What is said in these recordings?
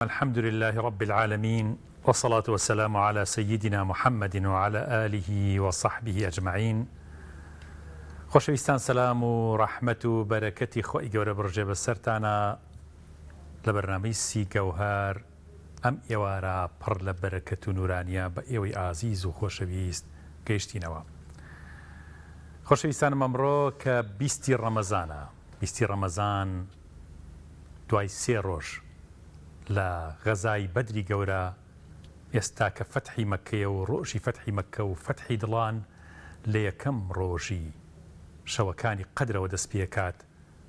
الحمد لله رب العالمين، والصلاة والسلام على سيدنا محمد وعلى آله وصحبه أجمعين. خۆشەویستان سلام و ڕەحمەت و بەرەکەتی خۆی گەورە بڕژێ بەسەرتانە لە بەرنامەی سی گەوهار ئەم ئێوارە پڕ لە بەرەکەت و نورانیە بە ئێوەی ئازیز و خۆشەویست گەیشتینەوە. خۆشەویستانم ئەمڕۆ کە 20 ڕەمەزانە، 20 ڕەمەزان دوای 3 ڕۆژ لە غەزای بەدری گەورە، ئێستا کە فەتحی مەککەیە و ڕۆژی فەتحی مەککە و فەتحی دڵان لە یەکەم ڕۆژی شەوەکانی قەدرەوە دەست پێکات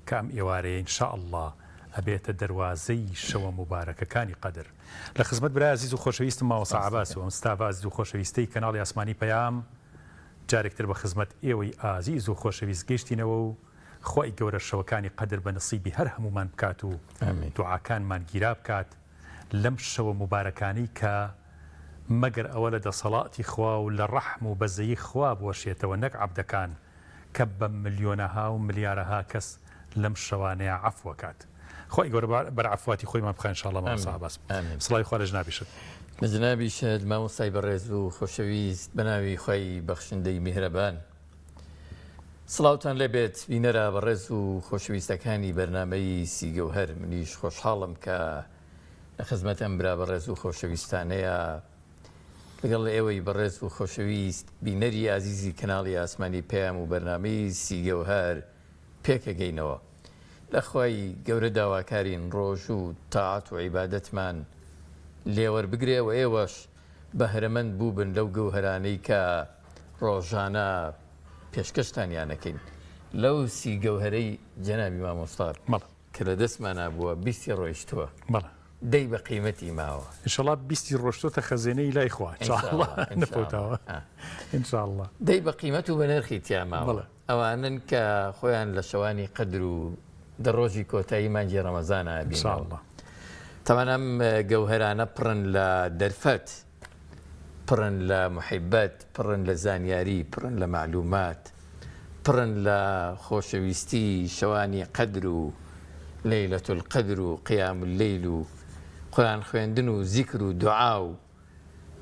کە ئەم ئێوارەیە ئینشاءالله ئەبێتە دەروازەی شەوە مبارەکەکانی قەدر. لە خزمەت برای عزیز و خۆشەویستم ماوەسا عەباس و ئەمستاڤ عزیز و خۆشەویستەی کەناڵی ئاسمانی پەیام، جارێکتر بە خزمەت ئێوەی ئازیز و خۆشەویست گەیشتینەوە و خۆی گەورە شەوەکانی قەدر بە نسیبی هەر هەمومان بکات و دوعاکانمان گیرا بکات لەم شەوە مبارەکانی کە مەگەر ئەوە لە دەسەڵاتی خوا و لە ڕەحم و بەزەیی خوا بوەشێتەوە نەک عەبدەکان کە بە ملیۆنەها و ملیارەها کەس لەم شەوانەیە عەفوەکات. خۆی گەورە بەرعەفواتی خۆیمان بخە ئینشاءالله مامۆستا عەباس. سڵاوی خوا لە ژنابیشت. لە جنابیشت مامۆستای بەڕێز و خۆشەویست بەناوی خوای بەخشندەی میهرەبان. سڵاوتان لێبێت بینەرە بەڕێز و خۆشەویستەکانی بەرنامەی سی گەوهەر. منیش خۆشحاڵم کە لە خزمەتم برا بەڕێز و خۆشەویستانەیە لەگەڵ ئێوەی بەڕێز و خۆشەویست بینەری ئازیزی کەناڵی ئاسمانی پەیام و بەرنامەی سی گەوهەر پێکەگەینەوە. لەخوای گەورە داواکارین ڕۆژ و تاعات و عیبادەتمان لێوەربگرێ و ئێوەش بەهرەمەند بوو بن لەو گەوهەرانەی کە ڕۆژانە پێشکەشتانیانەکەین لەو سی گەوهەرەی جەنابی مامۆستا کە لە دەستمانە بووە 20 ڕۆیشتووە. دەی بە قیمەتی ماوە ئینشاءالله 20 ڕۆشتۆتە خەزێنەی لای خوا نەفەوتاوە ئینشاءالله. دەی بە قیمەت و بە نرخی تیا ماوە. ئەوانن کە خۆیان لە شەوانی قەدر و دەڕۆژی کۆتایی مانجی ڕەمەزانە بینەوە. تەمان ئەم گەوهەرانە پڕن لە دەرفەت، پڕن لە محیبەت، پڕن لە زانیاری، پڕن لە معلومات، پڕن لە خۆشەویستی شەوانی قەدر و لەیلەة القەدر و قیام اللەیل و قورئان خوێندن و زیکر و دوعا و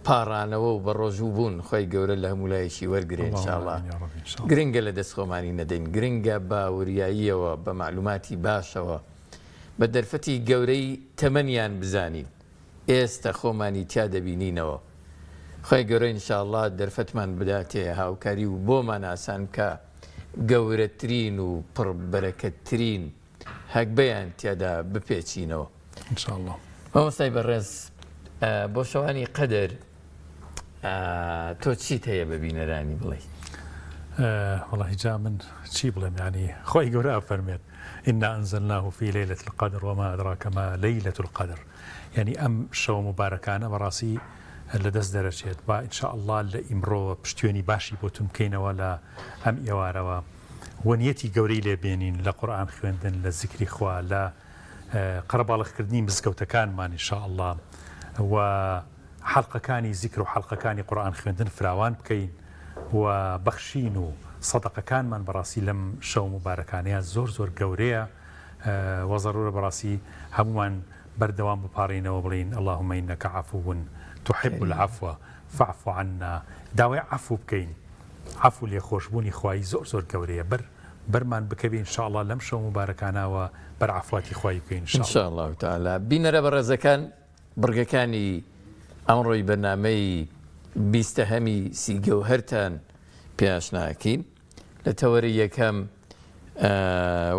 پاڕانەوە و بە ڕۆژوو بوون. خۆی گەورە لە هەموو لایەکی وەرگرێ ئینشاءالله. گرنگە لە دەست خۆمانی نەدەین، گرنگە بە وریاییەوە بە معلوماتی باشەوە بە دەرفەتی گەورەی تەمەنیان بزانین. ئێستا خۆمانی تیا دەبینینەوە. خۆی گەورە ئینشاءالله دەرفەتمان بداتێ هاوکاری و بۆمان ئاسان کە گەورەترین و پڕبەرەکەتترین هەکبەیان تیادا بپێچینەوە ئینشاءالله. مامۆستای بەڕێز، بۆ شەوانی قەدر تۆ چیت هەیە بە بینەرانی بڵێ؟ وەڵاهی جا من چی بڵێم، یعنی خۆی گەورە ئەفەرمێت إنا أنزلناه في ليلة القدر وما أدراك ما ليلة القدر. يعني أم شەو مبارەکانە بەڕاستی لەدەست دەرەچێت با ئینشاءالله لە ئیمڕۆ پشتیوێنی باشی بۆتون بکەینەوە لە ئەم ئێوارەوە، وەنیەتی گەورەی لێبێنین لە قورئان خوێندن، لە زیکری خوا، لە قەرەباڵغکردنی مزگەوتەکانمان ئینشاءالله، و حەڵقەکانی زیکر و حەڵقەکانی قورئان خوێندن فراوان بکەین و بەخشین و سەدەقەکانمان بەڕاستی لەم شەو مبارەکانەیە زۆر زۆر گەورەیە و زەرورە بەڕاستی هەمومان بەردەوام بپارڕینەوە بڵین اللهم إنك عفو تحب العفو فاعف عنا. داوای عفو بکەین، عفو لێخۆشبوونی خوای زۆر زۆر گەورەیە، بەرمان بکەوێ ئینشاءالله لەم شەو مبارەکانەوە بەرعەفواتی خوای بکەین ئینشاءالله تعالی. بینەرە بەڕێزەکان، بڕگەکانی ئەمڕۆی بەرنامەی 20 سی گەوهەرتان پێشناکەین. لە تەوەری یەکەم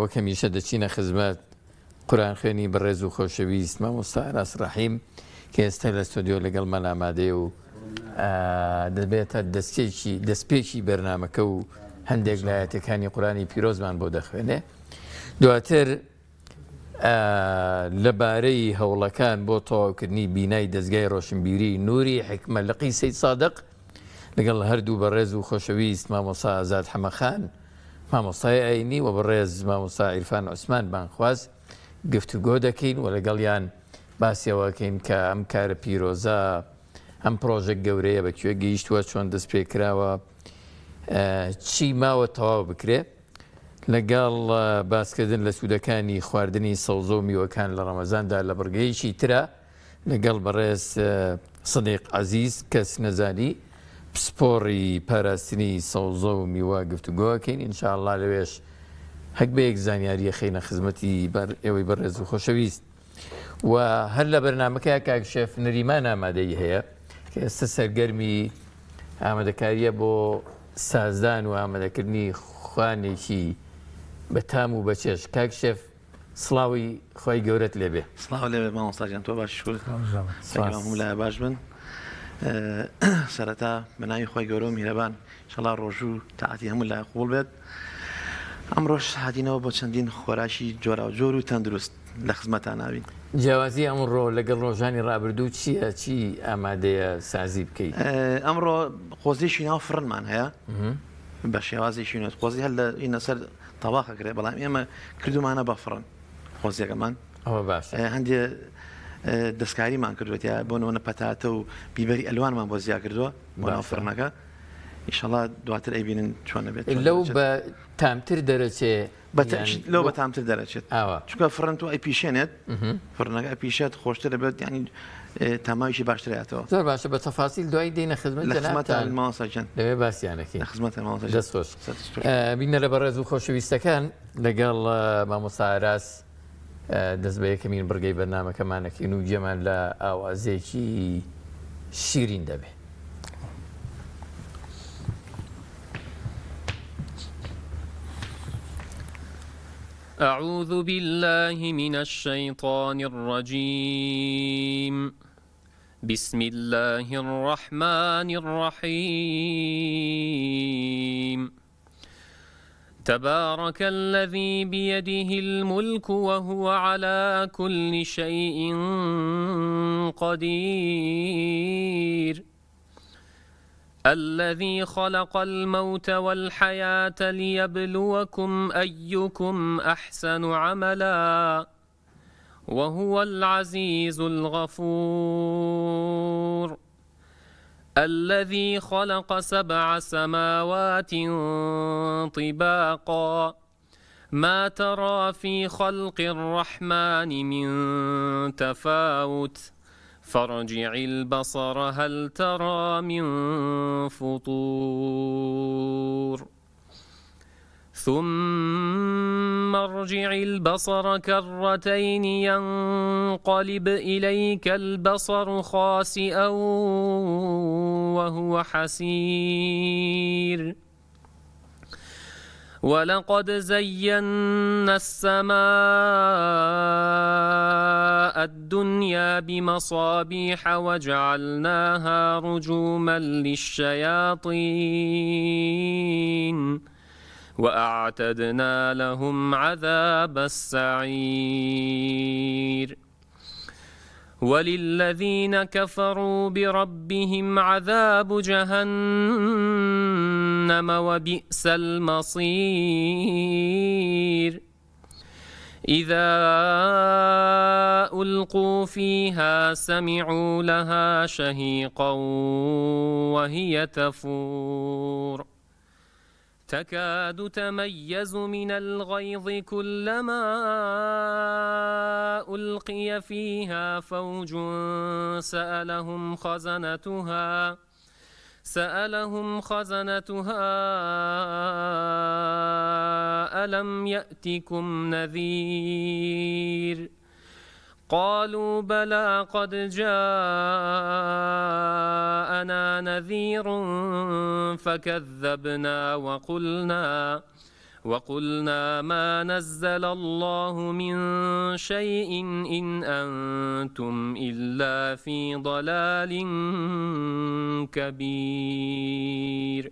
وەک هەمیشە دەچینە خزمەت قورئان خوێنی بەڕێز و خۆشەویست مامۆستا ئاراس ڕەحیم کە ئێستا لە ستۆدیۆ لەگەڵمان ئامادەیە و دەبێتە دەستپێکی بەرنامەکە و هەندێک لایەتەکانی قورئانی پیرۆزمان بۆ دەخوێنێ. دواتر لەبارەی هەوڵەکان بۆ تەواوکردنی بینای دەستگای ڕۆشنبیری نووری حکمە لە قیسەی سادق لەگەڵ هەردوو بەڕێز و خۆشەویست مامۆستا ئازاد حەمەخان، مامۆستای ئاینی و بەڕێز مامۆستا عیرفان عوسمان بانخواز گفتوگۆ دەکەین و لەگەڵیان باسیەوەکەین کە ئەم کارە پیرۆزە، ئەم پرۆژێک گەورەیە بەکوێ گەیشتووە، چۆن دەست پێکراوە، چی ماوە تەواو بکرێ. لەگەڵ باسکردن لە سوودەکانی خواردنی سەوزە و میوەکان لە ڕەمەزاندا لە بڕگەیەکی ترە لەگەڵ بەڕێز سەدیق عەزیز کەس نەزانی پسپۆڕی پاراستنی سەوزە و میوە گفتوگۆکەین ئینشاءڵڵا لەوێش هەک بە یەک زانیاریە خەینە خزمەتی ئێوەی بەڕێز و خۆشەویست و هەر لە بەرنامەکەی کاک شێف نەریمان ئامادەی هەیە کە ئێستا سەرگەرمی ئامادەکاریە بۆ سازدان و ئامادەکردنی خوانێکی بە تام و بەچێش. کاک شێف سڵاوی خۆی گەورەت لێبێ. سڵاو لێبێ مامۆستاجان، تۆ باش هەموو لای باش بن. سەرەتا بە ناوی خۆی گەورە و میهرەبان ئینشەڵڵا ڕۆژوو تاعاتی هەموو لای قوڵ بێت. ئەمڕۆژ هاتینەوە بۆ چەندین خۆراشی جۆراوجۆر و تەندروست لە خزمەتان ناوین. جیاوازی ئەمڕۆ لەگەڵ ڕۆژانی ڕابردوو چییە؟ چی ئامادەیە سازی بکەیت؟ ئەمڕۆ قۆزیشی ناو فڕنمان هەیە بە شێوازێکی نوێت. قۆزی هەر لە ئینە سەر تەواخەکرێ، بەڵام ئێمە کردومانە بە فڕن قۆزیەکەمان. ئەوە باش هەندێ دەستکاریمان کردوێتە بۆ نەوەنە پەتاتە و بیبەری ئەلوانمان بۆ زیاد کردووە بۆ ناو فڕنەکە. ئیشەڵڵا دواتر ئەیبینن چۆن دەبێت. لەو بە تامتر دەرەچێ لەو بە تامتر دەرەچێت چونکە فڕن تو ئەیپیشێنێت، فڕنەکە ئەپیشێت خۆشتر دەبێت، ینی تاماویشی باشترێتەوە. زۆر باشە بە تەفاسیل دوای دێنە خزمەتتان مامۆستاجان لەوێ باسییانەکەی خزمەتە مامۆستاجان. دەست خۆش بینە لە بەڕێز و خۆشەویستەکان لەگەڵ مامۆستا ئاراس دەست بە یەکەمین بڕگەی بەرنامەکەمانەکەین و گوێمان لە ئاوازێکی شیرین دەبێت. أعوذ بالله من الشيطان الرجيم. بسم الله الرحمن الرحيم. تبارك الذي بيده الملك وهو على كل شيء قدير. الذي خلق الموت والحياة ليبلوكم أيكم أحسن عملا وهو العزيز الغفور. الذي خلق 7 سماوات طباقا ما ترى في خلق الرحمن من تفاوت فارجع البصر هل ترى من فطور ثم ارجع البصر كرتين ينقلب إليك البصر خاسئا وهو حسير. ولقد زينا السماء الدنيا بمصابيح وجعلناها رجوما للشياطين وأعتدنا لهم عذاب السعير. وللذين كفروا بربهم عذاب جهنم وبئس المصير. إذا ألقوا فيها سمعوا لها شهيقا وهي تفور تكاد تميز من الغيظ كلما ألقي فيها فوج سألهم خزنتها ألم يأتكم نذير قالوا بلى قد جاءنا نذير فكذبنا وقلنا ما نزل الله من شيء إن أنتم إلا في ضلال كبير.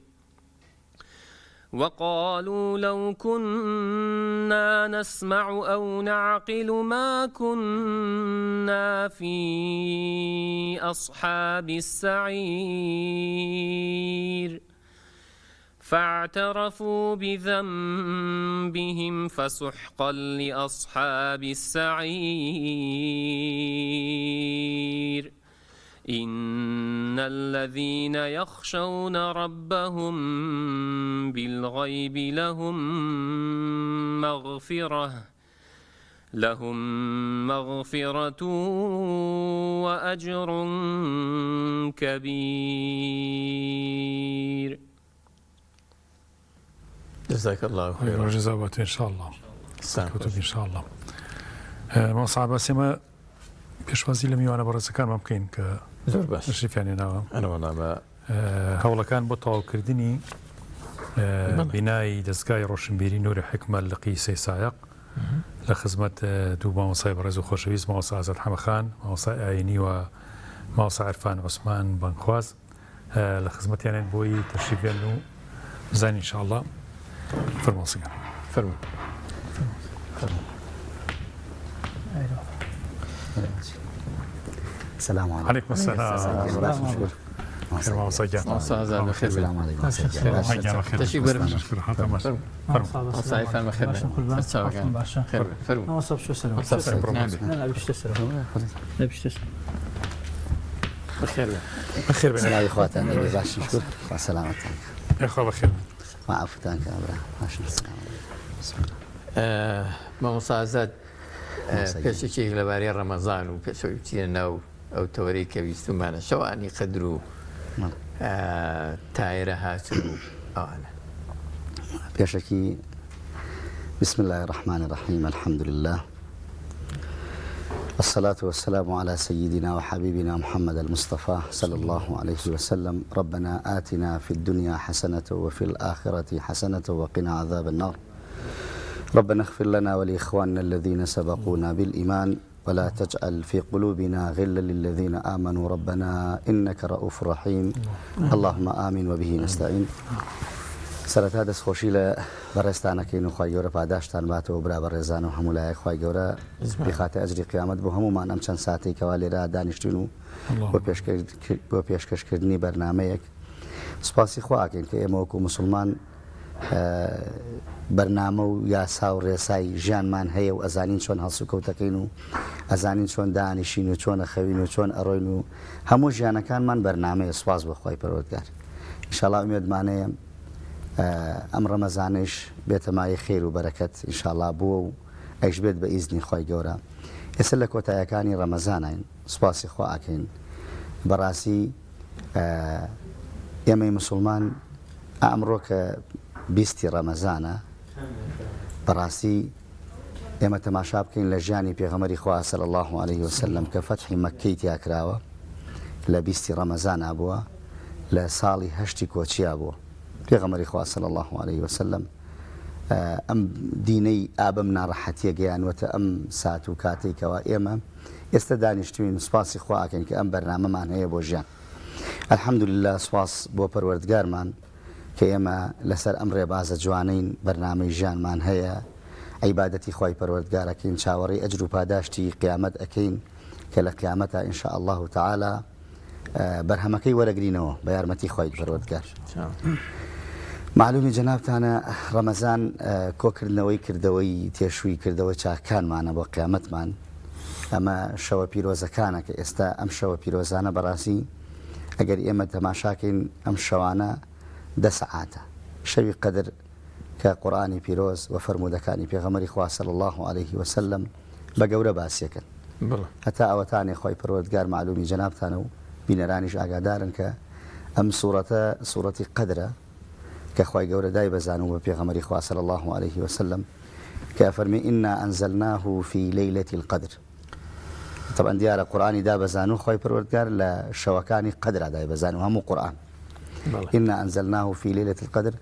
وقالوا لو كنا نسمع أو نعقل ما كنا في أصحاب السعير فاعترفوا بذنبهم فسحقا لأصحاب السعير. إن الذين يخشون ربهم بالغيب لهم مغفرة وأجر كبير. جزاك الله خيرا. جزاك إن شاء الله. إن شاء الله. ما صعب سما پێشوازی لە میوانە بەڕێزەکانمان بکەین کە زۆر باش شریفیانی ناوە ئەوەڵامە هەوڵەکان بۆ تەواوکردنی بینایی دەستگای ڕۆشنبیری نوری حکمە لە قیسەی سایق لە خزمەت دوو مامۆسای بەڕێز و خۆشەویست مامۆستا ئازاد حەمەخان مامۆسای ئاینی و مامۆستا عرفان عوسمان بانخواز لە خزمەتیانێن بۆی تەشریفێن و بزانین ئینشاءڵڵا فەرمۆسیان فەرموو. السلام عليكم. عليكم السلام. خير ما وصاجان. السلام عليكم. تشي برم. صحيح فهم خير. خير. فرم. ما صاب شو سلام. لا بيش تسلم. لا بيش تسلم. بخير. بخير بنا. السلام إخواتنا باش نشكر سلامتك. يا أخوة بخير. ما عفتانك أبرا. ماشي السلام. مامۆستا ئازاد پێشێکی لەبارەی ڕەمەزان و پێشەوەی بچینە ناو ئەو تەوەرەی کە بیستمانە شەوانی قەدر و تایرە هاتن و ئەوانە. بيشكي بسم الله الرحمن الرحيم الحمد لله والصلاة والسلام على سيدنا وحبيبنا محمد المصطفى صلى الله عليه وسلم. ربنا آتنا في الدنيا حسنة وفي الآخرة حسنة وقنا عذاب النار. ربنا اغفر لنا ولإخواننا الذين سبقونا بالإيمان ولا تجعل في قلوبنا غلا للذين آمنوا ربنا إنك رؤوف رحيم. اللهم آمين وبه نستعين. سەرەتا دەستخۆشی لە بەڕێستانەکەین و خی گەورە پاداشتان باتەوە برا بەڕێزان و هەمولایەک خی گەورە بخاتە ئەجری قیامەت بۆ هەمومان ئەم چەند ساتێکەوە لێرە دانیشتین و بۆ پێشکەشکردنی بەرنمەیەک سوپاسی خواکەین کە ئێمە وەکو مسلمان بەرنامە و یاسا و ڕێسای ژیانمان هەیە و ئەزانین چۆن هەڵسو کەوتەکەین و ئەزانین چۆن دانیشین و چۆن ئەخەوین و چۆن ئەڕۆین و هەموو ژیانەکانمان بەرنمەیە سواز بەخوای پەروەردگار. ئینشاءڵڵا ئومێدمانەیە ئەم ڕەمەزانش بێتە مای خێر و بەرەکەت ئینشاءڵڵا بووە و ئەیش بێت بە ئیزنی خۆی گەورە. ئێستا لە کۆتاییەکانی ڕەمەزانین سوپاسی خوا ئاکەین. بەڕاستی ئێمەی مسلمان ئەمڕۆ کە بیستی ڕەمەزانە بەڕاستی ئێمە تەماشا بکەین لە ژیانی پێغەمبەری خوا صلی الله عليه وسلم کە فەتحی مەککەی تیا کراوە لە بیستی ڕەمەزانە بووە لە ساڵی هەشتی کۆچیا بووە. پێغەمبەری خوا صلی الله عليه وسلم ئەم دینەی ئابەم ناڕەحەتیە گەیانوەتە ئەم سات و کاتێکەوە ئێمە ئێستا دانیشتوین سوپاسی خوا ئاکەین کە ئەم بەرنامەمان هەیە بۆ ژیان. الحەمدولله سوپاس بۆ پەروەردگارمان کە ئێمە لەسەر ئەم ڕێبازە جوانەین بەرنامەی ژیانمان هەیە عیبادەتی خۆی پەروەردگارەکەین چاوەڕێی ئەجر و پاداشتی قیامەت ئەکەین کە لە قیامەتە ئینشاء الله تعالی بەرهەمەکەی وەرەگرینەوە بە یارمەتی خۆی پەروەردگار. معلومی جەنابتانە ڕەمەزان کۆکردنەوەی کردەوەی تێشووی کردەوە چاکانمانە بۆ قیامەتمان. ئەمە شەوە پیرۆزەکانە کە ئێستا ئەم شەوە پیرۆزانە بەڕاستی ئەگەر ئێمە تەماشاکەین ئەم شەوانە 10 سەعاتە شەوی قەدر کە قورئانی پیرۆز و فەرمودەکانی پێغەمبەری خوا صلی الله عليه وسلم بە گەورە باسیەکەن. هەتا ئەوەتانێ خۆی پەروەردگار معلومی جەنابتانە و بینەرانیش ئاگادارن کە ئەم سوورەتی قەدرە کە خۆی گەورە دای بەزانوە بە پێغەمبەری خوا صلی الله عليه وسلم کە فەرمی ئینا ئەنزەلناه فی لەیلەتی القەدر. طبعا دیارە قورئانی دا بەزانوو خۆی پەروەردگار لە شەوەکانی قەدرا دای بەزانوو هەموو قورئان. إنا أنزلناه في ليلة القدر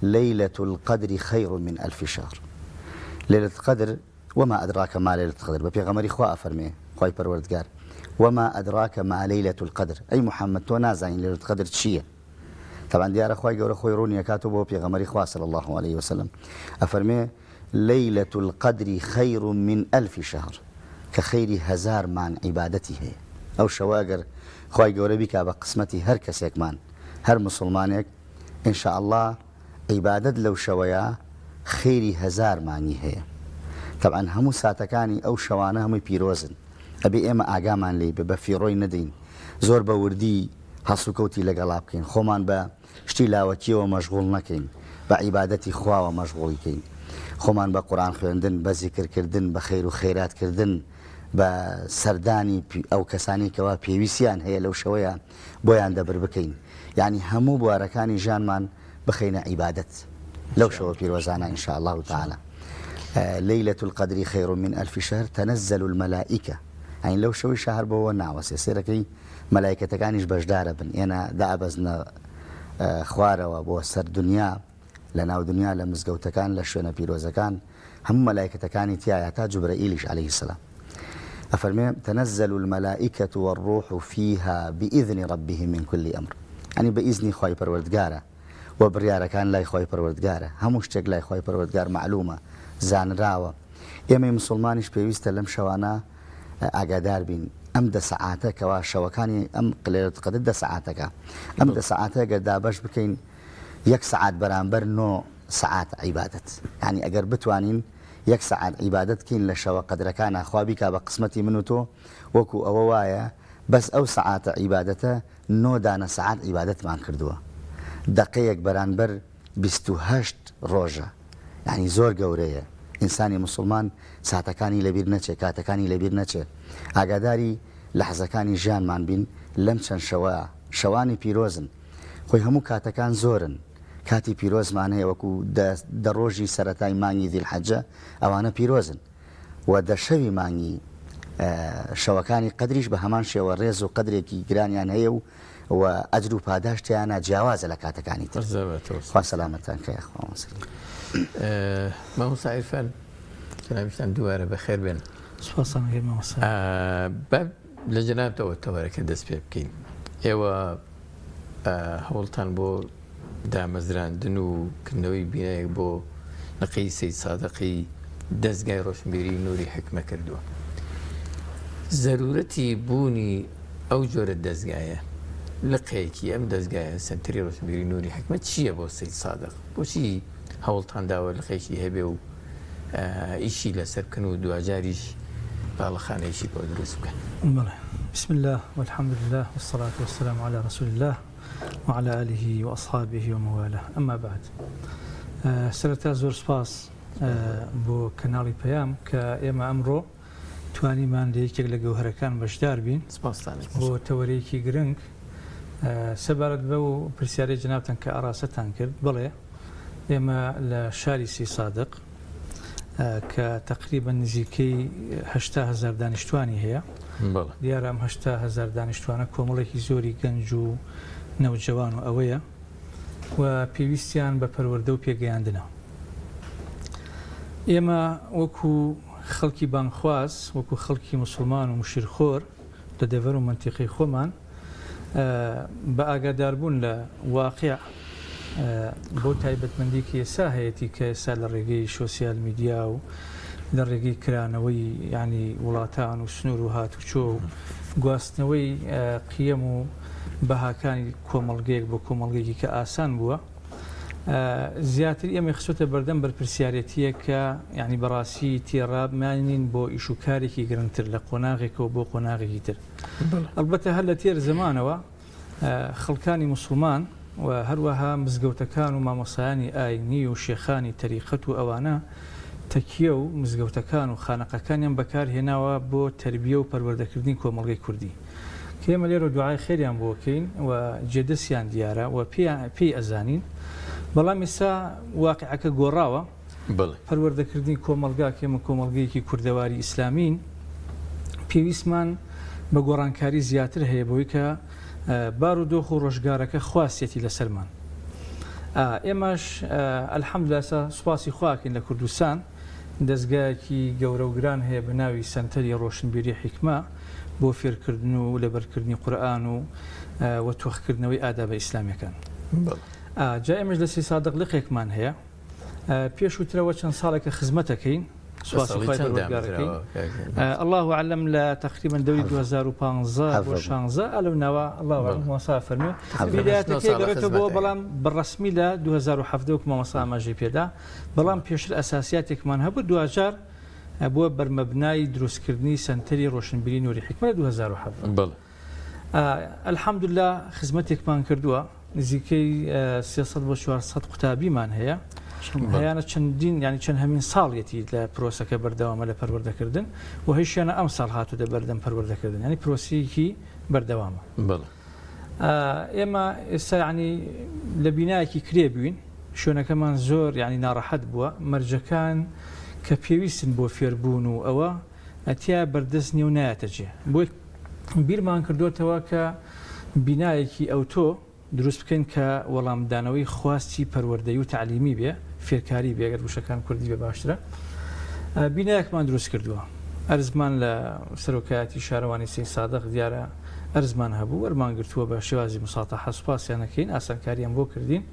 ليلة القدر خير من 1000 شهر. ليلة القدر وما أدراك ما ليلة القدر ببيغمري خوا أفرمي خواي پروردگار وما أدراك ما ليلة القدر أي محمد تو نازعين ليلة القدر تشية. طبعا ديار خواي قول خوي يكاتب ببيغمري خوا صلى الله عليه وسلم أفرمي ليلة القدر خير من 1000 شهر كخير 1000 من عبادته أو شواقر خواي قول بك بقسمتي هر كسيك مان هر مسلمانك إن شاء الله عبادت لو شويا خيري 1000 ماني هي. طبعا همو ساتكاني أو شوانا همو بيروزن أبي إما أقامان لي بفيروي ندين زور بوردي هاسوكوتي لقلابكين خومان با اشتلاوتي ومشغول نكين بعبادتي خوا ومشغولي كين خۆمان بە قورآن خوێندن بە زیکرکردن بە خەیر و خەیراتکردن بە سەردانی ئەو کەسانی کەوا پێویستیان هەیە لەو شەوەیە بۆیان دەبر بکەین یعنی هەموو بوارەکانی ژانمان بخەینە عیبادەت لەو شەوە پیرۆزانە إن شاء الله تعالى. ليلة القدر خير من 1000 شهر تنزل الملائكة يعني لو شوي شهر بو ناوس يصيركي ملائكة كانش بجدار بن أنا دعبزنا خوارة وبو سر دنيا لنا ودنيا لمزجوت كان لشونا بيروزا كان هم ملائكة كانت تيا جبرائيل عليه السلام أفرمي تنزل الملائكة والروح فيها بإذن ربهم من كل أمر يعني بإذن خوي پروردگارة وبريارة كان لا خوي پروردگارة هموش تك لا خوي پروردگار معلومة زان راوة ئێمە مسلمانیش پێویستە لەم شەوانە ئاگادار بین ئەم دە سەعاتە کەوا شەوەکانی ئەم قلێرەت قەدر دە سەعاتەکە ئەم دە سەعاتە گەر دابەش بکەین 1 سەعات بەرامبەر 9 سەعات عیبادەت یعنی ئەگەر بتوانین 1 سەعات عیبادەت بکەین لە شەوە قەدرەکانە خوا بیکا بە قسمەتی من و تۆ وەکو ئەوە وایە بەس ئەو سەعاتە عیبادەتە 9 دانە سەعات عیبادەتمان کردووە دقەیەک بەرامبەر 28 ڕۆژە يعني زۆر گەورەیە ئینسانی مسلمان ساتەکانی لەبیر نەچێ کاتەکانی لەبیر نەچێ ئاگاداری لەحزەکانی ژیانمان بین لەم چەند شەوانی پیرۆزن خۆی هەموو کاتەکان زۆرن کاتی پیرۆزمان هەیە وەکو دە ڕۆژی سەرەتای مانگی ذیلحەجە ئەوانە پیرۆزن و دە شەوی مانگی شەوەکانی قەدریش بە هەمان شێوە ڕێز و قەدرێکی گرانیان هەیە و ئەجر و پاداشتیانە جیاوازە لە کاتەکانی تر خوا سەلامەتان کە یاخوا مامۆستا عیرفان جنابیشتان دووارە بەخێر بێن سوپاسان مامۆستا لە جەنابتەوە تەوارەکە دەست پێ بکەین ئێوە هەوڵتان بۆ دامەزراندن و کردنەوەی بینایەک بۆ نەقەی سەید سادقی دەستگای ڕۆشنبیری نوری حکمە کردووە زەرورەتی بوونی ئەو جۆرە دەستگایە لقەیەکی ئەم دەستگایە سنتری ڕۆشنبیری نوری حکمە چییە بۆ سەید سادق بۆچی هەوڵتان داوە لقەیەکی هەبێ و ئیشی لەسەر بکەن و دوجاریش باڵەخانەیەکی بۆ دروست بکەن بەڵێ بسم الله والحمد لله والصلاة والسلام على رسول الله وعلى آله وأصحابه ومواله أما بعد سرەتا زۆر سپاس بۆ کەناڵی پەیام کە ئێمە ئەمڕۆ توانیمان لە یەکێک لە گەوهرەکان بەشدار بین بۆ تەوەرەیەکی گرنگ سەبارەت بە و پرسیارەی جنابتان کە ئاراستان کرد بڵێ ئێمە لە شاری سی سادق کە تقریبا نزیکەی 800,000 دانیشتوانی هەیە دیارە ئەم 800,000 دانیشتوانە کۆمەڵێکی زۆری گەنج و نەوجەوان و ئەوەیە و پێویستیان بە پەروەردە و پێگەیاندنە ئێمە وەکو خەڵکی بانخواز وەکو خەڵکی مسلمان و مشیرخۆر لە دەڤەر و منتیقی خۆمان بە ئاگاداربوون لە واقع بۆ تایبەتمەندی کە ئێستا هەیەی کە ئێستا لە ڕێگەی سۆسیال میدیا و لە ڕێگەی کرانەوەی ینی وڵاتان و سنوور و هاتوچۆ و گواستنەوەی قیەم و بەهاکانی کۆمەڵگەیەک بۆ کۆمەڵگەیەکی کە ئاسان بووە زیاتر ئێمە خسوتە بەردەم بەرپرسیارەتیە کە ینی بەڕاستی تێڕابمانین بۆ ئیش و کارێکی گرنگتر لە قۆناغێکەوە بۆ قۆناغێکی تر ئەلبەتە هەر لە تێر زەمانەوە خەڵکانی مسلمان و هەروەها مزگەوتەکان و مامۆسایانی ئاینی و شێخانی تەریقەت و ئەوانە تەکیە و مزگەوتەکان و خانەقەکانیان بەکارهێناوە بۆ تەربیە و پەروەردەکردنی کۆمەڵگەی کوردی کە ئێمە لێرە دوعای خێریان بۆکەین و جێدەستیان دیارە و پێی ئەزانین بەڵام ئێستا واقعەکە گۆڕاوە پەروەردەکردنی کۆمەلگا کێمە کۆمەڵگەیەکی کوردەواری ئیسلامین پێویستمان بە گۆڕانکاری زیاتر هەیە بۆی کە بارودۆخ و ڕۆژگارەکە خواستێتی لەسەرمان ئێمەش ئەلحەمدولایە سوپاسی خواکەین لە کوردستان دەستگایەکی گەورە و گران هەیە بە ناوی سەنتەری ڕۆشنبیری حیکمە بۆ فێرکردن و لەبەرکردنی قورئان و تۆخکردنەوەی ئادابە ئیسلامیەکان جا ئێمەش لە سی سادق لقێکمان هەیە پێشووترەوە چەند ساڵێکە خزمەتەکەین الله أعلم لا تقريبا دوري 2015 و 16 ألو نوا الله أعلم وصا فرمي بداية كي قريته بو بلام بالرسمي لا 2007 وكما وصا ما جي بيدا بلام بيش الأساسيات كمان هبو 2000 أبو برمبناي دروس كردني سنتري روشنبيري نوري حكمة 2007 بل الحمد لله خدمتك مان كردوا نزيكي 300 و 400 قوتابي مان هي هەیەە چەندین ینی چەند هەمین ساڵیەتی لە پرۆسەکە بەردەوامە لە پەروەردەکردن و هیچیانە ئەم ساڵ هاتوودە بەردەم پەروەردەکردن ینی پرۆسیەکی بەردەوامە. ئێمە ئێستا ینی لە بینایەکی کرێ بووین شوێنەکەمان زۆر ینی ناڕەحەت بووە مەرجەکان کە پێویستن بۆ فێربوون و ئەوە ئەتیا بەردەست نیە و نایەتەجێ بۆی بیرمان کردوتەوە کە بینایەکی ئەوتۆ دروست بکەین کە وەڵامدانەوەی خواستی پەروەردەی و تعلیمی بێ فێرکاری بێگەر وشەکان کوردی بێ باشترە بینایەکمان دروست کردووە ئەرزمان لە سەرۆکایەتی شارەوانی سەی سادق دیارە ئەرزمان هەبوو وەرمان گرتووە بە شێوازی مساتە حەسوپاسیانەکەین ئاسانکاریان بۆ کردین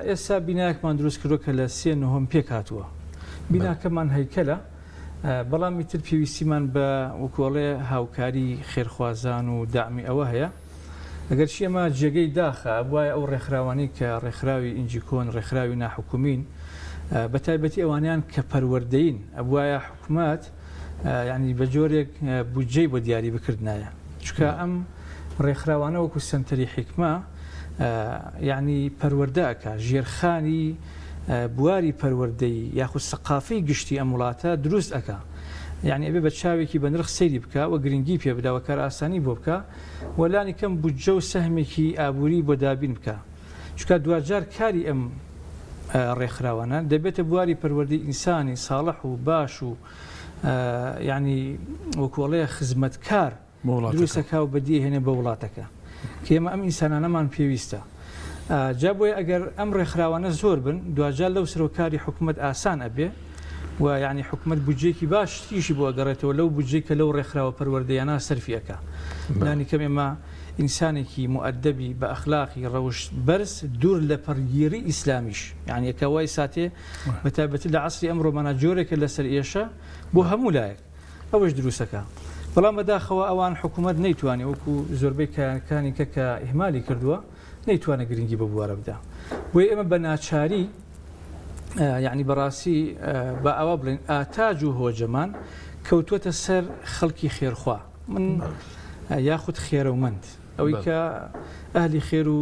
ئێستا بینایەکمان دروست کردووە کە لە 39 پێک هاتووە بیناکەمان هەیکەلە بەڵام میتر پێویستیمان بە وکۆڵێ هاوکاری خێرخوازان و دامی ئەوە هەیە ئەگەر چی ئەمە جێگەی داخە وایە ئەو ڕێکخراوانی کە ڕێکخراوی ئینجی کۆن ڕێکخراوی ناحکومین بە تایبەتی ئەوانیان کە پەروەردەین ئەوایە حکوومەت ینی بە جۆرێک بودجەی بۆ دیاری بکردنایە چکە ئەم ڕێکخراوانە وەکو سنتەری حکمە یعنی پەروەردەکە ژێرخانی بواری پەروەردەی یاخود سەقافەی گشتی ئەم وڵاتە دروست ئەکا یعنی ئەبێ بە چاوێکی بە نرخ سەیری بکە و گرنگی پێ بداوە کار ئاسانی بۆ بکە وەلانی کەم بودجە و سەهمێکی ئابووری بۆ دابین بکە چکە دوجار کاری ئەم ڕێکخراوانە دەبێتە بواری پەروەردەی ئینسانی ساڵح و باش و یعنی وەکوڵەیە خزمەتکار دروستەکە و بەدیهێنێ بە وڵاتەکە کە ئێمە ئەم ئینسانانەمان پێویستە جا بۆیە ئەگەر ئەم ڕێکخراوانە زۆر بن دوجار لەو سەرۆکاری حکوومەت ئاسان ئەبێ و یعنی حکوومەت بودجێکی باش تیشی بۆ گەڕێتەوە لەو بودجەی کە لەو ڕێکخراوە پەروەردەیانە سەرفیەکە لانی کەم ئێمە ئینسانێکی مؤدەبی بە ئەخلاقی ڕەوشت بەرز دوور لە پەرگیری ئیسلامیش یعنی کەوای ساتێ بە تایبەتی لە عەسری ئەمڕۆمانە جۆرێکە لەسەر ئێشە بۆ هەموو لایەک ئەوەش دروستەکە بەڵام بەداخەوە ئەوان حکوومەت نەیتوانێت وەکو زۆربەی کارەکانی کە ئیهمالی کردووە نەیتوانە گرنگی بە بوارە بدا بۆیە ئێمە بە ناچاری یعنی بەڕاستی بە ئەوە بڵێن ئاتاج و هۆجەمان کەوتووەتە سەر خەڵکی خێرخوا من یاخود خێرەومەند ئەوەی کە ئەهلی خێر و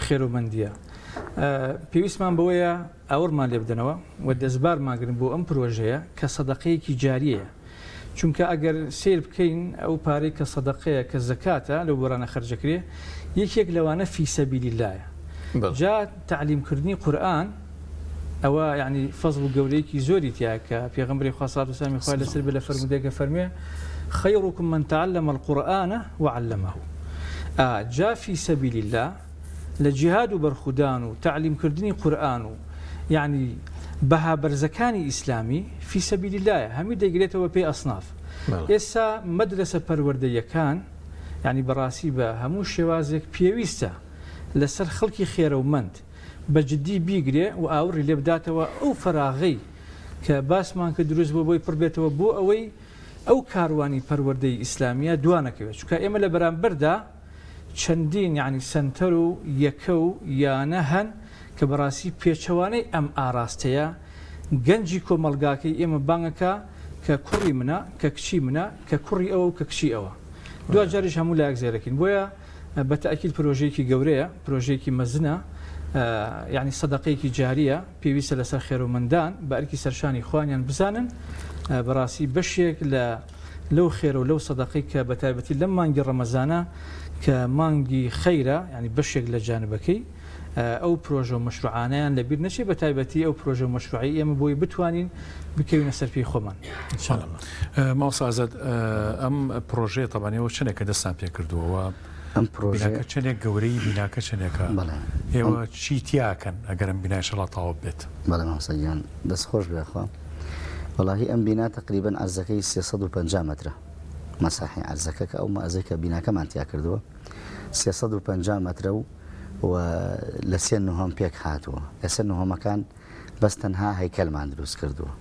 خێرەومەندیە پێویستمان بەوەیە ئاوەڕمان لێ بدەنەوە و دەستبارماگرن بۆ ئەم پرۆژەیە کە سەدەقەیەکی جاریەیە چونکە ئەگەر سیر بکەین ئەو پارەی کە سەدەقەیە کە زەکاتە لەو وەرانە خەرجەکرێ یەکێک لەوانە فی سەبیلی اللهە جا تعلیمکردنی قورئان ئەوە یعنی فەزڵ و گەورەیەکی زۆری تیا کە پێغەمبەری خوا صلی الله علیه و سلم خوای لەسەر بە لە فەرمودەیەکە فەرمێ خەیڕکم من تعلم القورآن وعلمه جا فی سەبیل الله لە جیهاد و بەرخودان و تعلیمکردنی قورئان و یعنی بەها بەرزەکانی ئیسلامی فی سەبیل اللهە هەمووی دەیگرێتەوە پێی ئەسناف ئێستا مەدرسە پەروەردەیەکان یعنی بەڕاستی بە هەموو شێوازێک پێویستە لەسەر خەڵکی خێرەومەند بەجددی بیگرێ و ئاوڕی لێ بداتەوە ئەو فەراغەی کە باسمان کە دروست بۆ بۆی پڕبێتەوە بۆ ئەوەی ئەو کاروانی پەروەردەی ئیسلامیە دوانەکەوێت چونکە ئێمە لە بەرامبەردا چەندین یعنی سنتەر و یەکە و یانە هەن کە بەڕاستی پێچەوانەی ئەم ئاراستەیە گەنجی کۆمەلگاکەی ئێمە بانگەکە کە کوڕی منە کە کچی منە کە کوڕی ئەوە و کە کچی ئەوە دوجاریش هەموو لایەک زێرەکەین بۆیە بە تەئکید پرۆژەیەکی گەورەیە پرۆژەیەکی مەزنە یعنی سەدەقەیەکی جاریە پێویستە لەسەر خێرەومەندان بە ئەرکی سەرشانی خوانیان بزانن بەڕاستی بەشێک لەو خێرە و لەو سەدەقەی کە بە تایبەتی لەم مانگی ڕەمەزانە کە مانگی خەیرە ینی بەشێک لە جانبەکەی ئەو پرۆژە و مەشروعانەیان لەبیر نەچێت بە تایبەتی ئەو پرۆژە و مەشروعی ئێمە بۆی بتوانین بکەوینە سەر پێی خۆمان ماوەسا ئازاد ئەم پرۆژەیە تەبانیەوە چنێکە دەستان پێ کردووەوە ئەم پرۆژەکە چنێک گەورەی بیناکە چنێکە ئێوە چی تیاکەن ئەگەر ئەم بینای شەڵات تەواو بێت بەڵێ مامۆستاگیان دەستخۆش بێخوا وەڵاهی ئەم بینا تقریبا ئەرزەکەی 350 مەترە مەساحی ئەرزەکە کە ئەو مەزەی کە بیناکەمان تیا کردووە 350 مەترە و لە 39 پێک هاتووە لەسەر نهۆمەکان بەس تەنها هەیکەلمان دروست کردووە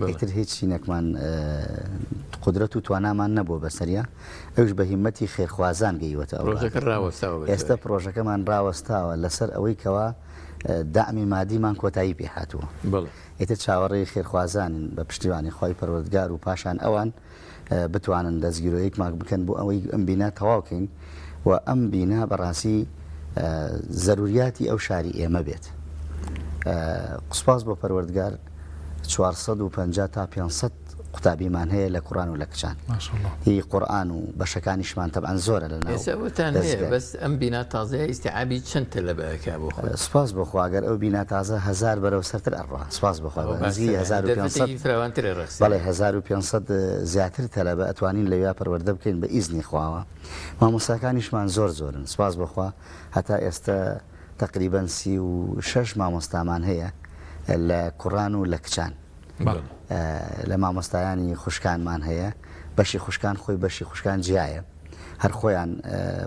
ئیتر هیچ شینێکمان قدرەت و توانامان نەبووە بەسەریە ئەوش بە هیمەتی خێرخوازان گەیوەتە ئێستا پرۆژەکەمان ڕاوەستاوە لەسەر ئەوەی کەوا دامی مادیمان کۆتایی پێ هاتووە ئیتر چاوەڕێی خێرخوازانن بە پشتیوانی خۆی پەروەردگار و پاشان ئەوان بتوانن دەستگیرۆیەکمان بکەن بۆ ئەوەی ئەم بینا تەواوکەین و ئەم بینا بەڕاستی زەروریاتی ئەو شاری ئێمە بێت قسپاس بۆ پەروەردگار 450 تا 500 قوتابیمان هەیە لە قورآن و لە کچان هی قورآن و بەشەکانیشمان تەبعەن زۆرە لەناوتان هەیە بەس ئەم بینا تازەیە ئیستیعابی چەند تەلەبەکە بۆ خۆ سپاس بۆ خواگەر ئەو بینا تازە 1000 بەرەو سەرتر ئەڕوا سپاس بخوا نزیک 1500 بەڵێ 1500 زیاتر تەلەبە ئەتوانین لەوێ پەروەردە بکەین بە ئیزنی خواوە مامۆستاکانیشمان زۆرن سپاس بخوا هەتا ئێستا تقریبا 36 مامۆستامان هەیە لە قورآن و لە کچان لە مامۆستایانی خوشکانمان هەیە بەشی خوشکان خۆی بەشی خوشکان جیایە هەر خۆیان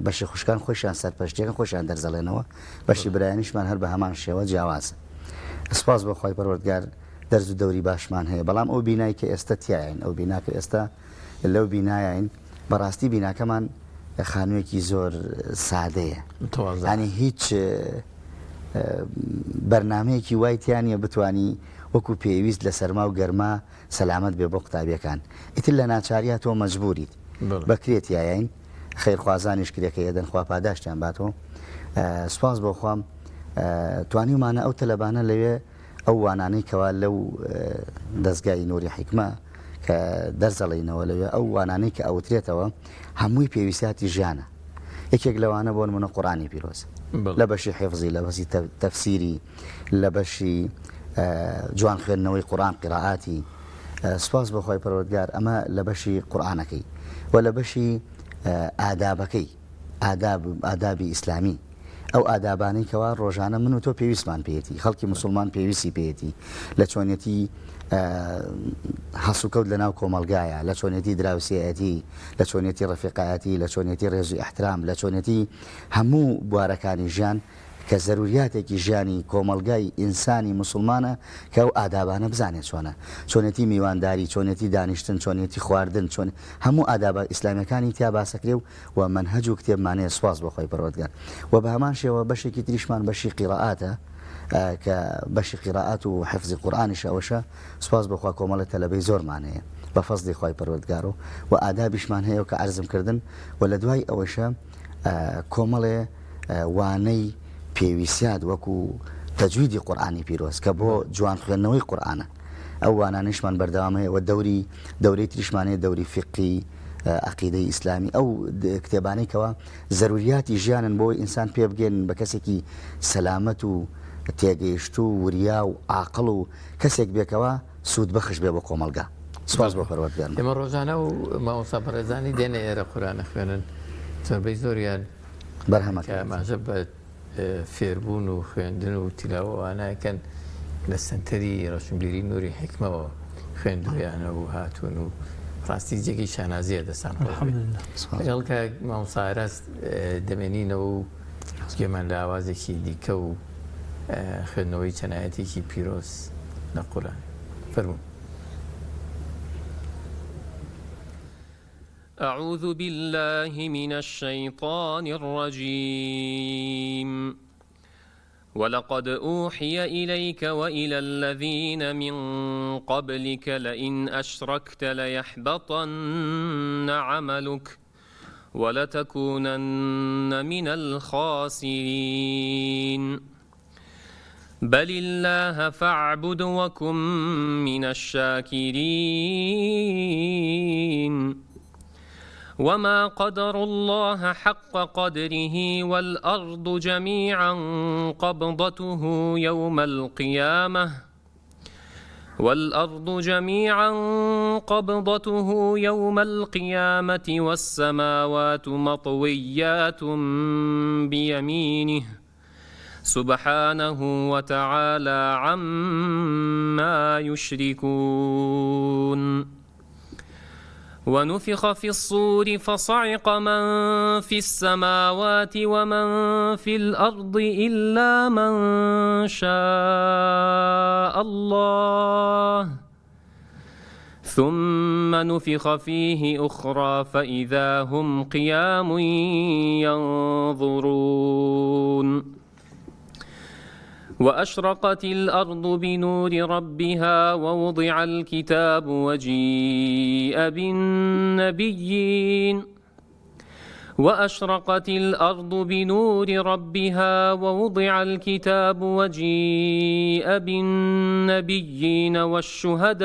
بەشی خوشکان خۆشیان سەرپەرشتیەکە خۆشیان دەرزەڵێنەوە بەشی برایانیشمان هەر بە هەمان شێوە جیاوازە سپاس بۆ خۆی پەروەردگار دەرز و دەوری باشمان هەیە بەڵام ئەو بینایی کە ئێستا تیاین ئەو بیناکە ئێستا لەو بینایین بەڕاستی بیناکەمان خانوویەکی زۆر سادەیە ینی هیچ بەرنامەیەکی وای تیانە بتانی وەکو پێویست لە سەرما و گەرما سەلامەت بێ بۆ قوتابیەکان ئیتر لە ناچاریا تۆ مەجبوریت بەکرێت یاین خەیرخوازانیش کرێکە دەنخوا پاداشتیان باتەوە سپاس بۆ خۆم توانیمانە ئەو تەلەبانە لەوێ ئەو وانانەی کەوا لەو دەستگای نوری حیکمە کە دەرزەڵینەوە لەوێ ئەو وانانەی کە ئەوترێتەوە هەمووی پێویستاتی ژیانە یەکێک لەوانە بۆ نمونە قورآنی پیرۆز لە بەشی حیفزی لە بەشی تەفسیری لە بەشی جوان خوێندنەوەی قورآن قیراعاتی سپاس بۆ خۆی پەروەردگار ئەمە لە بەشی قورآنەکەی و لە بەشی ئادابەکەی ئادابی ئیسلامی ئەو ئادابانەی کەوا ڕۆژانە من و تۆ پێویستمان پێێتی خەڵکی مسلمان پێویستی پێێتی لە چۆنیەتی هەسوکەوت لە ناو کۆمەلگایە لە چۆنیەتی دراوسێتی لە چۆنیەتی ڕەفیقایەتی لە چۆنیەتی ڕێزی ئەحترام لە چۆنیەتی هەموو بوارەکانی ژیان کە زەروریاتێکی ژیانی کۆمەلگای ئینسانی مسلمانە کە ئەو ئادابانە بزانێت چۆنێتی میوانداری چۆنێتی دانیشتن چۆنێتی خواردن چۆن هەموو ئادابە ئیسلامیەکانی تیا باسەکرێ و منهەج و کتێبمانەیە سواز بۆ خۆی پەروەردگار و بە هەمان شێوە بەشێکی تریشمان بەشی قیراعاتە کە بەشی قیراعات و حفظی قورئانیش ئەوەشە سواز بەخوا کۆمەڵە تەلەبەی زۆرمانەیە بە فەزلی خۆی پەروەردگار و ئادابیشمان هەیە و کە عەرزم کردن و لە دوای ئەوەشە کۆمەڵێ وانەی پێویستیات وەکو تەجویدی قورئانی پیرۆز کە بۆ جوان خوێندنەوەی قورئانە ئەو وانانیشمان بەردەوام هەیە و دەورەی تریشمانەیە دەوری فقی عقیدەی ئیسلامی ئەو کتێبانەی کەوا زەروریاتی ژیانن بۆی ئینسان پێ بگەن بە کەسێکی سەلامەت و تێگەیشت و وریا و عاقڵ و کەسێک بێکەوە سوود بەخش بێ بۆ کۆمەلگا سپاس بۆ پەروەردگار ئێمە ڕۆژانە و مامۆستا بەڕێزانی دێنە ئێرە قورئانە خوێنن زۆربەی زۆریان بەرهەمەکە ماژە بە فێربوون و خوێندن و تیلاوەوانەکەن لە سنتەری ڕەشنبیری نوری حیکمەوە خوێندویانە و هاتوون و ڕاستی جێگەی شانازیە دەسان لەگەڵکە مامۆستا ئاراس دەمێنینەوە و گوێمان لە ئاوازێکی دیکە و خوێندنەوەی چەنایەتێکی پیرۆز لە قورئان فەرموون. أعوذ بالله من الشيطان الرجيم ولقد أوحي إليك وإلى الذين من قبلك لئن أشركت ليحبطن عملك ولتكونن من الخاسرين بل الله فاعبد وكن من الشاكرين وما قدروا الله حق قدره والأرض جميعا قبضته يوم القيامة والسماوات مطويات بيمينه سبحانه وتعالى عما يشركون ونفخ في الصور فصعق من في السماوات ومن في الأرض إلا من شاء الله ثم نفخ فيه أخرى فإذا هم قيام ينظرون وأشرقت الأرض بنور ربها ووضع الكتاب وجيء بالنبيين وأشرقت الأرض بنور ربها ووضع الكتاب وجيء بالنبيين والشهداء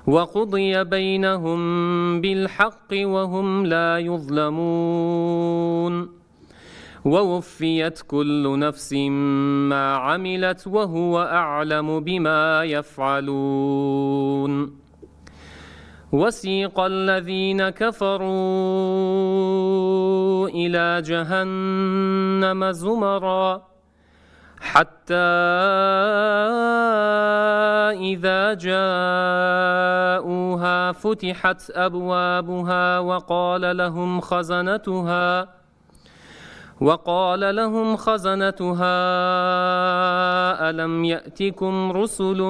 وقضي بينهم بالحق وهم لا يظلمون ووفيت كل نفس ما عملت وهو أعلم بما يفعلون وسيق الذين كفروا إلى جهنم زمرا حتى إذا جاءوها فتحت أبوابها وقال لهم خزنتها ألم يأتكم رسل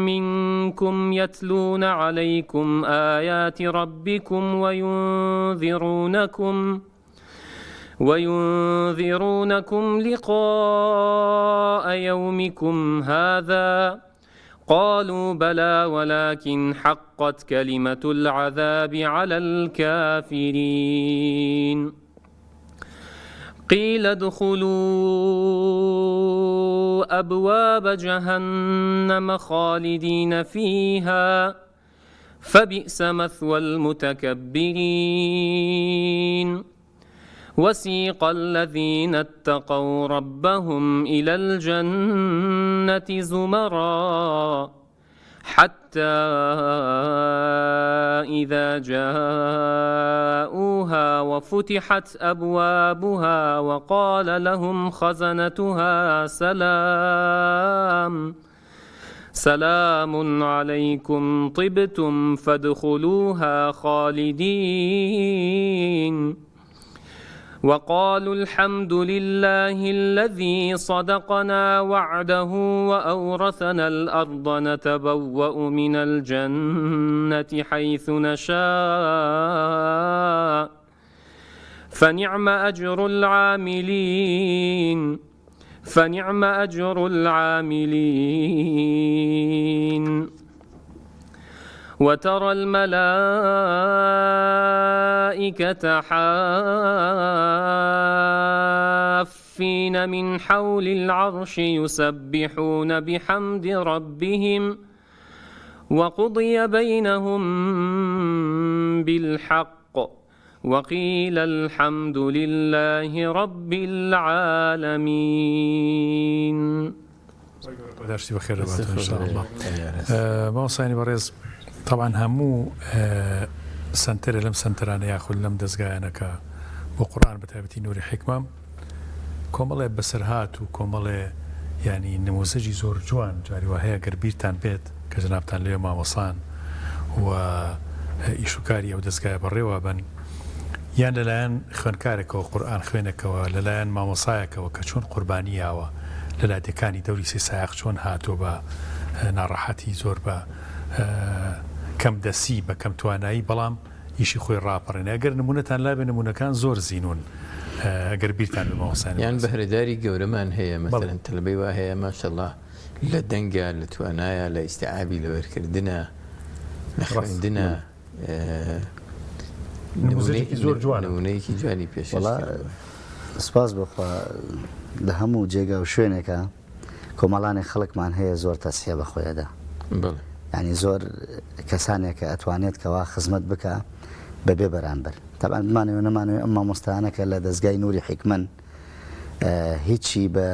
منكم يتلون عليكم آيات ربكم وينذرونكم لقاء يومكم هذا قالوا بلى ولكن حقت كلمة العذاب على الكافرين قيل ادخلوا أبواب جهنم خالدين فيها فبئس مثوى المتكبرين وسيق الذين اتقوا ربهم إلى الجنة زمرا حتى إذا جاءوها وفتحت أبوابها وقال لهم خزنتها سلام عليكم طبتم فادخلوها خالدين وقالوا الحمد لله الذي صدقنا وعده وأورثنا الأرض نتبوأ من الجنة حيث نشاء فنعم أجر العاملين وترى الملائكة حافين من حول العرش يسبحون بحمد ربهم وقضي بينهم بالحق وقيل الحمد لله رب العالمين. درسي بخير إن شاء الله. ما وصيني بريز طبعا همو سنتر لم سنتران ياخذ لم دزقانك وقرآن بتابتي نوري حكمة كومله بسرهات وكومله يعني نموذجي زور جوان جاري وهي قربيرتان بيت كجنابتان اليوم وصان وإيشوكاري أو دزقايا بالريوابا يعني للآن خوانكارك وقرآن خوينك وللآن ما وصايك وكشون قربانية وللا دكاني دوري سيسايق شون هاتو با ناراحتي زور با كم دسي بكم توانایی بەڵام ئیشی خۆی ڕاپەڕێنێ ئەگەر نمونەتان لا بێ نمونەکان زۆر زینون ئەگەر بیرتان بمەوەسان یان بەهرەداری گەورەمان هەیە مەسەڵەن تەلبەی وا هەیە ماشەڵڵا لە دەنگە لە توانایە لە ئیستیعابی لەوەرکردنە لە خوێندنە نموزەیەکی زۆر جوانە نمونەیەکی جوانی پێش سپاس بخوا لە هەموو جێگا و شوێنێکە کۆمەڵانی خەڵکمان هەیە زۆر تەسیە بە خۆیەدا يعني زۆر کەسانێک کە ئەتوانێت کەوا خزمەت بکە بەبێ بەرامبەر طبعا بمانەوە نەمانەوە ئەمما مستانەکە لە دەستگای نوری حکمەن هیچی بە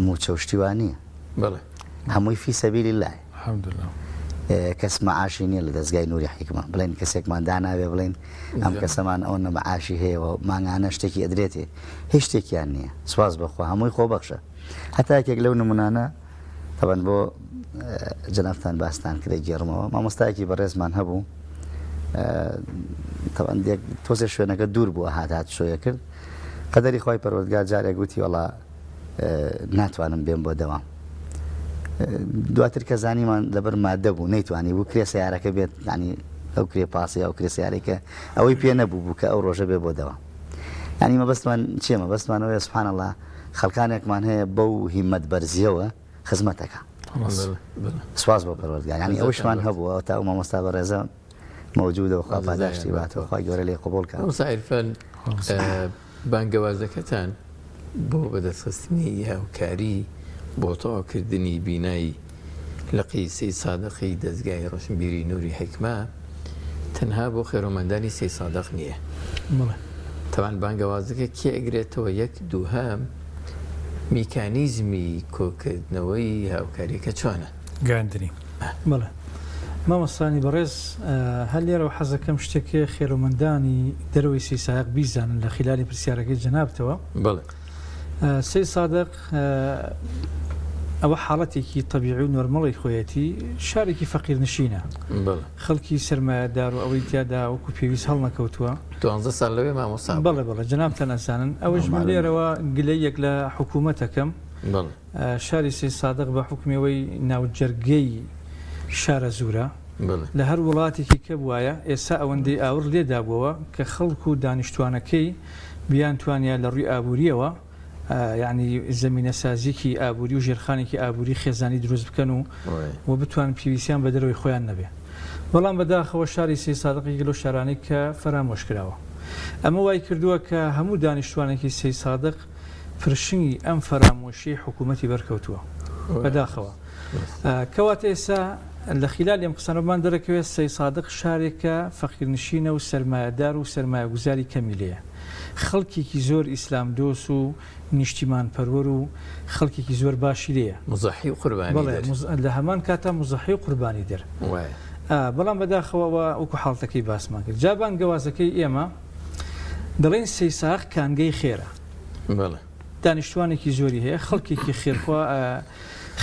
موچەوشتیوان نییە هەمووی فی سەبیلی الله الحەمدولله کەس مەعاشی نییە لە دەستگای نوری حکمە بڵێن کەسێکمان داناوێ بڵێن ئەم کەسەمان ئەو نەمەعاشی هەیە و مانگانە شتێکی ئەدرێتێ هیچ شتێکیان نییە سواز بەخوا هەمووی خۆبەخشە هەتا یەکێک لەو نمونانە طبعا بۆ جنابتان باستان کرێ گێڕمەوە مامۆستایەکی بەڕێزمان هەبوو طبعا تۆزێ شوێنەکە دوور بووە هات شۆیە کرد قەدەری خۆی پەروەردگار جارێک گوتی وەڵا ناتوانم بێم بۆ دەوام دواتر کە زانیمان لەبەر مادە بوو نەیتوانی بوو کرێ سیارەکە بێت ینی ئەو کرێ پاسی ئەو کرێ سیارێکە ئەوەی پێ نەبوو بوو کە ئەو ڕۆژە بێ بۆ دەوام ینی مەبەستمان چیە مەبەستمانەوەی سوبحان الله خەڵکانێکمان هەیە بەو هیمەت بەرزیەوە خزمەتەکە سواز بۆ پەروەردگار ینی ئەوشمان هەبووە تا ئەو مامۆستا بەڕێزە موجودة وخوا پاداشتی باتەوە خوا گەورە لێ قبول کات. مساعرفان بانگەوازەکەتان بۆ بەدەستخستنی هاوکاری بۆ تەواوکردنی بینایی لقی سەید سادقی دەستگای ڕۆشنبیری نووری حکمە تەنها بۆ خێرۆمەندانی سەید سادق نییە. تەوان بانگەوازەکە کێ ئەگرێتەوە یەک دووهام میکانیزمی کۆکردنەوەی هاوکاریەکە چۆنە؟ گاندنی بەڵێ مامەستانی بەڕێز هەر لێرەوە حەزەکەم شتێکی خێرۆمەندانی دەرەوەی سەید سادق بیزانن لە خلالی پرسیارەکەی جەنابتەوە. بەڵێ سەید سادق ئەوە حاڵەتێکی طبیعی و نۆرمەڵی خۆیەتی شارێکی فەقیر نشینە، خەڵکی سەرمایەدار و ئەوەی تیادا وەکو پێویست هەڵ نەکەوتووە. 12 ساڵ لەوێ مامۆستا. بەڵێ جەنابتان ئەزانن ئەوەش من لێرەوە گلەیەک لە حکوومەتەکەم شاری سەید سادق بە حکومەوەی ناوجەرگەی شارە زورە لە هەر وڵاتێکی کە بواە ئێستا ئەوەندەی ئاور لێدا بووەوە کە خەڵک و دانیشتوانەکەی بیان توانیان لە ڕووی ئابوووریەوە یعنی زمینە سازیکی ئابووری و ژێرخانێکی ئابووری خێزانی دروست بکەن و بتوان پێویستیان بە دەرەوەی خۆیان نەبێ. بەڵام بەداخەوە شاری سەید سادقی گەلۆ شارانەی کە فەرامۆش کراوە. ئەمە وای کردووە کە هەموو دانیشتوانێکی سەید سادق پرشنگی ئەم فەرامۆشی حکوومەتی بەرکەوتووە بەداخەوە. کەواتە ئێستا لە خلال ئەم قسانەمان دەرەکەوێت سەید سادق شارێکە فەقیرنشینە و سەرمایەدار و سەرمایەگوزاری کەمی لێیە. خەڵکێکی زۆر ئیسلام دۆس و نیشتیمان پەروەر و خەڵکێکی زۆر باشی لێیە. مزەحی و قوربانی لە هەمان کاتە مزەحی و قوربانی دەر. بەڵام بەداخەوە وەکو حاڵەتەکەی باسمان کرد. جا بانگەوازەکەی ئێمە دەڵێن سەید سادق کانگەی خێرە. دانیشتوانێکی زۆری هەیە، خەڵکێکی خێرخوا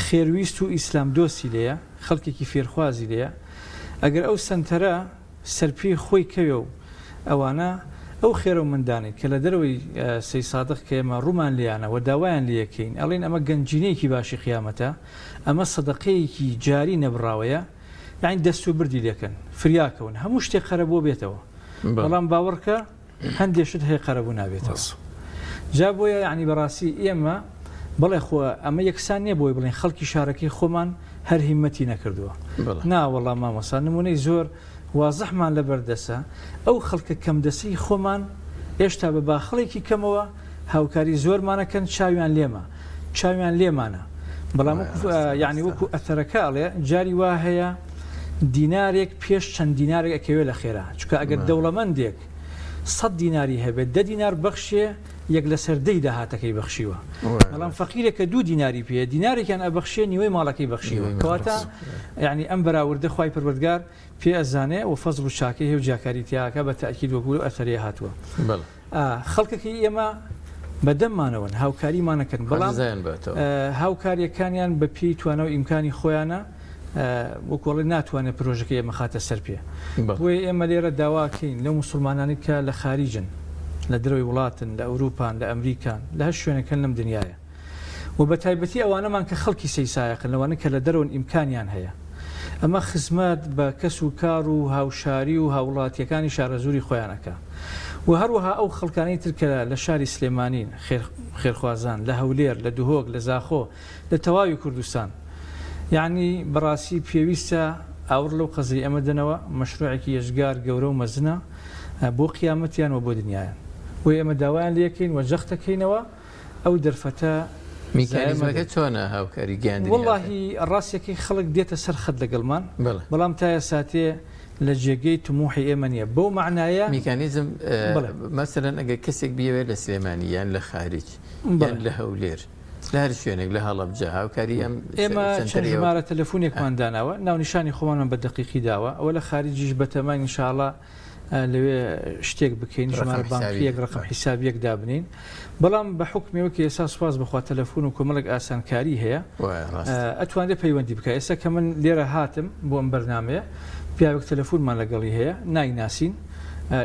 خێرویست و ئیسلام دۆسی لێیە، خەڵکێکی فێرخوازی لێیە. ئەگەر ئەو سنتەرە سەرپی خۆی کەوێ و ئەوانە ئەو خێرەومەندانی کە لە دەرەوەی سەید سادق کە ئێمە ڕوومان لیانە و داوایان لەکەین ئەڵێن ئەمە گەنجینەیەکی باشی قیامەتە، ئەمە سەدەقەیەکی جاری نەبراوەیە، یعنی دەست و بردی لێکن فریاکەون هەموو شتێک قەرە بۆ بێتەوە. بەڵام باوەڕکە هەندێشت هەیە قەرە بوو نابێتەوە. جا بۆیە یعنی بەڕاستی ئێمە بەڵێ خۆ ئەمە یەکسان نییە بۆی بڵێن خەڵکی شارەکەی خۆمان هەر هیمەتی نەکردووە. ناوەڵام مامۆستا نمونەی زۆر وازەحمان لە بەردەسە ئەو خەڵکە کەم دەسی خۆمان ئێشتا بە باخەڵێکی کەمەوە هاوکاری زۆرمانەکەن چاویان لێمە چاویان لێمانە. بەڵام یعنی وەکو ئەثەرەکەڵێ جاری وا هەیە دینارێک پێش چەند دینارێک ئەکەوێت لە خێرا، چکە ئەگەر دەوڵەمەندێک 100 دیناری هەبێت 10 دینار بەخشێ یەک لە سەردەی داهاتەکەی بەخشیوە. بەڵام فەقیرێکە 2 دیناری پێ دینارێکیان ئەبەخشێ نیوەی ماڵەکەی بەخشیوە. کەواتە یعنی ئەم بەراوردە خوای پەروەردگار پێ ئەزانێ و فەزڵ و چاکەی هەیە و جاکاری تیاکە بە تاکید وەکو ئەثەرێ هاتووە. خەڵکەکەی ئێمە بەدەممانەوەن هاوکاریمانەکەن، بەڵام هاوکاریەکانیان بە پێی توانە و ئیمکانی خۆیانە وەکوڵی ناتوانێت پرۆژەکەی ئێمە خاتە سەر پێ. بۆیە ئێمە لێرە داواکەین لە مسلمانانی کە لە خاریجن لە درەوەی وڵاتن لە ئەوروپان لە ئەمریکان لە هەر شوێنەکەن لەم دنیاە و بە تایبەتی ئەوانەمان کە خەڵکی سەید سادقن لەوانە کە لە دەرەوەن ئیمکانیان هەیە. ئەمە خزمەت بە کەس و کار و هاوشاری و هاوڵاتیەکانی شارە زووری خۆیانەکە و هەروەها ئەو خەڵکانەی ترکە لە شاری سلێمانین خێرخوازان لە هەولێر لە دوهۆک لە زاخۆ لە تەواوی کوردستان یعنی بەڕاستی پێویستە ئاور لەو قەزەی ئەمە دەنەوە مەشروعێکی ێژگار گەورە و مەزنە بۆ قیامەتیان و بۆ دنیایان و ئێمە داوایان لێکەین و جەختەکەینەوە ئەو دەرفەتە میکانیزمەکە چۆنە هاوکاری گیاندنی؟ وەڵاهی ڕاستیەکەی خەڵک دێتە سەر خەت لەگەڵمان، بەڵام تایە ساتێ لە جێگەی تموحی ئێمە نییە بەو معنایە میکانیزم مەسەلەن ئەگەر کەسێک بیەوێت لە سلێمانی یان لە خارج یان لە هەولێر لە هەر شوێنێک لە هەڵەبجە هاوکاری ئێمە چەند ژمارە تەلەفۆنێکمان داناوە ناونیشانی خۆمانمان بە دقیقی داوە ئەوە لە خارجیش بەتەمای ئینشاءڵڵا لەوێ شتێک بکەین ژمارە بانکیەک ڕقم حیسابیەک دابنین. بەڵام بە حکمەوە کە ئێستا سوپاس بخوا تەلەفۆن و کۆمەڵێک ئاسانکاری هەیە ئەتوانێت پەیوەندی بکە. ئێستا کە من لێرە هاتم بۆ ئەم بەرنامەیە پیاوێک تەلەفۆنمان لەگەڵی هەیە نایناسین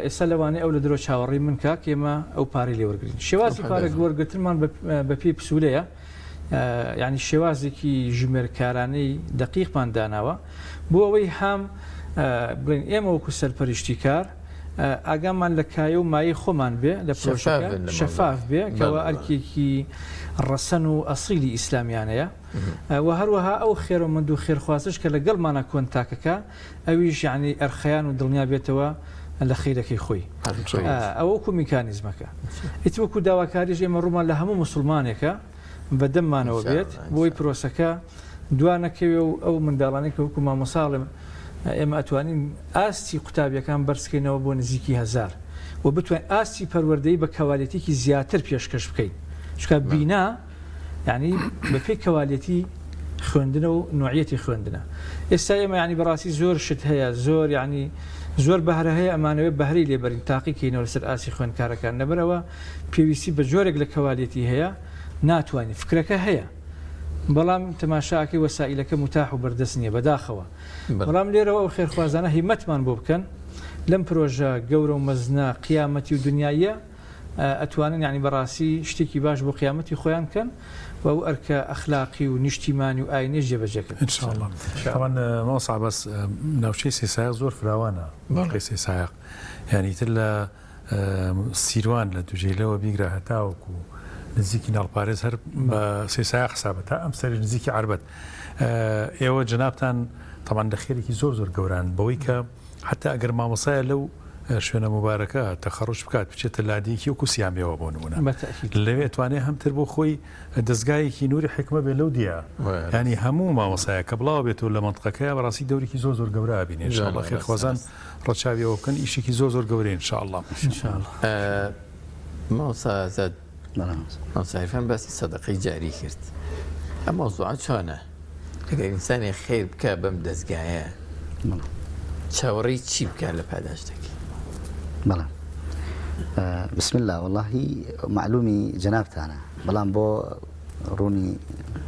ئێستا لەوانەیە ئەو لە درۆ چاوەڕی من کا کە ئێمە ئەو پارەی لێوەرگین. شێوازی پارە وەرگرتنمان بە پێی پسوولەیە، یعنی شێوازێکی ژمێرکارانەی دقیقمان داناوە بۆ ئەوەی هەم بڵێن ئێمە وەکو سەرپەرشتی کار ئاگامان لە کایە و مای خۆمان بێ لە پرۆژەکە شەفاف بێ کەەوە ئەرکێکی ڕەسەن و ئەسیلی ئیسلامیانەیە و هەروەها ئەو خێرەمەند و خێرخوازش کە لەگەڵمانە کۆنتاکەکە ئەویش یعنی ئەرخەیان و دڵنیا بێتەوە لە خیرەکەی خۆی ئەوەکو میکانیزمەکە ئیت وەکو داواکاریش ئێمە ڕوومان لە هەموو مسلمانێکە بەدەممانەوە بێت بۆی پرۆسەکە دوانەکەوێ و ئەو منداڵانێک کە وەکو مامۆساڵم ئێمە ئەتوانین ئاستی قوتابیەکان بەرزکەینەوە بۆ نزیکی 1000 و بتوانین ئاستی پەروەردەی بە کەوالیەتێکی زیاتر پێشکەش بکەین چکە بینا یعنی بەپێی کەوالیەتی خوێندنە و نوعیەتی خوێندنە ئێستا ئێمە ینی بەڕاستی زۆر شت هەیە زۆر یعنی زۆر بەهرە هەیە ئەمانەوێت بەهری لێبەرین تاقیکەینەوە لەسەر ئاسی خوێندکارەکان نەبەرەوە پێویستی بە جۆرێک لە کەوالیەتی هەیە ناتوانین فکرەکە هەیە بەڵام تەماشاکەی وەسائلەکە متاح و بەردەست نییە بەداخەوە بەڵام لێرەوە ئەو خێرخوازانە هیمەتمان بۆ بکەن لەم پرۆژە گەورە و مەزنە قیامەتی و دنیاییە ئەتوانن یعنی بەڕاستی شتێکی باش بۆ قیامەتی خۆیان بکەن و ئەو ئەرکە ئەخلاقی و نیشتیمانی و ئاینێ جێبەجێکن انشاءالله طبعا مەوەسع بەس ناوچەی سێ سایق زۆر فراوانە بەڵی سێ سایق یعنی تر لە سیروان لە دوژێلەوە بیگرا هەتاوەکو نزیکی ناڵپارێز هەر بە سێ سایق حسابە تا ئەم سەری نزیکی عربەت ئێوە جنابتان طبعا لە خێرێکی زۆر زۆر گەوران بەوەی کە حتا ئەگەر مامۆسایە لەو شوێنە مبارەکە تەخەڕوش بکات بچێتە لادیەکی وەکو سیامێەوە بۆ نمونە لەوێ توانێت هەمتر بۆ خۆی دەستگایەکی نوری حکمە بێ لەو دیە ینی هەموو مامۆسایە کە بڵاو بێتەوە لە منطقەکەیە بەڕاستی دەورێکی زۆر زۆر گەورە بینێ انشاءالله خێرخوازان ڕەچاویەوە بکەن ئیشێکی زۆر زۆر گەورەیە انشاءالله مامۆستا مامۆسایفان باسی سەدەقەی جاری کرد ئەم مەوزوعە چۆنە ئەگەر ئینسانی خێر بکە بەم دەستگایە چاوەڕێی چی بکات لە پاداشتێکی بەڵێ بسم الله واللهی معلومی جەنابتانە بەڵام بۆ ڕوونی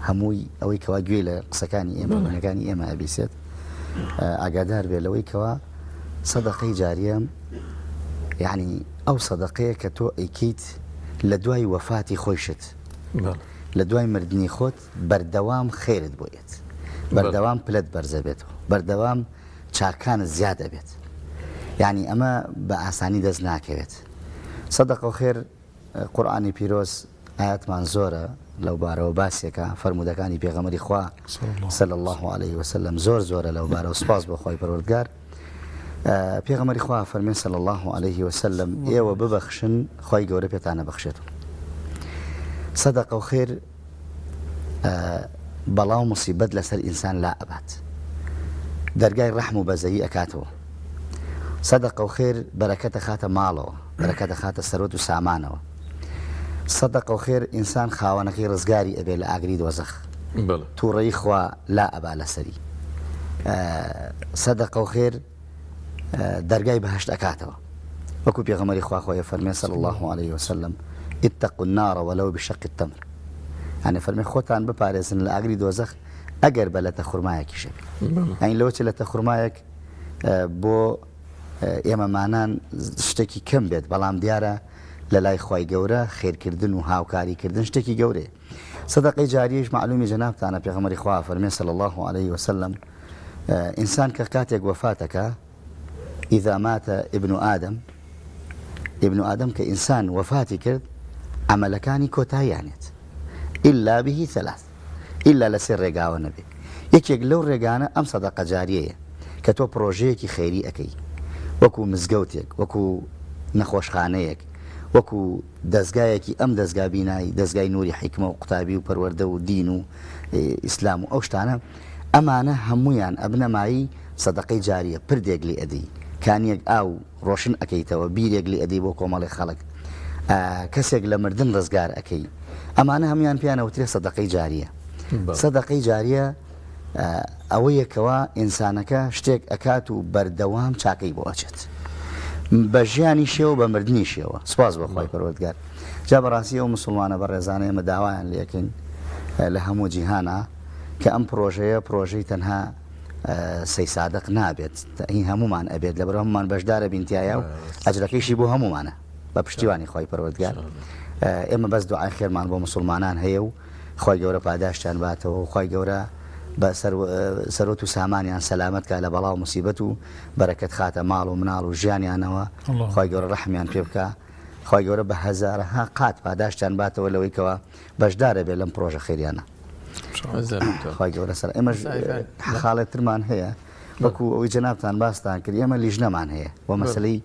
هەمووی ئەوەی کەوا گوێ لە قسەکانی ئێمە بنەکانی ئێمە ئەبیسێت ئاگادار بێ لەوەی کەوا سەدەقەی جاریە یعنی ئەو سەدەقەیە کە تۆ ئەیکەیت لە دوای وەفاتی خۆیشت لە دوای مردنی خۆت بەردەوام خێرت بۆیت بەردەوام پلت بەرزە بێتەوە بەردەوام چاکانت زیاد ئەبێت یعنی ئەمە بە ئاسانی دەست ناکەوێت سەدەقە و خێر قورئانی پیرۆز ئاەتمان زۆرە لەو بارەوە باسێکە فەرمودەکانی پێغەمبەری خوا صلی الله عليه وسلم زۆر زۆرە لەو بارەوە سپاس بۆ خۆی پەروەردگار پێغەمبەری خوا فەرمێ صلی الله عليه وسلم ئێوە ببەخشن خۆی گەورە پێتانە بەخشێتەوە سەدەقە و خێر بەڵاو موسیبەت لەسەر ئینسان لا ئەبات دەرگای ڕەحم و بەزەیی ئەکاتەوە سەدەقە و خێر بەرەکەتە خاتە ماڵەوە بەرەکەتە خاتە سەرۆت و سامانەوە سەدەقە و خێر ئینسان خاوەنەکەی ڕزگاری ئەبێ لە ئاگری دۆزەخ تووڕەیی خوا لا ئەبا لەسەری سەدەقە و خێر دەرگای بەهەشت ئەکاتەوە وەکو پێغەمبەری خوا خۆی فەرمێ صلی الله عليه وسلم اتقوا النار ولو بشق التمر يعني فەرمێ خۆتان بپارێزن لە ئاگری دۆزەخ ئەگەر بە لەتە خوڕمایەکی شەبێ ئەین لەوە چ لەتە خوڕمایەک بۆ ئێمەمانان شتێکی کەم بێت بەڵام دیارە لە لای خی گەورە خێرکردن و هاوکاریکردن شتێکی گەورەیە سەدەقەی جاریش معلومی جەنابتانە پێغەمبەری خوا فەرمێ صلی الله عليه وسلم ئینسان کە کاتێک وەفاتەکە إذا مات ابن آدم كإنسان وفاتي كرد عملكاني كوتايانت إلا به ثلاث إلا لسر رقاوة نبي يكيك لو رقانا أم صدقة جارية كتو بروجيكي خيري أكي وكو مزقوتيك وكو نخوش خانيك وكو دزقايكي أم دزقا بيناي دزقاي نوري حكمة وقتابي وپروردة ودين وإسلام وأوشتانا أمانة همويان أبنى معي صدقة جارية پردێک لێ ئەدەی کانیەک ئاو ڕۆشن ئەەکەیتەوە بیرێک لێ ئەدەی بۆ کۆمەڵی خەڵک کەسێک لە مردن ڕزگار ئەەکەی ئەمانە هەمویان پیانەوترێ سەدەقەی جاریە سەدەقەی جاریە ئەوەیەکەوە ئینسانەکە شتێک ئەکات و بەردەوام چاکەی بۆ ئەچێت بە ژیانی شێوە بە مردنی شێوە سپاس بۆ خۆی پەروەردگار جا بەڕاستی ئەو مسلمانە بە ڕێزانە ئێمە داوایان لێکەین لە هەموو جیهانە کە ئەم پرۆژەیە پرۆژەی تەنها سەی سادق نابێت هی هەمومان ئەبێت لە بەر هەمومان بەشدارە بینتیایە و ئەجرەکەیشی بۆ هەمومانە بە پشتیوانی خۆی پەروەردگار ئێمە بەس دوعای خێرمان بۆ مسلمانان هەیە و خۆی گەورە پاداشتیان باتەوە و خۆی گەورە بە سەرۆت و سامانیان سەلامەت کە لە بەڵاو موسیبەت و بەرەکەت خاتە ماڵ و مناڵ و ژیانیانەوە خی گەورە ڕەحمیان پێ بکە خی گەورە بە هەزارها قات پاداشتیان باتەوە لەوەیکەوە بەشدارە بێت لەم پرۆژە خێریانە خی گەورە سەر ئێمەش خاڵێتترمان هەیە وەکو ئەوەی جەنابتان باستان کرد ئێمە لیژنەمان هەیە بۆ مەسلەی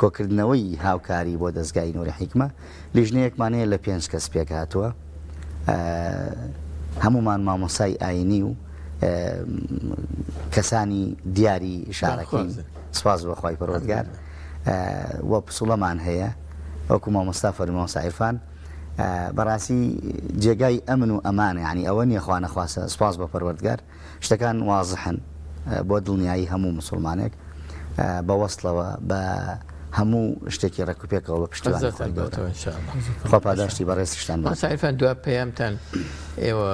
کۆکردنەوەی هاوکاری بۆ دەستگای نوری حیکمە لیژنەیەکمان هەیە لە 5 کەس پێک هاتووە هەمومان مامۆسای ئاینی و کەسانی دیاری شارەکەی سواز بەخوای پەروەردگار وە پسوڵەمان هەیە وەکو مامۆستا فەرمۆسا عیرفان بەڕاستی جێگای ئەمن و ئەمانە ینی ئەوە نییە خوا نەخواسە سواز بە پەروەردگار شتەکان وازحن بۆ دڵنیایی هەموو مسلمانێک بە وەسڵەوە بە هەموو شتێکی ڕێکوپێکەوە بە پشتیوانی خۆ پاداشتی بەڕێستیشتان سعیفان دو پێیامتان ئێوە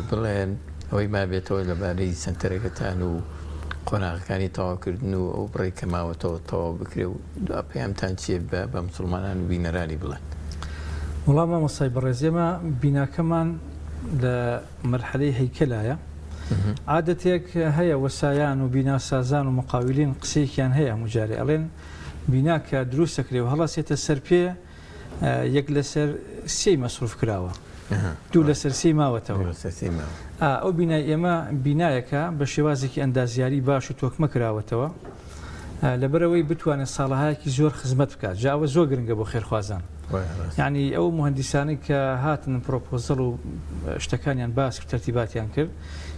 بڵێن ئەوەی ما بێتەوە لەبارەی سنتەرەکەتان و قۆناغەکانی تەواوکردن و ئەو بڕێ کەماوەتەوە تەواو بکرێ و دو پێیامتان چیە بە مسلمانان و بینەرانی بڵێن وڵام مامۆستای بەڕێزێمە بیناکەمان لە مەرحەلەی هەیکەلایە عادەتێک هەیە وەسایان و بیناسازان و مقاولین قسەیەکیان هەیە مجارێ ئەڵێن بینا کە دروستەکرێ و هەڵاسێتە سەر پێ یەک لەسەر سێی مەسروف کراوە دوو لەسەر سێی ماوەتەوە ئەو بینای ئێمە بینایەکە بە شێوازێکی ئەندازیاری باش و تۆکمە کراوەتەوە لەبەرەوەی بتوانێت ساڵەهایەکی زۆر خزمەت بکات جاوە زۆر گرنگە بۆ خێرخوازان یعنی ئەو مهندسانی کە هاتن پرۆپۆزەڵ و شتەکانیان باس و تەرتیباتیان کرد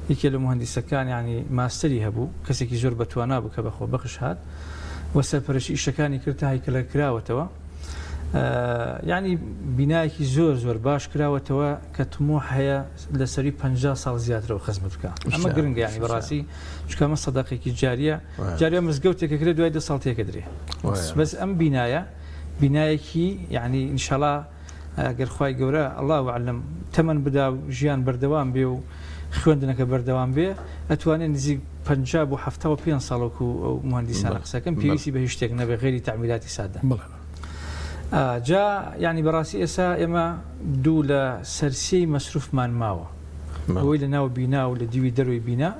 یەکێ لە مهندسەکان ینی ماستەری هەبوو کەسێکی زۆر بەتوانا بوو کە بەخۆ بەخش هات وە سەرپەرشی ئیشەکانی کرد تا هەیکەلە کراوەتەوە یعنی بینایەکی زۆر زۆر باش کراوەتەوە کە تمۆ هەیە لەسەری 50 ساڵ زیاترەوە خزمەت بکە ئەمە گرنگە ینی بەڕاستی چکەمە سەداقێکی جاریە مزگەوتێکە کرێت دوای 2 ساڵ تێکە درێ بەس ئەم بینایەکی یعنی ئینشاڵا ئەگەر خوای گەورە ئەڵڵاهو ئەعلەم تەمەن بدا و ژیان بەردەوام بێ و خوێندنەکە بەردەوام بێ ئەتوانێت نزیک 50 بۆ 75 ساڵۆک و ئەو مهندسانە قسەکەم پێویستی بە هیچ شتێک نەبێ غێری تعمیراتی سادە جا ینی بەڕاستی ئێستا ئێمە دوو لە سەرسەی مەسروفمان ماوە ئەوەی لە ناو بینا و لە دیوی دەروی بینا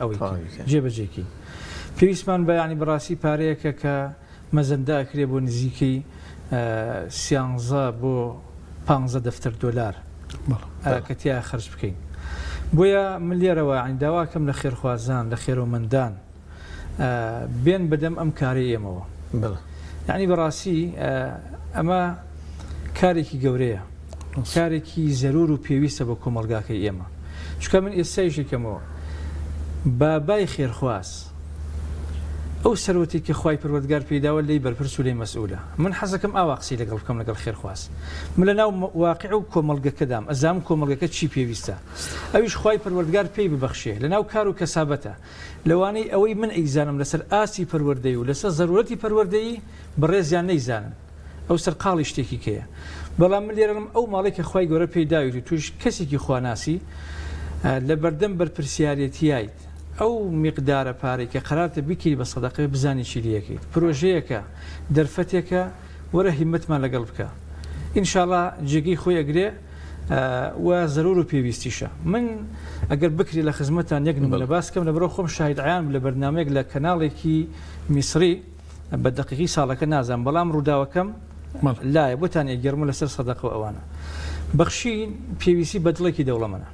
ئەوەی جێبەجێکی پێویستمان بە ینی بەڕاستی پارەیەکە کە مەزەندا کرێ بۆ نزیکەی 13 بۆ 15 دەفتەر دۆلار کە تیا خەرج بکەین بۆیە من لێرەوە عین داواکەم لە خێرخوازان لە خێرۆمەندان بێن بەدەم ئەم کارەی ئێمەوە یعنی بەڕاستی ئەمە کارێکی گەورەیە کارێکی زەرور و پێویستە بە کۆمەلگاکەی ئێمە چکە من ئێستایشێکەمەوە بابای خێرخواز ئەو سەرۆتی کە خوای پەروەردگار پێداوە لی بەرپرس و لێی مەسئولە من حەزەکەم ئاوا قسەی لەگەڵ بکەم لەگەڵ خێرخواز من لە ناو واقع و کۆمەلگەکەدام ئەزانم کۆمەلگەکە چی پێویستە ئەویش خوای پەروەردگار پێی ببەخشێ لە ناو کار و کەسابەتە لەوانەی ئەوەی من ئەیزانم لەسەر ئاسی پەروەردەی و لەسەر زەرورەتی پەروەردەیی بەڕێزیان نەیزانن ئەو سەرقاڵی شتێکی کەیە بەڵام من لێرەم ئەو ماڵی کە خوای گەورە پێداویت و توش کەسێکی خواناسی لە بەردەم بەرپرسیارەتیایت ئەو میقدارە پارەی کە قەرارتە بیکەی بە سەدەقە بزانی چی لەکەیت پرۆژەیەکە دەرفەتێکە وەرە هیممەتمان لەگەڵ بکە ئینشاءڵڵا جێگەی خۆی ئەگرێ و زەرور و پێویستیشە من ئەگەر بکری لە خزمەتان یەک نمونە باسکەم لەبەرەوە خۆم شاهید عیان لە بەرنامەیەک لە کەناڵێکی میسری بە دقیقی ساڵەکە نازان بەڵام ڕووداوەکەم لایە بۆتان ئێگەرمە لەسەر سەدەقە ئەوانە بەخشین پێویستی بەدڵێکی دەوڵەمەنە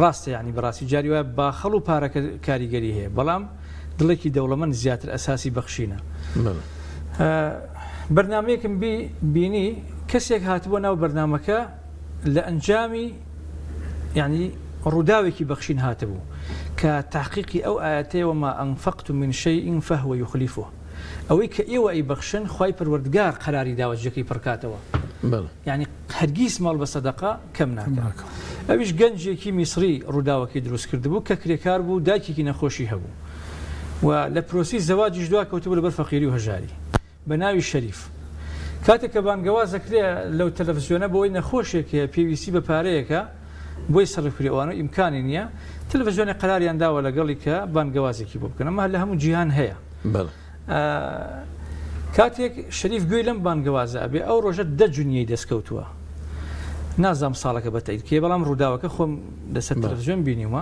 ڕاستە یعنی بەڕاستی جاری وایە باخەڵ و پارەکە کاریگەری هەیە بەڵام دڵێکی دەوڵەمەند زیاتر ئەساسی بەخشینە بەرنامەیەکم بینی کەسێک هاتبووە ناو بەرنامەکە لە ئەنجامی یعنی ڕووداوێکی بەخشین هاتبوو کە تحقیقی ئەو ئاەتەیە وما ئەنفەقتم من شەیء فەهوە یخلیفه ئەوەی کە ئێوە ئەی بەخشن خوای پەروەردگار قەراری داوە جێگەی پڕکاتەوە یعنی هەرگیز ماڵ بە سەدەقە کەم ناکات ئەویش گەنجێکی میسری ڕووداوەکەی دروست کردبوو کە کرێکار بوو دایکێکی نەخۆشی هەبوو و لە پرۆسی زەواجیش دوا کەوتبوو لەبەر فەقیری و هەژاری بە ناوی شەریف کاتێک کە بانگەوازەکرێ لەو تەلەڤیزیۆنە بۆی نەخۆشێکە پێویستی بە پارەیەکە بۆی سەرفکری ئەوانە ئیمکانی نییە تەلەڤیزیۆنی قەراریان داوە لەگەڵی کە بانگەوازێکی بۆ بکەن ئەمە لە هەموو جیهان هەیە کاتێک شەریف گوێی لەم بانگەوازە ئەبێ ئەو ڕۆژە 10 جونیەی دەستکەوتووە نازام ساڵەکە بەتەید کێ بەڵام ڕووداوەکە خۆم لەسەر تەلەڤیزیۆن بینیوە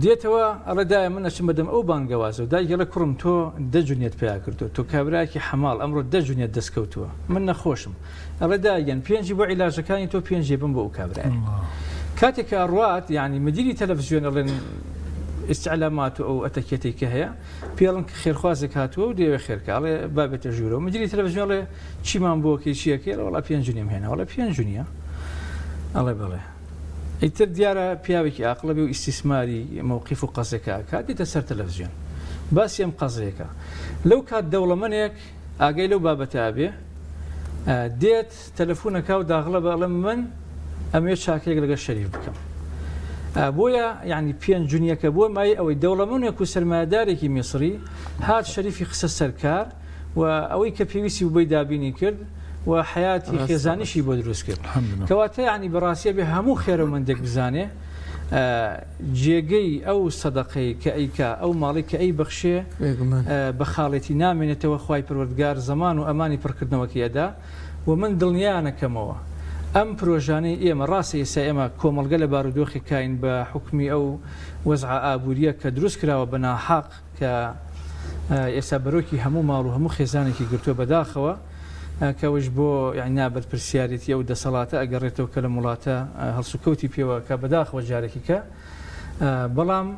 دێتەوە ئەڵەدایە من ئەچم بەدەم ئەو بانگەوازە و دایگەڵە کوڕم تۆ 10 جونیت پیا کردو تۆ کابراایکی حەماڵ ئەمڕۆ 10 جونیت دەستکەوتووە من نەخۆشم ئەڵەدایەن 5 بۆ عیلاجەکانی تۆ 5 بم بۆ ئەو کابرای کاتێک ئەڕوات یعنی مدیری تەلەڤیزیۆن ئەڵێن استعلامات ئەو ئەتەکێتی کە هەیە پێڵن خێرخوازێک هاتووە و دەیەوێ خێرکاڵێ بابێتە ژوورەوە مدیری تەلەڤیزیۆنڵێ چیمان بۆکەی چیەکەی وڵا 5 جونیم هێنا وڵا 5 جونیە ئەڵێ بڵێ ئیتر دیارە پیاوێکی عاقڵە بێ و ئیسیسماری مەوقیف و قەزێکە کات دێتە سەر تەلەڤیزیۆن باسی ئەم قەزەیەکە لەو کات دەوڵەمەنێک ئاگای لەو بابەتە بێ دێت تەلەفۆنەکە و داغڵە بەڵێم من ئەمێ چاکێک لەگە شەریف بکەم بۆیە یعنی 5 جونیەکە بۆ مای ئەوەی دەوڵەمەنێک و سەرمایه‌دارێکی میسری هات شەریفی خستە سەرکار و ئەوەی کە پێویستی بۆی دابینی کرد و حیاتی خێزانیشی بۆ دروست کرد کەواتە یعنی بەڕاستیە بێ هەموو خێرەوەمەندێک بزانێ جێگەی ئەو سەدەقەی کە ئەیکا ئەو ماڵی کە ئەی بەخشێ بە خاڵێتی نامێنێتەوە خوای پەروەردگار زەمان و ئەمانی پڕکردنەوەکی ئەدا و من دڵنیانەکەمەوە ئەم پرۆژانەی ئێمە ڕاستی ئێستا ئێمە کۆمەڵگە لە بارودۆخی کاین بە حکمی ئەو وەزع ئابووریە کە دروست کراوە بە ناحاق کە ئێستا بەرۆکی هەموو ماڵ و هەموو خێزانێکی گرتووە بەداخەوە کەوەش بۆ یعنی نابەت پرسیارەتی ئەو دەسەڵاتە ئەگەڕێتەوە کە لە وڵاتە هەڵسوکەوتی پێوە کە بەداخەوە جارێکی کە بەڵام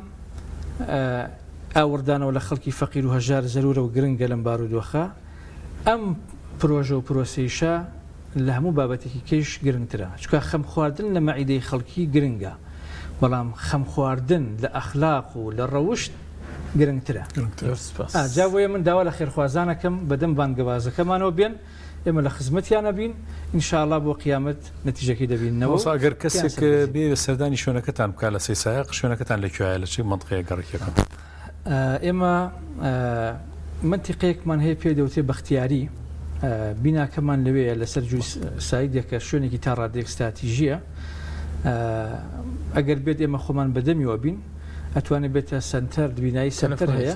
ئاوردانەوە لە خەڵکی فەقیر و هەژار زەرورە و گرنگە لەم بارودۆخە ئەم پرۆژە و پرۆسەیشە لە هەموو بابەتێکی کەیش گرنگترە چکە خەم خواردن لە مەعیدەی خەڵکی گرنگە بەڵام خەم خواردن لە ئەخلاق و لە ڕەوشت گرنگترە جاوەیە من داوا لە خێرخوازانەکەم بەدەم بانگەوازەکەمانەوە بێن ئێمە لە خزمەتیانە بین ئینشاءالله بۆ قیامەت نەتیجەکەی دەبینەوە ئەگەر کەسێک بێ سەردانی شوێنەکەتان بکات لە سەیسایق شوێنەکەتان لەکوێیە لە چی مەنطقەیە گەڕێکەکەم ئێمە منتیقەیەکمان هەیە پێ دەوتێ بەختیاری بیناکەمان لەوەیە لەسەر سایدێکە شوێنێکی تا ڕادێک استراتیژیە ئەگەر بێت ئێمە خۆمان بەدەمیەوە بین ئەتوانێت بێتە سنتەر بینایی سنتەر هەیە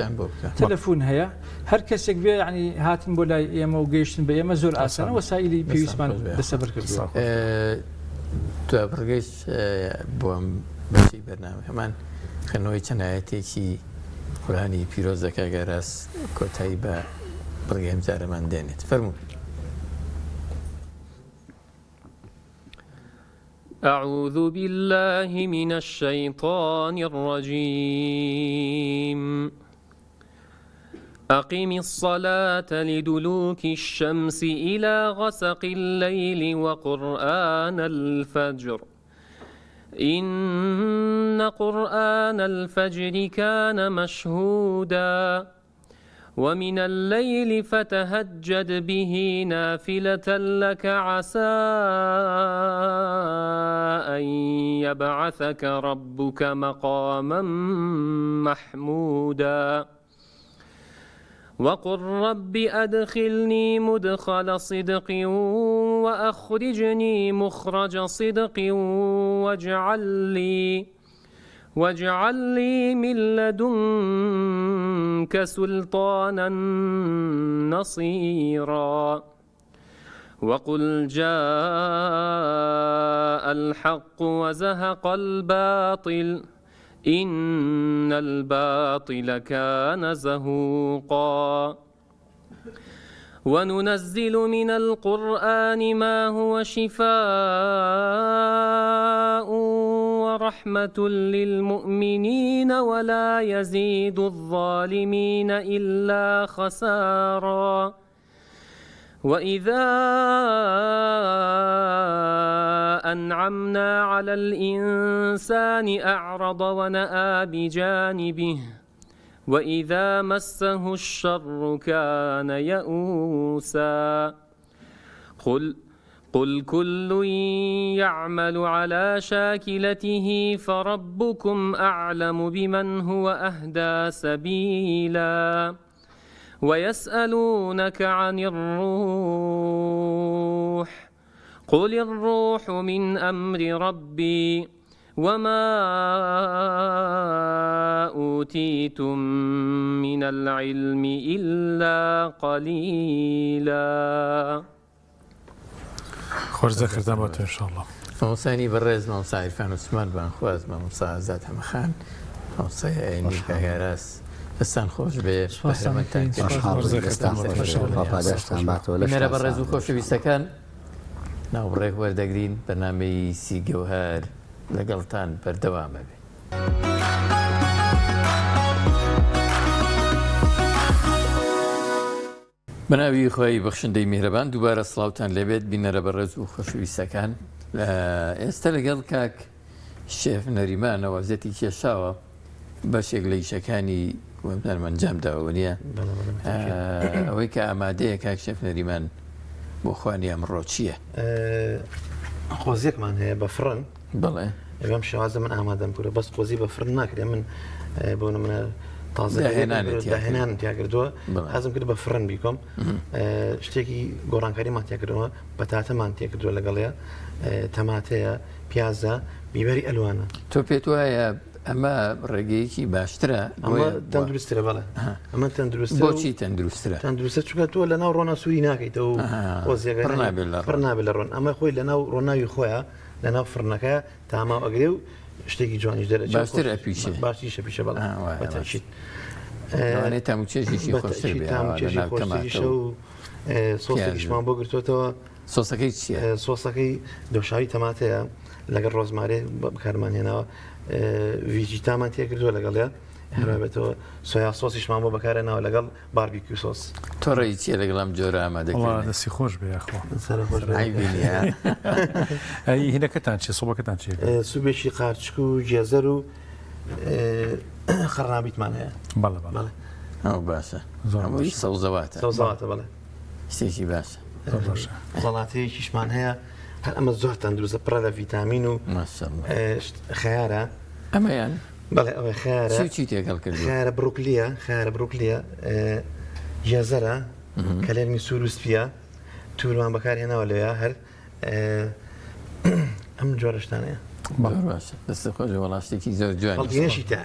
تەلەفۆن هەیە هەر کەسێک بێ ینی هاتن بۆ لای ئێمە و گەیشتن بە ئێمە زۆر ئاسانە وەسایلی پێویستمان دەسەبەر کردووە تو بڕگەیت بۆ ئەم بەشی بەرنامە هەمان خوێندنەوەی چەند ئایەتێکی قورئانی پیرۆزەکە گەراس کۆتایی بە بڕگەی جارەمان دێنێت فەرموو أعوذ بالله من الشيطان الرجيم أقم الصلاة لدلوك الشمس إلى غسق الليل وقرآن الفجر إن قرآن الفجر كان مشهودا ومن الليل فتهجد به نافلة لك عسى أن يبعثك ربك مقاما محمودا وقل رب أدخلني مدخل صدق وأخرجني مخرج صدق واجعل لي من لدنك سلطانا نصيرا وقل جاء الحق وزهق الباطل إن الباطل كان زهوقا وننزل من القرآن ما هو شفاء ورحمة للمؤمنين ولا يزيد الظالمين إلا خسارا وإذا أنعمنا على الإنسان أعرض ونأى بجانبه وإذا مسه الشر كان يئوسا قل كل يعمل على شاكلته فربكم أعلم بمن هو أهدى سبيلا ويسألونك عن الروح قل الروح من أمر ربي وما أوتيتم من العلم إلا قليلا خۆش دەکردەمەوە انشاءالله. مامۆستانی بەڕێز مامۆستا عیرفان عوسمان بانخواز مامۆستا ئازاد هەمەخان مامۆستای ئاینی کاگاراس دەستان خۆش بێ مێرە بەڕێز و خۆشەویستەکان ناوبڕێک وەردەگرین بەنامەی سی گەوهەر لەگەڵتان بەردەوامە بێ. بەناوی خۆی بەخشندەی میهرەبان دووبارە سڵاوتان لێبێت بینەرە بەڕێز و خۆشەویستەکان. ئێستا لەگەڵ کاک شێف نەریمان ئەوازەتی کێشاوە بەشێک لە ئیشەکانی وەمەنجامداوە نییە ئەوەی کە ئامادەیە کاک شێف نەریمان بۆ خوانی ئەمڕۆ چییە؟ خۆزیەکمان هەیە بە فرن بڵێ ئەم شێوازە من ئامادەم پورە بەس قۆزی بە فرن ناکرێ من بۆ منە تازەهێنان تیاکردووە حەزم کرد بە فرن بیکۆم شتێکی گۆڕانکاریمان تیاکردەوە بەتاتەمان تێکردووە لەگەڵەیە تەماتەیە پیازە بیبەری ئەلوانە. تۆ پێت وایە ئەمە ڕێگەیەکی باشترە ئەمە تەندروسترە بەڵێ ئەمە تەندروستە. بۆچی تەندروسترە؟ تەندروستە چونکە تۆ لەناو ڕۆنا سووری ناکەیتەوە قۆزیەکە پڕ نابێت لە ڕۆن ئەمە خۆی لەناو ڕۆناوی خۆیە لەناو فرنەکە تاماو ئەگرێ و شتێکی جوانیش دەرەچێت باشتر ئەپیشێ باشیشە پیشە بەڵێ بەتەشیت ئەوانەی تاموچێژیشی خۆشتر بێ و سۆسێکیشمان بۆ گرتوێتەوە. سۆسەکەی چییە؟ سۆسەکەی دۆشاوی تەماتەیە لەگەڵ ڕۆزمارێ بەکارمان هێناوە ڤیجیتامان تێکردووە لەگەڵەیە هەرابێتەوە سۆیا سۆسیشمان بۆ بەکارێناوە لەگەڵ باربیکیو سۆس. تۆ ڕێی چیە لەگەڵام جۆرە ئامادەکردن؟ دەستی خۆش بێ یاخۆ هینەکەتان چێ سۆبەکەتان چێ؟ سوبێکی قارچک و جێزەر و خەرنابیتمان هەیە. بەڵێ بەڵێ ئەو باشە هەمووی سەوزەواتە سەوزەواتە بەڵێ شتێکی باشە. زەڵاتەیەکیشمان هەیە هەر ئەمە زۆر تەندروستە پڕە لە ڤیتامین و خەیارە ئەمەیان بەڵێ ئەوەی خیارە چی تێکەڵ کرد؟ خیارە بروکلیە خیارە بروکلیە جێزەرە کەلێرمی سوروسپیە توورمان بەکارهێناوە لێە هەر ئەم جۆرەشتانەیە. باشە دەستە خۆش وەڵاشتێکی زۆر جوان پەڵبینەشی تا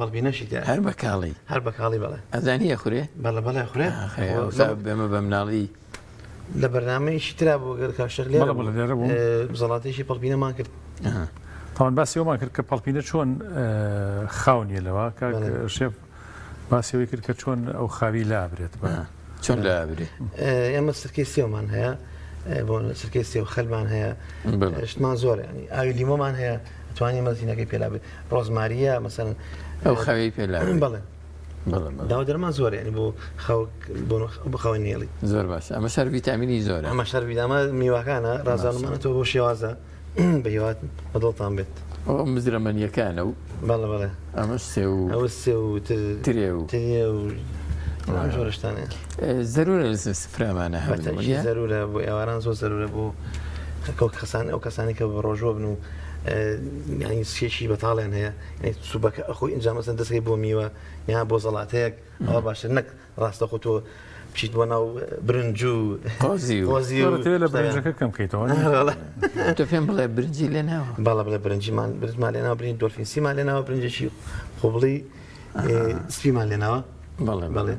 پەڵبینەشی تا هەر بەکاڵی هەر بەکاڵی بەڵێ ئەزانیە خورێ؟ بەڵێ بەڵێ خورێ بێمە بە مناڵی لە بەرنامەیەشی ترا بۆ گەر کاشەر لێ زەڵاتێکی پەڵبینەمان کرد. تاوان باسی ئەومان کرد کە پەڵپینە چۆن خاونیە لەوە شێف باسیەوەی کرد کە چۆن ئەو خاوی لابرێت چۆن لابرێت. ئێمە سرکەی سێومان هەیە بۆ سرکەی سێ و خەلمان هەیە شتمان زۆر ینی ئاوی لیمۆمان هەیە توانانی مەزینەکەی پێلا بێت ڕۆزماریە مەسەن ئەو خاوی پێلا بڵێ داوا دەرمان زۆر ینی بۆ بخەوە نێڵی زۆر باشە ئەمە شەر ڤیتامینی زۆرە ئەمە شەر ڤیتامە میوەکانە ڕازانمانەوە بۆ شێوازە بە هیوات بەدڵتان بێت ئەو مزرەمەنیەکانە و بەڵێ بەڵێ ئەمە سێ و ئەوە سێ و ترێ و زۆرشتانەیە زەرورە لە سفرامانە زەرورە بۆ ئێواران زۆر زەرورە بۆ ئەو کەسانی کە بە ڕۆژۆ بن و ینی سێشی بەتاڵیان هەیە سوبەکە ئەخۆی ئینجا مەسەن دەستەکەی بۆ میوە یان بۆ زەڵاتەیەک ئەوە باشتر نەک ڕاستە خۆ تۆ بچیت بۆ ناو برنج و قۆزی لە برنجەکە کەم بکەیتەوە تۆ پێم بڵێ برنجی لێناوە باڵە بڵێ برنجیمان برنجمان لێناوە برنج دۆلفینسیمان لێناوە برنجێکی خۆبڵی سپیمان لێناوە بەڵێ بەڵێ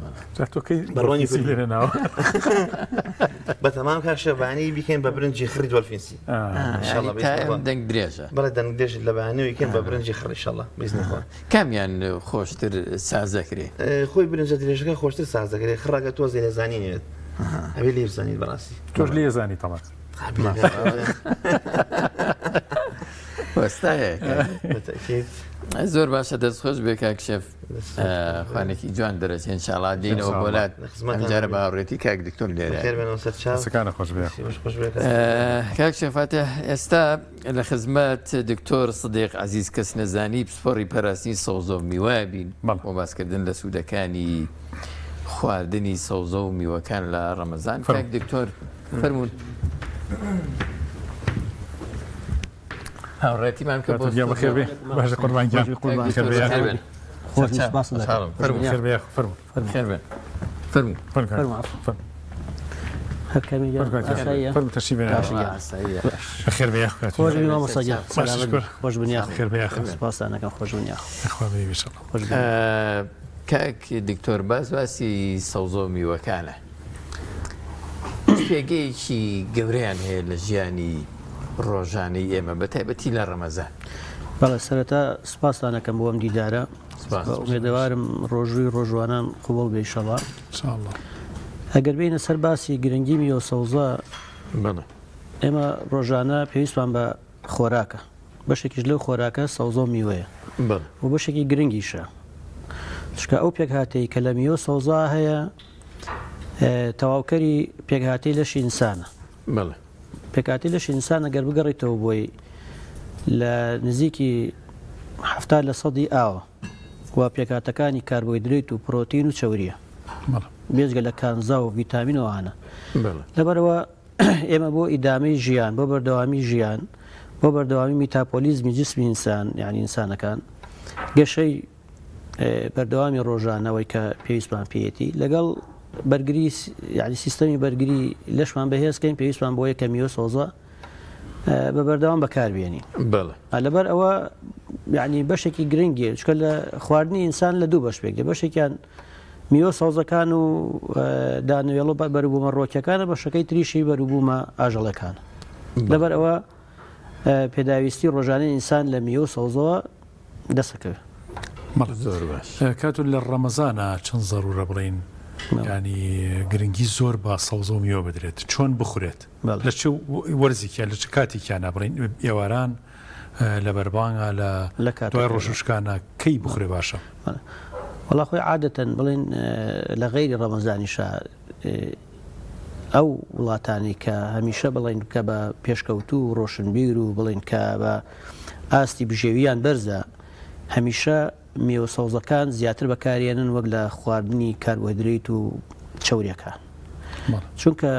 بەڕۆنی لێناوە بەتەمام کار شەبانی بیکەین بە برنجی خڕی دۆلفینسی دەنگ درێژە بەڵێ دەنگ درێژ لە بەیانەوە یکەین بە برنجی خڕی ئینشاءالله بێزنەوە کامیان خۆشتر سازەکرێ خۆی برنجە درێژەکە خۆشتر سازەکرێ خڕاگە تۆ زێ لێزانی نوێت ئەوێ لێ بزانیت بەڕاستی تۆش لێزانی تەمات وەستایە زۆر باشە دەستخۆش بێ کاک شێف خوانێکی جوان دەرەچێن ئینشاءالله دێنەوە بۆلات ئەمجارە باوەڕێتی کاک دکتۆر لێرە سەکانە خۆش بێ کاک شێفاتە ئێستا لە خزمەت دکتۆر سدیق عەزیز کەس نەزانی پسپۆڕی پەراستی سەوزە و میوە بین بۆ باسکردن لە سوودەکانی خواردنی سەوزە و میوەکان لە ڕەمەزان کاک دکتۆر فەرموون هاوڕێتیمان کە بەخێر بێ باشە قوربانگیان کاک دکتۆر باسی سەوزە و میوەکانە پێگەیەکی گەورەیان هەیە لە ژیانی ڕۆژانەی ئێمە بە تایبەتی لە ڕەمەزان. بەڵێ سەرەتا سپاسانەکەم بۆ ئەم دیدارە، ئومێدەوارم ڕۆژووی ڕۆژوانان قوبڵ بێ ئینشەڵڵا. ئەگەر بینە سەر باسی گرنگی میوە سەوزە، ئێمە ڕۆژانە پێویستمان بە خۆراکە، بەشێکیش لەو خۆراکە سەوزە و میوەیە و بەشێکی گرنگیشە. چکە ئەو پێکهاتەی کە لە میوە سەوزە هەیە تەواوکەری پێکهاتەی لەشی ئینسانە. پێکهاتی لەشی ئینسان ئەگەر بگەڕێتەوە بۆی لە نزیکی 70% ئاوە و پێکهاتەکانی کاربۆیدرێت و پرۆتین و چەوریە، بێجگە لە کانزا و ڤیتامینەوەوانە. لەبەرەوە ئێمە بۆ ئیدامەی ژیان، بۆ بەردەوامی ژیان، بۆ بەردەوامی میتاپۆلیزمی جسمی ئینسان، یعنی ئینسانەکان، گەشەی بەردەوامی ڕۆژانەوەی کە پێویستمان پێیەتی لەگەڵ بەرگری، یعنی سیستەمی بەرگری لەشمان بەهێزکەین، پێویستمان بۆ یەکە میوە سەوزە بە بەردەوام بەکاربیێنین. لەبەر ئەوە یعنی بەشێکی گرنگیە، چکە لە خواردنی ئینسان لە دوو بەش پێکدێ، بەشێکیان میوە سەوزەکان و دانوێڵە بەروبوومە ڕۆکیەکانە، بەشەکەی تریشی بەروبوومە ئاژەڵەکان. لەبەر ئەوە پێداویستی ڕۆژانەی ئینسان لە میوە سەوزەوە دەسەکەوێت. زۆر باش. کاتون لە ڕەمەزانە چەند زەرورە بڵین، ینی گرنگی زۆر بە سەوزە و میوە بدرێت، چۆن بخورێت، لە چ وەرزێکیان، لە چ کاتێکیانە بڵین ئێواران لە بەربانگە لە دوای ڕۆژوشکانە کەی بخورێ باشە؟ وەڵا خۆی عادەتەن بڵین لە غەیری ڕەمەزانیشە ئەو وڵاتانی کە هەمیشە بڵین کە بە پێشکەوتو و ڕۆشنبیر و بڵین کە بە ئاستی بژێویان بەرزە، هەمیشە میوە سەوزەکان زیاتر بەکارێنن وەک لە خواردنی کاربۆیدرێت و چەوریەکان. چونکە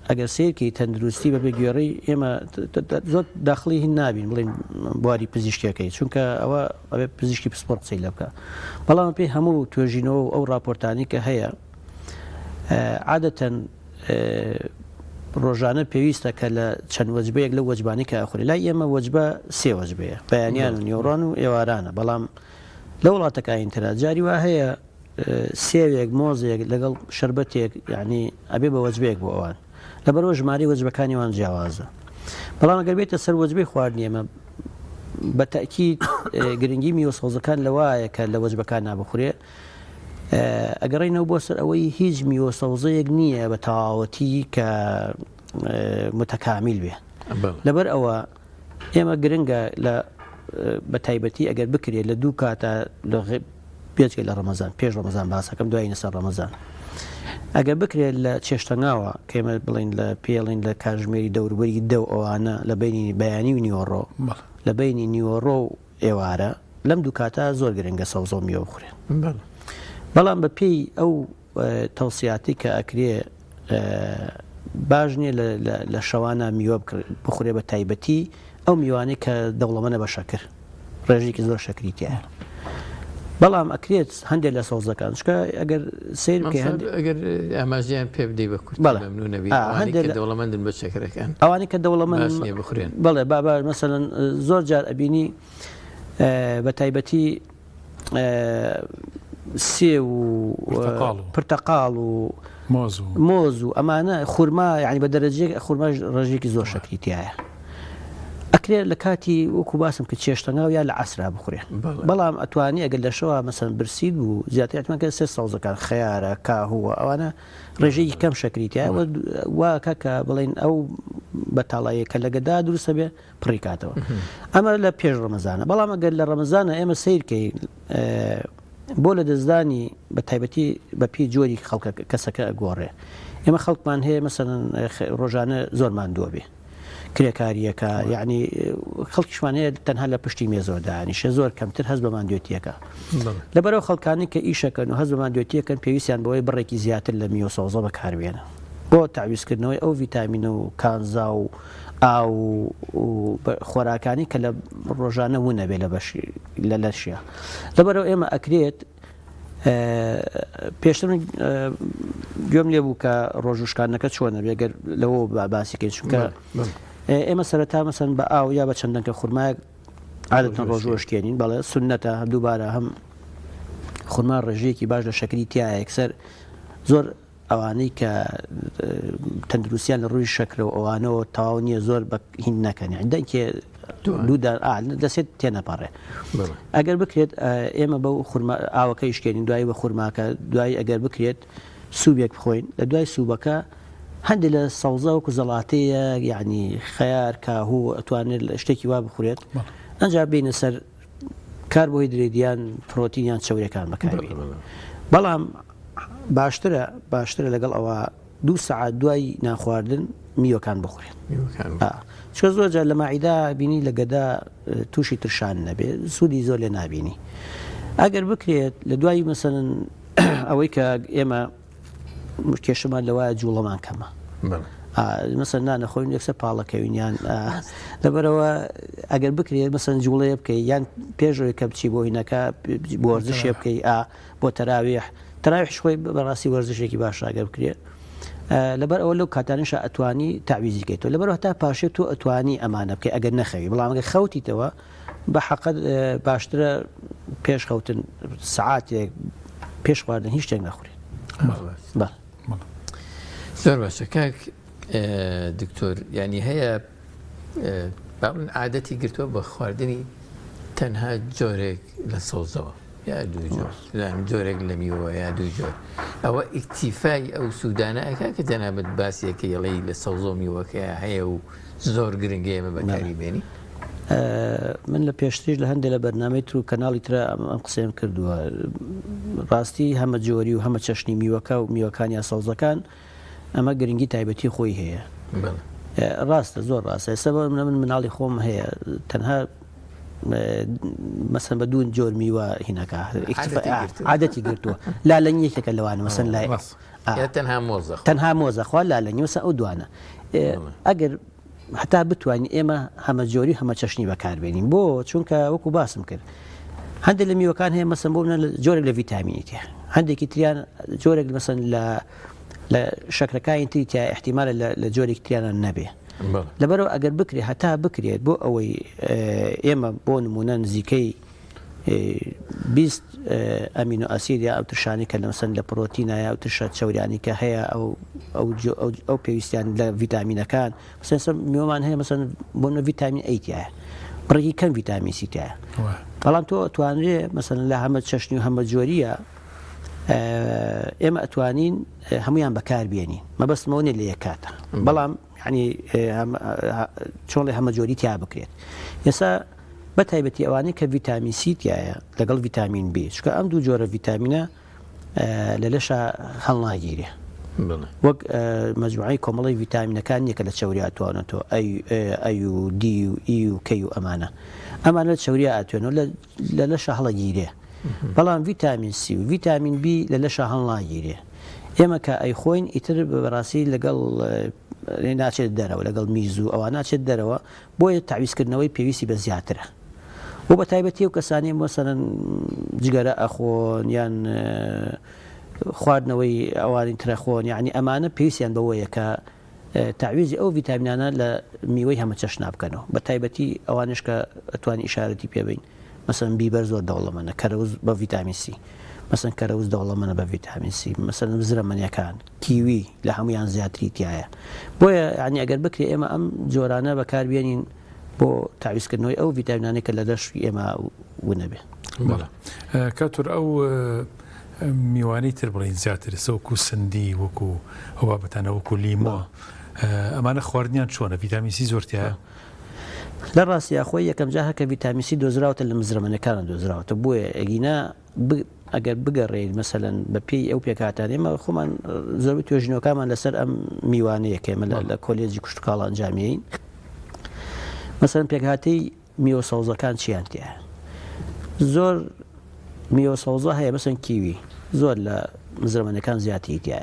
ئەگەر سیرکی تەندروستی بە بێگوێڕی ئێمە زۆر داخلی هین نابین بڵین بواری پزیشکیەکەی، چونکە ئەوە ئەوێ پزیشکی پسپۆرت قسەی لە بکە. بەڵام پێی هەموو توێژینەوە و ئەو راپۆرتانی کە هەیە عادەتەن ڕۆژانە پێویستە کە لە چەند وەجبەیەک لە وەجبانی کە ئەخوری، لای ئێمە وەجبە سێ وەجبەیە، بەیانیان و نیۆڕان و ئێوارانە. بەڵام لە وڵاتەکانی ترە جاری وا هەیە سێوێک مۆزێک لەگەڵ شربەتێک، یعنی ئەبێ بە وەجبەیەک بۆ ئەوان، لەبەرەوە ژماری وەجبەکانی وان جیاوازە. بەڵام ئەگەر بێتە سەر وەجبەی خواردنی ئێمە بە تەئکید گرنگی میوە سەوزەکان لەوایە کە لە وەجبەکان نابخورێ، ئەگەڕێنەوە بۆ سەر ئەوەی هیچ میوە سەوزەیەک نییە بە تەواوەتی کە متەکامیل بێ. لەبەر ئەوە ئێمە گرنگە لە بە تایبەتی ئەگەر بکرێت لە دوو کاتە پێچکە لە ڕەمەزان، پێش ڕەمەزان باسەکەم دوای نەسەر ڕەمەزان، ئەگەر بکرێت لە چێشتەنگاوە کەمە بڵین لە پێڵین لە کاتژمێری دەوروبەری دەو ئەوانە لە بینی بەیانی و نیوەڕۆ، لە بینی نیوەڕۆ و ئێوارە، لەم دوو کاتە زۆر گرنگە سەوزە و میوە بخورێن. بەڵام بە پێی ئەو تەوسیاتی کە ئەکرێ باش نییە لە شەوانە میوە بخورێ بە تایبەتی ئەو میوانەی کە دەوڵەمەنە بە شەکر، ڕێژێکی زۆر شەکریتیە. بەڵام ئەکرێت هەندێک لە سەوزەکان، چکە ئەگەر سیر ئەگەر ئاماژیان پێ بدەی بە کورت دەوڵەمەندن بە شەکرەکان، ئەوانی کە دەوڵەمەند بخورێن. بەڵێ بابا مەسەلەن زۆر جار ئەبینی بە تایبەتی سێ و پرتەقاڵ و مۆز و ئەمانە خورما، یعنی بە دەرەجەیەک خورما ڕێژێکی زۆر شەکریتیایە. ئەکرێت لە کاتی وەکو باسم کە چێشتەنگاو یا لە عەسرا بخورێن. بەڵام ئەتوانی ئەگەر لە شەوە مەسەن برسید و زیاتر ئەتوان کە سێ سەوزەکان خەیارە، کاهووە، ئەوانە ڕێژەیەکی کەم شەکریتیایە واکە کە بڵین ئەو بەتاڵایە کە لەگەدا دروستە بێ پڕیکاتەوە. ئەمە لە پێش ڕەمەزانە. بەڵام ئەگەر لە ڕەمەزانە ئێمە سیرکەی بۆ لە دەستدانی بە تایبەتی بە پێی جۆری خەڵکە کەسەکە ئەگۆڕێ. ئێمە خەڵکمان هەیە مەسەلەن ڕۆژانە زۆرمان دووە بێ کرێکاریەکە، یعنی خەڵکیشمان هەیە تەنها لە پشتی مێزەوە دانیشە، زۆر کەمتر هەست بە ماندوێتیەکە. لەبەرەوە خەڵکانی کە ئیشەکەن و هەست بە ماندوێتیەکەن پێویستیان بەوەی بڕێکی زیاتر لە میوە سەوزە بەکاربێنە بۆ تعویزکردنەوەی ئەو ڤیتامینە و کانزا و ئاو و خۆراکانی کە لە ڕۆژانە وونە بێ لە بەشی لە لەشیە. لەبەرەوە ئێمە ئەکرێت پێشتر گوێم لێ بوو کە ڕۆژوشکانەکە چۆنە بێگەر لەوە باسیکەین، چونکە ئێمە سەرەتا مەسەن بە ئاو یا بە چەندەنکە خورمایەک عادەتەن ڕۆژوەشکێنین، بەڵێ سونەتە دووبارە هەم خورما ڕێژەیەکی باش لە شەکری تایە یەکسەر زۆر ئەوانەی کە تەندروستیان لە ڕووی شەکرە و ئەوانەوە تەواو نییە زۆر هین نەکەنی دەکێ دوودار دەسێت تێنەپەڕێ ئەگەر بکرێت ئێمە بەو ئاوەکە شکێنین دوایی بە خورماکە دوایی ئەگەر بکرێت سوبێک بخۆین لە دوای سوبەکە هەندێک لە سەوزە وەکو زەڵاتەیە یعنی خەیار کاهوو ئەتوانێت شتێکی وا بخورێت ئەنجا بینە سەر کاربۆهیدرێتیان پرۆتینیان چەورەکان بەکاربێت بەڵام باشترە لەگەڵ ئەوە 2 سەعات دوای ناخواردن میوەکان بخورێت چکە زۆرجار لە ماعیدا بینی لە گەدا تووشی ترشان نەبێت سوودی زۆر لێ نابینی ئەگەر بکرێت لە دوای مەسەن ئەوەی کە ئێمە کێشەمان لەوایە جوڵەمان کەمە مەسەن نانەخۆین یەکسە پاڵەکەوینیان لەبەرەوە ئەگەر بکرێت مەسەن جوڵەیە بکەیت یان پێشەوەی کە بچی بۆ هینەکە بۆ وەرزشێ بکەیت بۆ تەراویح خۆی بەڕاستی وەرزشێکی باش ئەگەر بکرێت لەبەر ئەوە لەو کاتانیشە ئەتوانی تعویزی بکەیتەوە لەبەرەوە تا پاشێت تۆ ئەتوانی ئەمانە بکەی ئەگەر نەخەوی بەڵام ئەگەر خەوتیتەوە بە حەقەت باشترە پێش خەوتن سعاتێک پێش خواردن هیچ شتێک نەخورێت زۆر باشە کاک دکتۆر ینی هەیە باڵن عادەتی گرتووە بە خواردنی تەنها جۆرێک لە سەوزەوە یا دوو جۆر جۆرێک لە میوە یا دوو جۆر ئەوە ئیکتیفای ئەو سوودانە ئەکا کە تەنابەت باسیەکە یەڵەی لە سەوزە و میوەکە هەیە و زۆر گرنگە ئێمە بەکاری بێنی من لە پێشتریش لە هەندێک لە بەرنامەی تر و کەناڵی ترە ئەم قسەم کردووە ڕاستی هەمە جۆری و هەمە چەشنی میوەکە و میوەکان یا سەوزەکان ئەمە گرنگی تایبەتی خۆی هەیە ڕاستە زۆر ڕاستە ئێستا من مناڵی خۆم هەیە تەنها مەسەن بە دوو جۆر میوە هینەکە عادەتی گرتووە لالەنی یەکێکە لەوانە مەسەن لای تەنها مۆزەخوا لالەنی وەسە ئەو دوانە ئەگەر هەتا بتوانین ئێمە هەمە جۆری هەمە چەشنی بەکاربێنین بۆ چونکە وەکو باسم کرد هەندێک لە میوەکان هەیە مەسەن بۆ منە جۆرێک لە ڤیتامینیتی هەندێکی تریان جۆرێک مەسەن لە شەکرەکانی تری تیا احتیمالە لە جۆرێک تریانە نەبێ لەبەرەوە ئەگەر بکرێت هەتا بکرێت بۆ ئەوەی ئێمە بۆ نمونە نزیکەی 20 ئەمینۆ ئاسید یا ئەو ترشانی کە لەمەسەن لە پرۆتینە یا ئەو ترشە چەوریانی کە هەیە ئەو پێویستیان لە ڤیتامینەکان میوەمان هەیە مەسەن بۆ ڤیتامین ئەیتایە بڕێکی کەم ڤیتامین سیتایە بەڵام تۆ ئەتوانرێ مەسەن لە هەمە چەشنی و هەمە جۆریە ئێمە ئەتوانین هەمویان بەکار بێنین مەبەستمەوە نێ لە یەکاتە بەڵام ینی چۆڵی هەمە جۆری تیا بکرێت ئێستا بە تایبەتی ئەوانەی کە ڤیتامین سی تایە لەگەڵ ڤیتامین B چکە ئەم دوو جۆرە ڤیتامینە لە لەشە هەڵناگیرێ وەک مەجموعەی کۆمەڵی ڤیتامینەکان یەکە لە چەوریاتوانێتەوە ئەی و دی و ئی و کەی و ئەمانە لە چەوریا ئاتوێنەوە لە لەشە هەڵەگیرێ بەڵام ڤیتامین C و ڤیتامین B لە لەشە هەڵناگیرێ ئێمە کە ئەی خۆین ئیتر بەڕاستی لەگەڵ ناچێت دەرەوە لەگەڵ میز و ئەوە ناچێت دەرەوە بۆیە تعویزکردنەوەی پێویستی بە زیاترە بۆ بە تایبەتی و کەسانی مەسەرەن جگەرە ئەخۆن یان خواردنەوەی ئەوانی ترەخۆن یعنی ئەمانە پێویستیان بەوەیە کە تعویزی ئەو ڤیتامینانە لە میوەی هەمە چەشنا بکەنەوە بە تایبەتی ئەوانش کە ئەتوانی ئیشارەتی پێبین مەسەن بیبەر زۆر دەوڵەمەنە کەرەوز بە ڤیتامین C مەسەن کەرەوز دەوڵەمەنە بە ڤیتامین C مەسەن زرەمەنیەکان کیوی لە هەمویان زیاتری تایە بۆیە ینی ئەگەر بکرێ ئێمە ئەم جۆرانە بەکاربێنین بۆ تعویزکردنەوەی ئەو ڤیتامینانەی کە لە دەشتی ئێمە ونەبێ کاتور ئەو میوانەی تر بڵین زیاتر سەوکو سندی وەکو ئەوە بەتانە وەکو لیمۆ ئەمانە خواردنیان چۆنە ڤیتامین C زۆرتیایە لە ڕاستی خۆی یەکەم جا هەکە ڤیتامین C دۆزراوتە لە مزرەمەنەکانە دۆزراوەتە بۆیە ئەگینا ئەگەر بگەڕێت مەسەلەن بە پێی ئەو پێکاتان ئێمە خۆمان زۆر توێژینەوەکانمان لەسەر ئەم میوانەیە کە ئێمە لە کۆلێجی کوشتکاڵان جامعین مەسەلەن پێکهاتەی میوە سەوزەکان چیان تایە زۆر میوە سەوزە هەیە مەسەن کیوی زۆر لە مزرەمەنەکان زیاتی تایە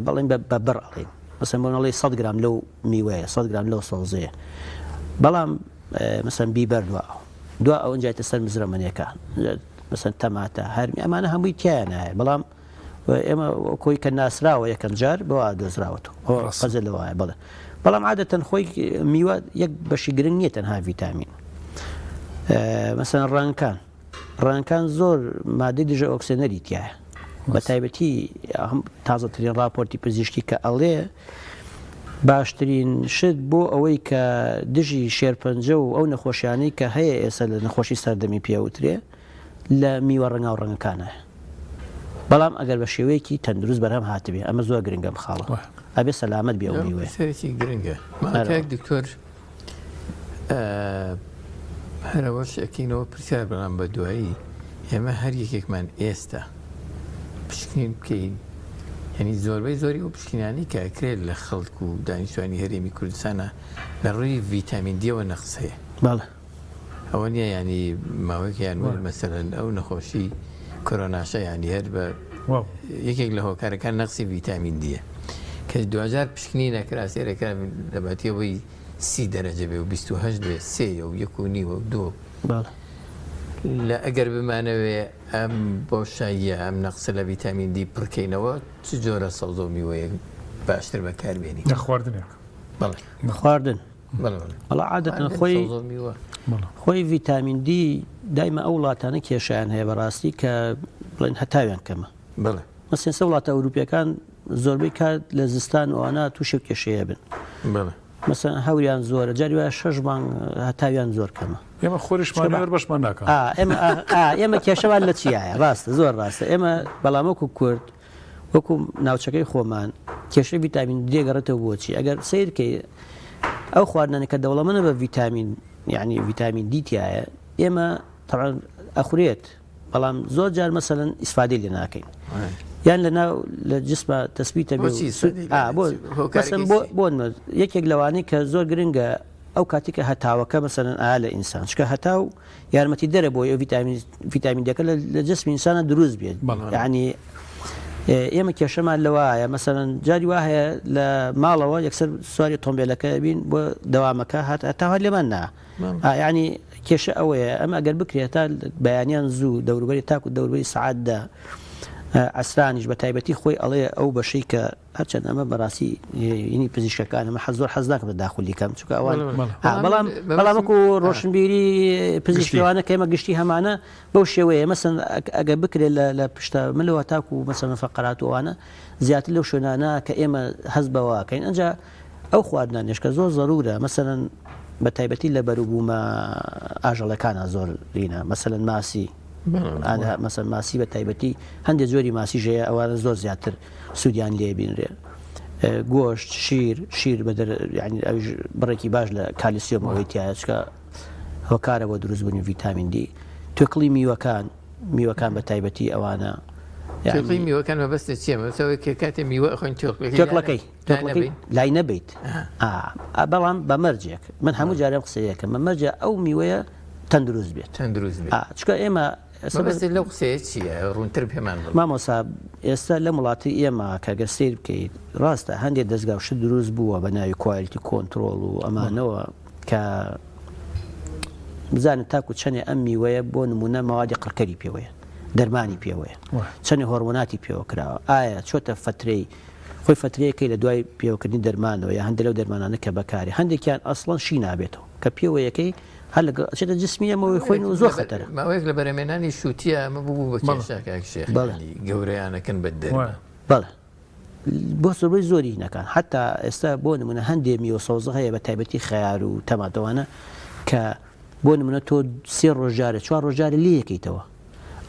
بەڵێن بە بەر ئەڵێن مەسەن بۆنەڵێ 100 گرام لەو میوەیە 100 گرام لەو سەوزەیە بەڵام مەسەن بیبەر دوا ئەو ئەنجایتە سەر مزرەمەنیەکان مەسەن تەماتە هەرمی ئەمانە هەمووی تیانایە بەڵام ئێمە کۆی کە ناسراوە یەکەم جار بەوە دۆزراوەتەوە قەزە لەوایە بڵێ بەڵام عادەتەن خۆی میوە یەک بەشی گرنگ نییە تەنها ڤیتامین مەسەن ڕەنگەکان زۆر مادەی دژە ئۆکسێنەری تایە بە تایبەتی تازەترین راپۆرتی پزیشکی کە ئەڵێ باشترین شت بۆ ئەوەی کە دژی شێرپەنجە و ئەو نەخۆشیانەی کە هەیە ئێستا لە نەخۆشی سەردەمی پێوترێ لە میوە ڕەنگا و ڕەنگەکانە بەڵام ئەگەر بە شێوەیەکی تەندروست بەرهەم هاتبێ ئەمە زۆر گرنگە بخاڵە ئەبێ سەلامەت بێ ئەو میوەیە سەرێکی گرنگە ماکات دکتۆر هەرەوەش ئەکەینەوە پرسیار بەڵام بە دوایی ئێمە هەر یەکێکمان ئێستا پشکنین بکەین یعنی زۆربەی زۆری و پشکنانی کە ئەکرێت لە خەڵک و دانیشتوانی هەرێمی کوردستانە لە ڕووی ڤیتامین دیەوە نەقس هەیە بەڵێ ئەوە نییە ینی ماوەیەکیان مەسەرەن ئەو نەخۆشی کۆرۆناشە ینی هەر بە یەکێک لە هۆکارەکان نەقسی ڤیتامین دیە کە 2000 پشکنی نەکرا سێرەکە لەباتیەوەی 30 دەرەجە بێ و 28 بێ 3 و 1.5 و 2 لە ئەگەر بمانەوێ ئەم بۆشاییە ئەم نەقسە لە ڤیتامین دی پڕکەینەوە چ جۆرە سەوزە و میوەیە باشتر بەکاربێنی خواردن بەڵا عادەتەن خۆی ڤیتامین دی دایمە ئەو وڵاتانە کێشیان هەیە بەڕاستی کە بڵێن هەتاویان کەمە مەسەن سە وڵاتە ئەوروپیەکان زۆربەی کات لە زستان ئەوانە تووشی کێشەیە بن مەسەن هەوریان زۆرە جاری وایە 6 مانگ هەتاویان زۆر کەمە ئێمە خۆریشمان بەشمان ناکەن ئێمە کێشەوان لە چیایە ڕاستە زۆر ڕاستە ئێمە بەڵامەکو کورد وەکو ناوچەکەی خۆمان کێشەی ڤیتامین دێگەڕێتەوە بۆچی ئەگەر سیرکەی ئەو خواردنانی کە دەوڵەمەنە بە ڤیتامین یعنی ڤیتامین دیتیایە ئێمە تەعاً ئەخورێت بەڵام زۆر جار مەسەلەن ئیسفادەی لێ ناکەین یان لە جسمە تەسبیتە بۆ یەکێک لەوانەی کە زۆر گرنگە ئەو کاتێککە هەتاوەکە مەسەلەن ئایا لە ئینسان چکە هەتاو یارمەتی دەرە بۆی ئەو ڤیتامین دەکە لە جسمی ئینسانە دروست بێت یعنی ئێمە کێشەمان لەوایە مەسەلەن جاری وا هەیە لە ماڵەوە یەکسەر سواری تۆمبیلەکە بین بۆ دەوامەکە هەتاوە لێمان نا ینی کێشە ئەوەیە ئەمە ئەگەر بکرێت تا بەیانیان زوو دەوروبەری تاکو دەوروبەری سعاتدا ئەسرانیش بە تایبەتی خۆی ئەڵێ ئەو بەشەی کە هەرچەند ئەمە بەڕاستی ینی پزیشکەکان ئەمە زۆر حەز ناکەم لە داخولیکەم چونکە ئەوان بەڵامەکو ڕۆشنبیری پزیشکیوانە کە ئێمە گشتی هەمانە بەو شێوەیە مەسەن ئەگە بکرێت لە پشتە ملەوە تاکو مەسەن فەقەراتوانە زیاتر لەو شوێنانە کە ئێمە هەز بەواکەین ئەنجا ئەو خواردنانێش کە زۆر ضرورە مەسەن بە تایبەتی لە بەروبوومە ئاژەڵەکانە زۆر رینە مەسەلەن ماسی مەسەن ماسی بە تایبەتی هەندێک جۆری ماسی ژەیە ئەوانە زۆر زیاتر سوودیان لێ بینرێ گۆشت شیر بڕێکی باش لە کالیسیۆمەوەی تایە چکە هۆکارە بۆ دروستبوونی ڤیتامین دی توێکڵی میوەکان بە تایبەتی ئەوانە میوەکان بەبەستە چیەمەوە کاتێ میوە خۆین توێکڵەکەی لای نەبیت بەڵام بە مەرجێک من هەموو جارێم قسەیەکەم مە مەرجە ئەو میوەیە تەندروست بێت چکە ئێمە لەو قسەیە چییە ڕوونتر پێمان مامۆسا ئێستا لە وڵاتی ئێمە کەگەر سیر بکەیت ڕاستە هەندێک دەستگاوشت دروست بووە بە ناوی کوالتی کۆنتترۆل و ئەمانەوە کە بزانێت تاکو چەنێ ئەم میوەیە بۆ نمونە مەوادی قڕکەری پێوەیە دەرمانی پێوەیە چەنی هۆرمۆناتی پێوە کراوە ئایا چۆتە فترەی خۆی فترەیەکەی لە دوای پێوەکردنی دەرمانەوە یا هەندێک لەو دەرمانانە کە بەکاری هەندێکیان ئەسڵەن شی نابێتەوە کە پێوەیەکەی هەر لەگەڵ جسمی ئەمەوەی خۆین و زۆر خەتەرە ماوەیەک لە بەرەمێنانی شووتیە ئەمە بوو بە کێشاکشێ گەورەیانەکەن بە دەرمان بەڵێ بۆ سۆربەی زۆری نەکان حتا ئێستا بۆ نمونە هەندێک میوەسەوزە هەیە بە تایبەتی خەیار و تەماتەوانە کە بۆ نمونە تۆ 3 ڕۆژارە 4 ڕۆژارە لێ یەکەیتەوە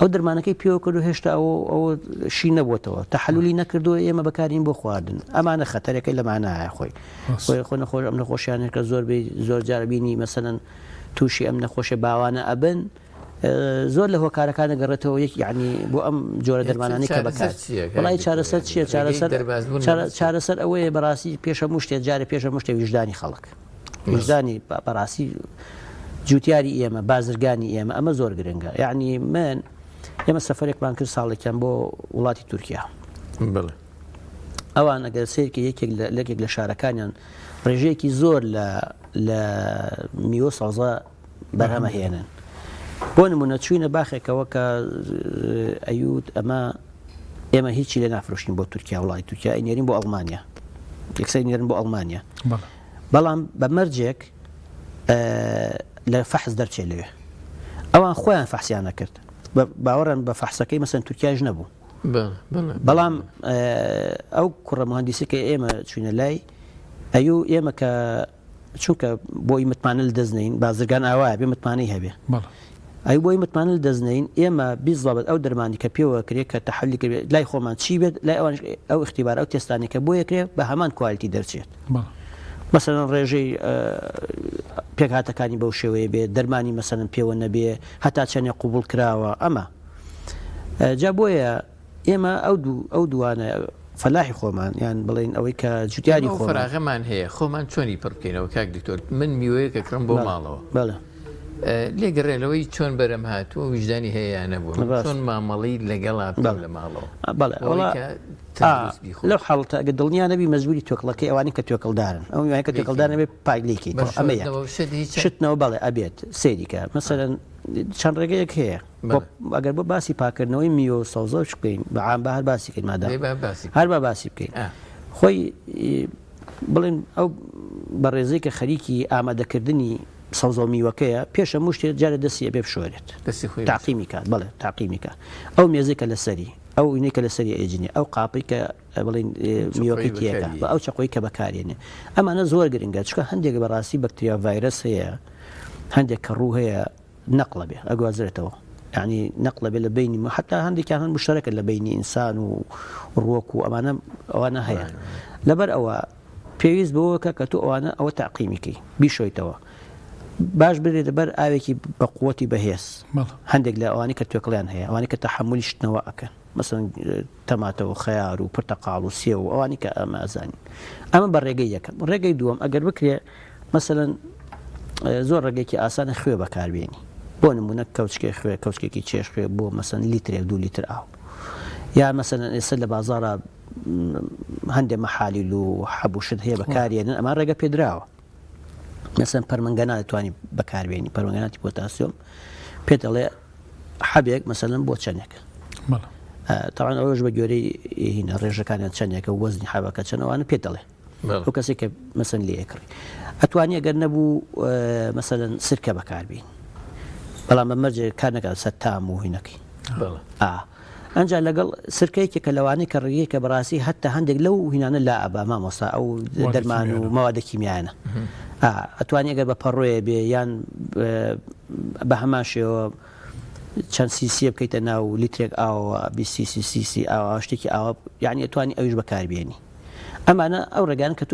ئەو دەرمانەکەی پێوە کرد و هێشتا ئەوە شی نەبووتەوە تەحەلولی نەکردووە ئێمە بەکارین بۆ خواردن ئەمانە خەتەرەکەی لەمانایە خۆی خۆ نەخۆش ئەم نەخۆشیانە کە زۆر جارە بینی مەسەلەن تووشی ئەم نەخۆشە باوانە ئەبن زۆر لە هۆکارەکانە گەڕێتەوە یەک یعنی بۆ ئەم جۆرە دەرمانانی کە بەکار وڵی چارەسەر چییە چارەسەر ئەوەیە بەڕاستی پێشە مشتێ جارە پێشە مشتێ ویژدانی خەڵک ویژدانی بەڕاستی جوتیاری ئێمە بازرگانی ئێمە ئەمە زۆر گرنگە یعنی من ئێمە سەفەرێکمان کرد ساڵێکیان بۆ وڵاتی تورکیا ئەوان ئەگەر سیرکە یەکێک لە شارەکانیان ڕێژەیەکی زۆر لە میوە سەوزە بەرهەمە هێنن بۆ نمونە چوینە باخێکەوە کە ئەیوت ئێمە هیچی لێ نافرۆشتین بۆ تورکیا وڵاتی تورکیا ئەینێرین بۆ ئەڵمانیا یەکسەر نێرن بۆ ئەڵمانیا بەڵام بە مەرجێک لە فەحز دەرچێ لەوێ ئەوان خۆیان فەحسیانە کرد باوەڕان بە فەحسەکەی مەسەن تورکیاش نەبوو بەڵام ئەو کوڕە مهندسیکە ئێمە چوینە لای ئەو ئێمە کە چونکە بۆی متمانە لە دەستنین بازرگان ئاوایە بێ متمانەی هەبێ ئەی بۆی متمانە لە دەستنین ئێمە بیزڵابێت ئەو دەرمانی کە پێوە کرێت کە تەحەلی کرد لای خۆمان چی بێت لای ئەو اختیبار ئەو تێستانی کە بۆ یەکرێت بە هەمان کوالیتی دەرچێت مەسەڵەن ڕێژەی پێکهاتەکانی بەو شێوەیە بێت دەرمانی مەسەڵەن پێوە نەبێ هەتا چەندێ قوبوڵ کراوە ئەمە جا بۆیە ئێمە ئەو دوانە فەلاحی خۆمان یان بڵین ئەوەی کە جوتیاری خۆ فراغەمان هەیە خۆمان چۆنی پڕ بکەینەوە کاک دکتۆر من میوەیە کە کڕم بۆ ماڵەوە لێگەڕێنەوەی چۆن بەرەم هاتووە ویژدانی هەیە یان نەبوو چۆن مامەڵی لەگەڵا لە ماڵەوە لەو حاڵتە ئەگە دڵنییا نەبی مەزبوری توێکڵەکەی ئەوانی کە توێکڵدارن ئەو میوانە کە توێکڵدارن بێ پایلێکی ئەمەیە شتنەوە بەڵێ ئەبێت سێریکە مەسەرەن چەند ڕێگەیەک هەیە ئەگەر بۆ باسی پاکردنەوەی میوە و سەوزە بکەین بەعام بە هەر باسی بکەین مادام هەر بە باسی بکەین خۆی بڵێن ئەو بە ڕێزەی کە خەریکی ئامادەکردنی سەوزە و میوەکەیە پێشە مشتێت جارە دەستی بێ بشۆرێت تاقیمی کات بڵێ تاقیمی کات ئەو مێزێکە لەسەری ئەو ئینەی کە لەسەری ئەجنێ ئەو قاپی کە بڵین میوەکەی تیەکە بە ئەو چقۆی کە بەکارێنێ ئەمانە زۆر گرنگە چکە هەندێک بەڕاستی بەکتریا ڤایرەس هەیە هەندێک کە ڕوو هەیە نەقڵە بێ ئەگوازرێتەوە یعنی نەقڵە بێ لە بینی حتا هەندێکیان هەن مشتەرەکە لە بینی ئینسان و ڕووەک و ئەوانە هەیە لەبەر ئەوە پێویست بەوەکە کە تۆ ئەوانە ئەوە تاقیمیکەی بیشۆیتەوە باش برێت لەبەر ئاوێکی بە قووەتی بەهێز هەندێک لە ئەوانی کە توێکڵیان هەیە ئەوانی کە تەحملی شتنەوە ئەکەن مەسەڵەن تەماتە و خەیار و پرتەقاڵ و سێ و ئەوانی کە ئەمە ئەزانین ئەمە بە ڕێگەی یەکەم ڕێگەی دووەم ئەگەر بکرێ مەسەڵەن زۆر ڕێگەیەکی ئاسانە خوێ بەکاربێنی بۆ نمونە کەوچکێ خوێ کەوچکێکی چێش خوێ بۆ مەسەن لیترێک 2 لیتر ئاو یا مەسەلەن ئێستا لە بازاڕە هەندێک مەحالیل و حەبوشت هەیە بەکارێنن ئەمان ڕێگە پێدراوە مەسەن پەرمەنگەنا دەتوانی بەکاربێنی پەرمەنگەناتی پۆتاسیۆم پێ دەڵێ حەبێک مەسەلەن بۆ چەندێک تاوان ئەوەش بە گوێرەی هینە ڕێژەکانیان چەندێکە وەزنی حەبەکە چەندەوەوانە پێ دەڵێ ئەو کەسێک کە مەسەن لێکڕی ئەتوانی ئەگەر نەبوو مەسەلەن سرکە بەکاربین بەڵام بە مەرجێ کار نەکات سەر تام و هینەکەی ئەنجا لەگەڵ سرکەیەکی کە لەوانەیە کە ڕێگەیە کە بەڕاستی هەتا هەندێک لەو هینانە لا ئەبا مامۆستا ئەو دەرمان و مەوادە کیمیانە ئەتوانی ئەگەر بە پەڕۆیە بێ یان بە هەمان شێوە چەند سیسیە بکەیتە ناو لیترێک ئاوە 20 سیسی ئاوا شتێکی ئاوە یعنی ئەتوانی ئەوش بەکاربێنی ئەمانە ئەو ڕێگان کە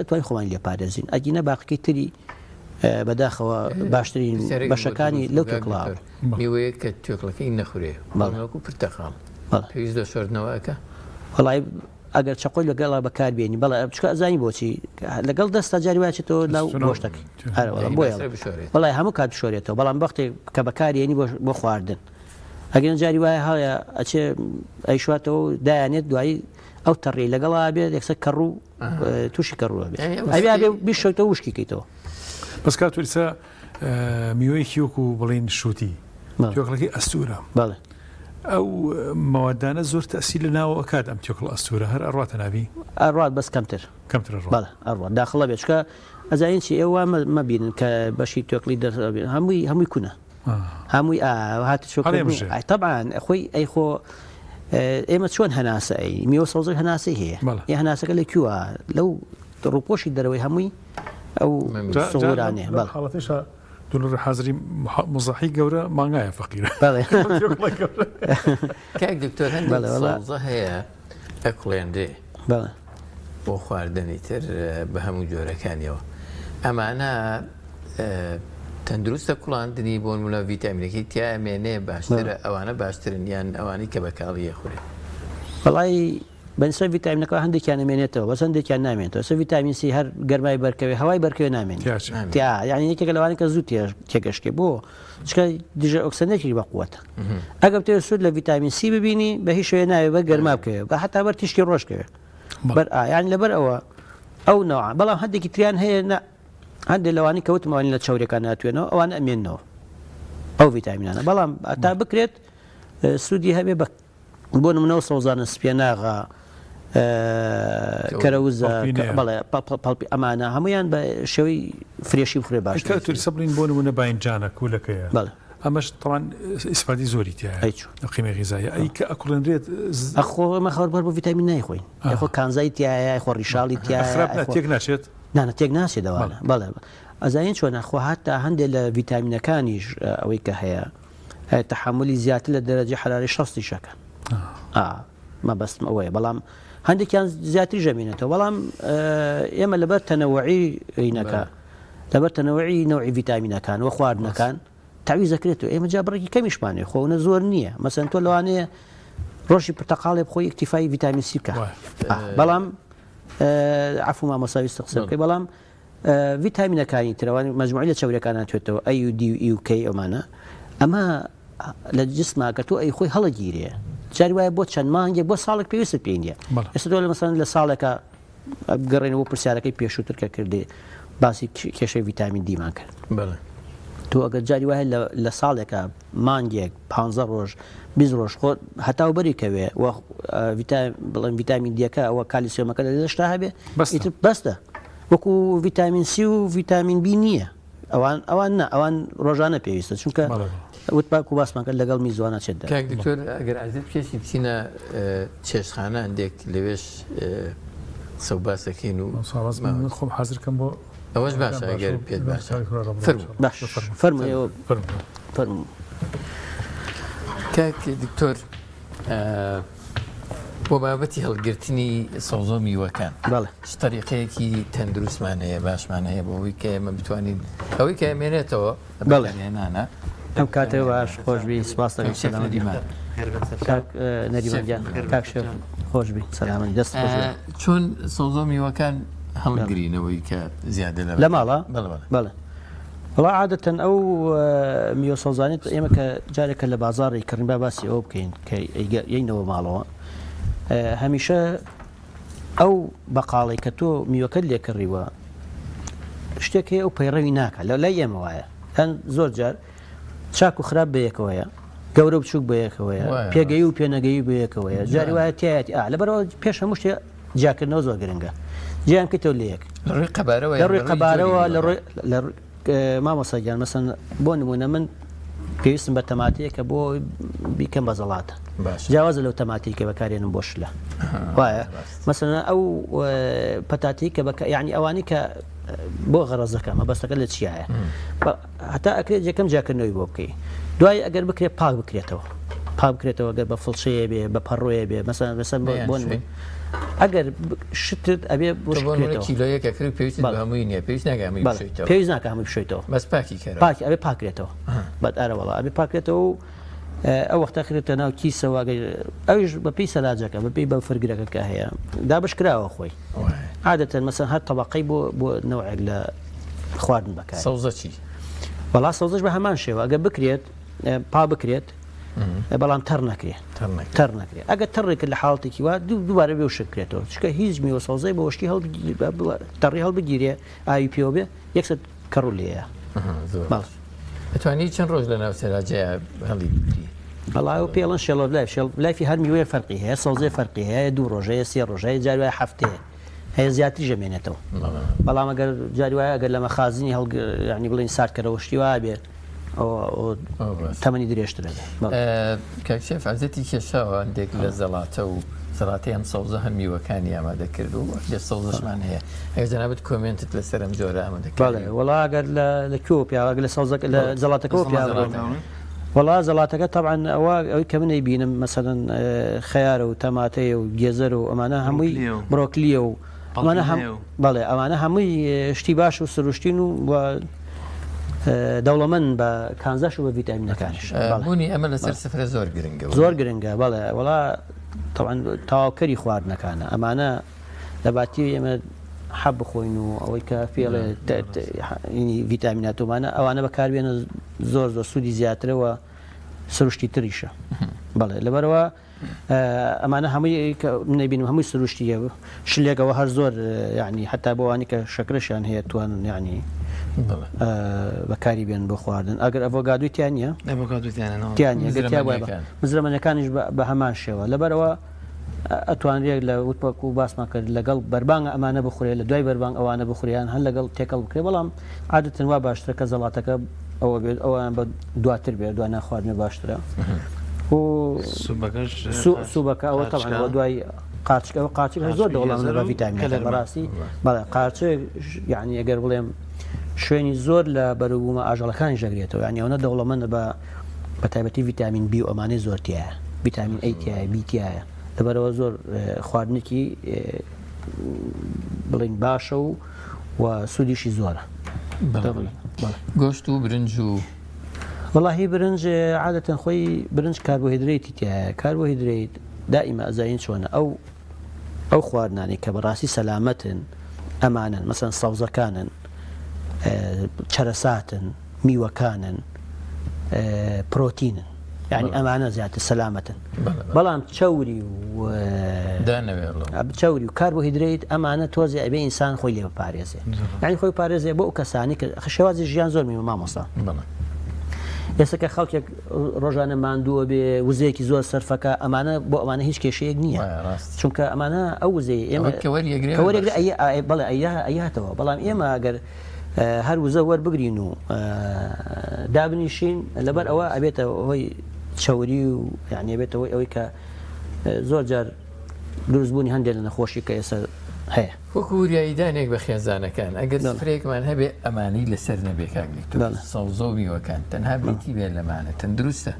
توانی خۆمان لێپارێزین ئەگینە باقیەکەی تری بەداخەوە باشترین بەشەکانی لەو توێکڵاو میوەیە کە توێکڵەکەی نەخورێ بەڵکو پرتەقام پێویست بە شۆردنەوەکە وەڵای ئەگەر چقۆی لەگەڵا بەکاربێنی بەڵێ بچکە ئەزانی بۆچی لەگەڵ دەستا جاری واچێتەوە لەو گۆشتەکەی بۆیە وەڵای هەموو کات بشۆرێتەوە بەڵام وەختێک کە بەکارێنی بۆ خواردن ئەگەر جاری وایە هەڵە ئەچێ ئەیشواتەوە دایانێت دوایی ئەو تەڕی لەگەڵا بێت یەکسەر کەڕوو تووشی کەڕووە بێت ئەبێ بێ بیشۆیتەوە وشکیکەیتەوە بەس کاتوریسە میوەیەکی وەکو بڵین شووتی توێکڵەکەی ئەستورە بەڵێ ئەو مەوادانە زۆر تەسی لە ناوە ئەکات ئەم تێکڵ ئەستورە هەر ئەڕاتە ناوی ئەڕات بەس کەمتر ئەڕات داخڵە بێت چکە ئەزانین چی ئێوە مەبینن کە بەشی توێکڵی دەبێت هەمووی کونە هەمووی هات طبعاً خۆی ئەیخۆ ئێمە چۆن هەناسە ئەی میوە سەوزەی هەناسی هەیە یا هەناسەکە لە کووە لەو ڕووپۆشی دەرەوەی هەمووی ئەو سوورانێ دولار حاضری مزاحی گەورە مانگایە فەقیرە کاک دکتۆر هەندێک هەیە ئەکڵێندێ بۆ خواردنی تر بە هەموو جۆرەکانیەوە ئەمانە تەندروستە کوڵاندنی بۆ نمونە ڤیتامینەکەی تیامێنێ باشترە ئەوانە باشترن یان ئەوانی کە بەکاڵیە خوێ وەڵای بەنسە ڤیتامینەکە هەندێکیان نامێنێتەوە بەس هەندێکیان نامێنێتەوە سە ڤیتامین سی هەر گەرمای بەرکەوێ هەوای بەرکەوێ نامێنێت یعنی یەکێکە لەوانی کە زوو تێگەشتێ بۆ چکە دیژە ئۆکسیجێکی بەقووەتە ئەگەر تێ سوود لە ڤیتامین سی ببینی بە هیچ شوێ ناوێت بە گەرما بکەوێت بە حتا بەر تیشکی ڕۆژکەوێ بەر یانی لەبەر ئەوە ئەو نەوە بەڵام هەندێکی تریان هەیە هەندێک لەوانی کەوتمەوانی لە چاورەکان ناتوێنەوە ئەوان ئەمێنەوە ئەو ڤیتامینانە بەڵام تا بکرێت سوودی هەبێ بۆ نمونەوە سەوزانە سپێناغا کەرەوزە بەڵێ پەڵپی ئەمانە هەمویان بە شێوەی فرێشی بخورێ باش توری سەبرین بۆ نمونە باینجانە کوولەکەیە ئەمەش طبعا ئیسپادی زۆری تایە قیمە غیزایە ئەی کە ئەکوڵێنرێت ئەخۆمە خەوەبەر بۆ ڤیتامین نایخۆین یخۆ کانزای تایە خۆ ڕیشاڵی تایە تێک ناچێت نانە تێک ناسێت دەوانە بەڵێ ئەزانین چۆنە خۆ هەتا هەندێک لە ڤیتامینەکانیش ئەوەی کە هەیە تحملی زیاتر لە دەرەجە حراری 60 شەکە مەبەستم ئەوەیە بەڵام هەندێکیان زیاتری ژەمینێتەوە بەڵام ئێمە لەبەر تەنەوەعینەکە لەبەر تەنەوەعی نەوعی ڤیتامینەکان وە خواردنەکان تعویز دەکرێتەوە ئێمە جا بڕێکی کەمیشمانێ خۆونە زۆر نییە مەسەن تۆ لەوانەیە ڕۆژی پرتەقاڵێ بخۆی ئیکتیفای ڤیتامین سی بکە بەڵام عفو مامۆساویستە قسە بکەی بەڵام ڤیتامینەکانی ترەوانی مەجموعی لە چاوریەکانان توێتەوە ئەیUD و UK ئەمانە ئەمە لە جسماکە تۆ ئەی خۆی هەڵەگیرێ جاری وایە بۆ چەند مانگێک بۆ ساڵێک پێویستە پێ نیە ئێستا تۆ لە مەسەن لە ساڵێکە بگەڕێنەوە پرسیارەکەی پێشووتر کە کردێ باسی کێشەی ڤیتامین دیمان کرد تۆ ئەگەر جاری وایە لە ساڵێکە مانگێک 15 ڕۆژ 20 ڕۆژ خۆ هەتاو بەریکەوێ بڵێن ڤیتامین دیەکە ئەوە کالیسیۆمەکە لە دەشتا هەبێ بەستە وەکو ڤیتامین سی و ڤیتامین بی نییە ئەوان ڕۆژانە پێویستە چونکە وتپاک و باسمان کرد لەگەڵ میزوانە چێت دکتۆر ئەگەر عزیز پێشی بچینە چێشتخانە هەندێک لەوێش سەو باسەکەین و خۆم حەزرکەم بۆ ئەوەش باشە ئەگەر پێت باشە فەرموو کاک دکتۆر بۆ بابەتی هەڵگرتنی سەوزۆ میوەکان طریقەیەکی تەندروستمان هەیە باشمان هەیە بۆ ئەوەی کە ئێمە بتوانین ئەوەی کە ئەمێنێتەوە بەڵێنانە ئەم کاتێ باش خۆشبی سپاس دیمان نەریمەندیان کاکشێ خۆشبی سەلامەت دەست چۆن سەوزۆ میوەکان هەڵگرینەوەی کە زیادە لە ماڵە بەڵێ وڵا عادەتەن ئەو میوەسەوزانێت ئێمە کە جارێکە لە بازاڕی کڕین با باسی ئەوە بکەین کە یینەوە ماڵەوە هەمیشە ئەو بەقاڵی کە تۆ میوەکەت لێکڕیوە شتێک هەیە ئەو پەیڕەوی ناکە لە لای ئێمە وایە هەن زۆر جار چاک و خراپ بەیەکەوەیە گەورە بچووک بەیەکەوەیە پێگەی و پێنەگەی بەیەکەوەیە جاری وایە تایەتی لەبەرەوە پێش هەموو شتێ جاکردنەوە زۆر گرنگە جیان کەیتەوە لە یەک لە ڕووی قەبارەوە لە مامۆساگیان مەسەن بۆ نمونە من پێویستم بە تەماتەیە کە بۆ بیکەم بەزەڵاتە جیاوازە لەو تەماتی کە بەکارێنم بۆ شلە وایە مەسەن ئەو پەتاتی کە یعنی ئەوانی کە بۆ غەڕەزەکە مەبەستەکە لە چیایە هەتا ئەکرێت یەکەم جاکردنەوەی بۆ بکەی دوای ئەگەر بکرێت پاک بکرێتەوە گەر بە فڵشەیە بێ بە پەڕۆیە بێ مەسەن بۆ ئەگەر شتت ئەبێ کیلۆیەکەکرد پێویست هەمووی نییە پێویست ناکە هەمووی بشێتەوە بەس پاکی پاکی ئەبێ پاکرێتەوە بەد ئارەوەڵا ئەبێ پاکرێتەوە و ئەو وەختە خرێتە ناو کیسەوە ئەویش بەپی سەلاجەکە بەپی بە فرگرەکە کە هەیە دابشکراوە خۆی عادەتەن مەسەن هەر تەبەقەی بۆ نەوعێک لە خواردن بەکار سەوزە چی بەڵا سەوزەش بە هەمان شێوە ئەگە بکرێت پا بکرێت بەڵام تەڕ نەکرێت ئەگە تەڕێکرد لە حاڵاتێکی وا دووبارە بێ و شکرێتەوە چکە هیچ میوە سەوزەی بە وشتی تەڕی هەڵبگیرێ ئاوی پێوە بێ یەکسەر کەڕوو لێیە دەتوانانی چەند ڕۆژ لە ناو سەراجەیە هەڵی بگری بەڵاو پێڵەن شێڵۆ لایفی هەر میوەیە فەرقی هەیە سەوزەی فەرقی هەیە 2 ڕۆژەیە 3 ڕۆژەیە جاری وایە هەفتەیە هەیە زیاتری ژەمێنێتەوە بەڵام ئەگەر جاری وایە ئەگەر لە مەخازنی ینی بڵین ساردکەرەوە شتی وایە بێت تەمەنی درێژترە کاکشێف عەزەتی کێشاوە هەندێک لە زەڵاتە و زەڵاتی ئەم سەوزە هەم میوەکانی ئامادە کرد و لێ سەوزەشمان هەیە ئەگەر جەنابەت کۆمنتت لەسەر ئەم جۆرە ئامادە کرد وەڵا ئەگەر لە کوێوە پیاوە لە سەوزەکە لە زەڵاتەکەەوە پیاوە وەڵا زەڵاتەکە طبعاً ئەوەی کە منەی بینم مەسەڵەن خەیارە و تەماتەیە و گێزەر و ئەمانە هەمووی برۆکلیە و بەڵێ ئەوانە هەمووی شتی باش و سروشتین و دەوڵەمەند بە کانزەش و بە ڤیتامینەکانش بوونی ئەمە لەسەر سفرە زۆر گرنگە بەڵێ وەڵا تەواوکەری خواردنەکانە ئەمانە لە باتی ئێمە حەب بخۆین و ئەوەی کە فێڵێ ڤیتامیناتۆمانە ئەوانە بەکاربێنە زۆر سوودی زیاترەوە سروشتی تریشە بەڵێ لەبەرەوە ئەمانە هەمووی نەبینم هەمووی سروشتیە شلێکەوە هەر زۆر یعنی حتا بۆوانی کە شەکرەشیان هەیە توانن یعنی بەکاری بێن بۆ خواردن ئەگەر ئەڤۆگادوی تیان نیە مزرەمەنەکانیش بە هەمان شێوە لەبەرەوە ئەتوانرێک لە وتپەک و باسمان کرد لەگەڵ بەربانگ ئەمانە بخورێت لە دوای بەربانگ ئەوانە بخوریان هەن لەگەڵ تێکەڵ بکرێ بەڵام عادەتەن وا باشترە کە زەڵاتەکە ئەوان بە دواتر بێ دوای خواردنە باشترە و سوبەکە ئەوە تەڵەوە دوای قاچکەوە قاچک زۆر دەوڵام لە ڤیتامینەکە بەڕاستی بەڵێ قاچک یعنی ئەگەر بڵێم شوێنی زۆر لە بەروبوومە ئاژەڵەکانی ژەگرێتەوە یعنی ئەوە دەوڵەمەندە بە تایبەتی ڤیتامین بی و ئەمانەی زۆرتیایە ڤیتامین ئەیتیایە بیتیایە لەبەرەوە زۆر خواردنێکی بڵین باشە و سوودیشی زۆرە گۆشت و برنج و وەڵاهی برنج عادەتەن خۆی برنج کاربۆهیدرێتی تایە کاربۆهیدرێت دائیمە ئەزاین چۆنە ئەو خواردنانی کە بەڕاستی سەلامەتن ئەمانن مەسەن سەوزەکانن چەرەساتن میوەکانن پرۆتینن یعنی ئەمانە زیاتر سەلامەتن بەڵام چەوری و کاربۆهیدرێت ئەمانە تۆزی ئەبێ ئینسان خۆی لێ بپارێزێ یعنی خۆی پارێزێ بۆ ئەو کەسانی کە شێوازی ژیان زۆر میوە مامۆستا ئێستا کە خەڵکێک ڕۆژانە ماندووە بێ وزەیەکی زۆر سەرفەکە ئەمانە بۆ ئەمانە هیچ کێشەیەک نییە چونکە ئەمانە ئەو وزەی ئێمە بەڵێ ئەیاتەوە بەڵام ئێمە ئەگەر هەر وزە وەربگرین و دابنیشین لەبەر ئەوە ئەبێتە ئەوەی چاوری و یعنی بێتەوەی ئەوەی کە زۆر جار دروستبوونی هەندێک لە نەخۆشی کە ئێستا هەیە وەکو وریاییدانێک بە خێزانەکان ئەگەر فرێکمان هەبێ ئەمانەی لەسەر نەبێ کاگلیکتۆر سەوزە و میوەکان تەنها بێتی بێت لەمانە تەندروستە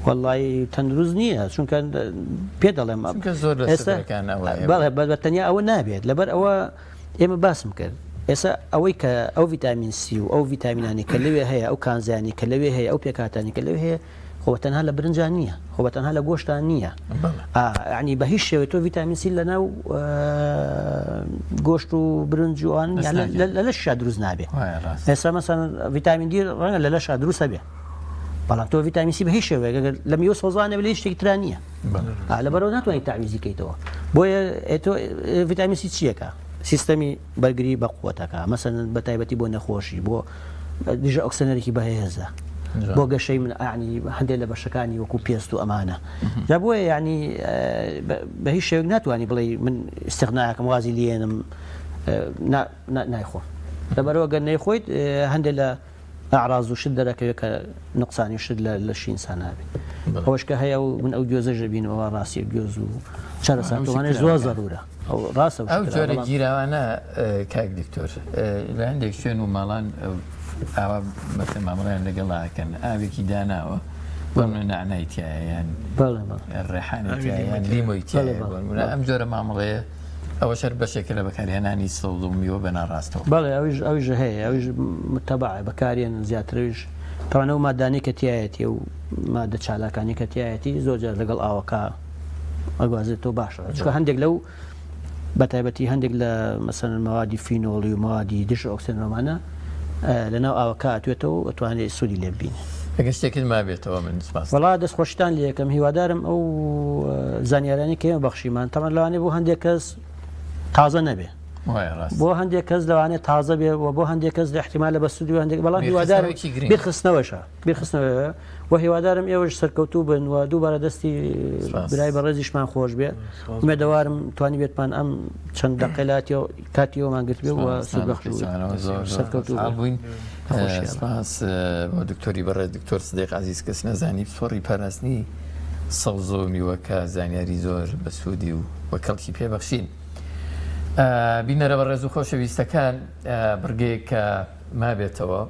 وەڵی تەندروست نییە چونکە پێ دەڵێم زۆر بەڵێ بەتەنیا ئەوە نابێت لەبەر ئەوە ئێمە باسم کرد ئێستا ئەوەی کە ئەو ڤیتامین سی و ئەو ڤیتامینانی کە لەوێ هەیە ئەو کانزانی کە لەوێ هەیە ئەو پێکاتانی کە لەوێ هەیە خۆ تەنها لە برنجان نییە خۆ تەنها لە گۆشتان نییە ینی بە هیچ شێوێت تۆ ڤیتامین سی لە ناو گۆشت و برنج وان لە شا دروست نابێ ئێستا مەسەن ڤیتامین دی ڕەنگە لە لەشا دروستە بێ بەڵام تۆ ڤیتامین سی بە هیچ شێوەیە لە میوە سۆزانە لە هیچ شتێکی ترا نییە لەبەرەوە ناتوانیت تعویزی بکەیتەوە بۆیە تۆ ڤیتامین سی چیەکە سیستەمی بەرگری بە قووەتەکە مەسەن بە تایبەتی بۆ نەخۆشی بۆ دیژە ئۆکسسیۆنەرێکی بەهێزە بۆ گەشەی من ینی هەندێک لە بەشەکانی وەکو پێست و ئەمانە جا بۆیە ینی بە هیچ شێوک ناتوانانی بڵێ من استیغنایەکەم وازی لێنم نایخۆم لەبەرەوە گەر نەیخۆیت هەندێک لە ئاعراض و شت دەرەکەوێت کە نقصانی شت لە شی ئینسان نابێت ئەوەش کە هەیە و من ئەو گوێزەژە بینەوە ڕاستی گوێز و چارەساتوانێ زۆر زەرورە ئەو ڕاستە ئەو جۆرە گیراوانە کاک دکتۆر لە هەندێک شوێن و ماڵان ئاوا بەتە مامەڵیان لەگەڵاکەن ئاوێکی داناوە بۆ من نعنایتیان ڕێحانێتیان لیمۆیتیان ئەم جۆرە مامەڵەیە ئەوە شەر بەشێکە لە بەکارهێنانی سەوز و میوە بەناڕاستەوە بەڵێ ئەویش هەیە ئەویش متەبع بەکارێن زیاترەویش تاوانەوە مادانی کە تایەتی و مادە چالاکانی کە تایەتی زۆر جار لەگەڵ ئاوەکە ئەگوازێتەوە باشە چکە هەندێک لەو بەتایبەتی هەندێک لە مەسەن موادی فینۆڵی و موادی دیش ئۆکسیجنۆمانە لەناو ئاوەکە هاتوێتەوە ئەتوانێت سوودی لێ ببینێ ئەگەر شتێکت مابێتەوە من سپاس وەڵا دەستخۆشتان لێ یەکەم هیوادارم ئەو زانیارانی کە ئێمە بەخشیمان تەمان لەوانێ بۆ هەندێک کەس تازە نەبێ بۆ هەندێک کەس لەوانێت تازە بێ و بۆ هەندێک کەس لە احتیمال لە بەسوودی هەندێک بەڵام هیوادارم بیرخستنەوەشە و هیوادارم ئێوەش سەرکەوتوو بن و دووبارە دەستی برای بەڕێزیشمان خۆش بێ مێدەوارم توانی بێتمان ئەم چەند دەقیلاتی و کاتیەوەمان گرت بێ و سەرکەوتوبووین سپاس بۆ دکتۆری بەڕێز دکتۆر سدیق عەزیز کەس نەزانی سۆڕی پاراستنی سەوزە و میوەکە زانیاری زۆر بەسوودی و وەکەڵکی پێبەخشین بینەرە بەڕێز و خۆشەویستەکان بڕگەیەک کە مابێتەوە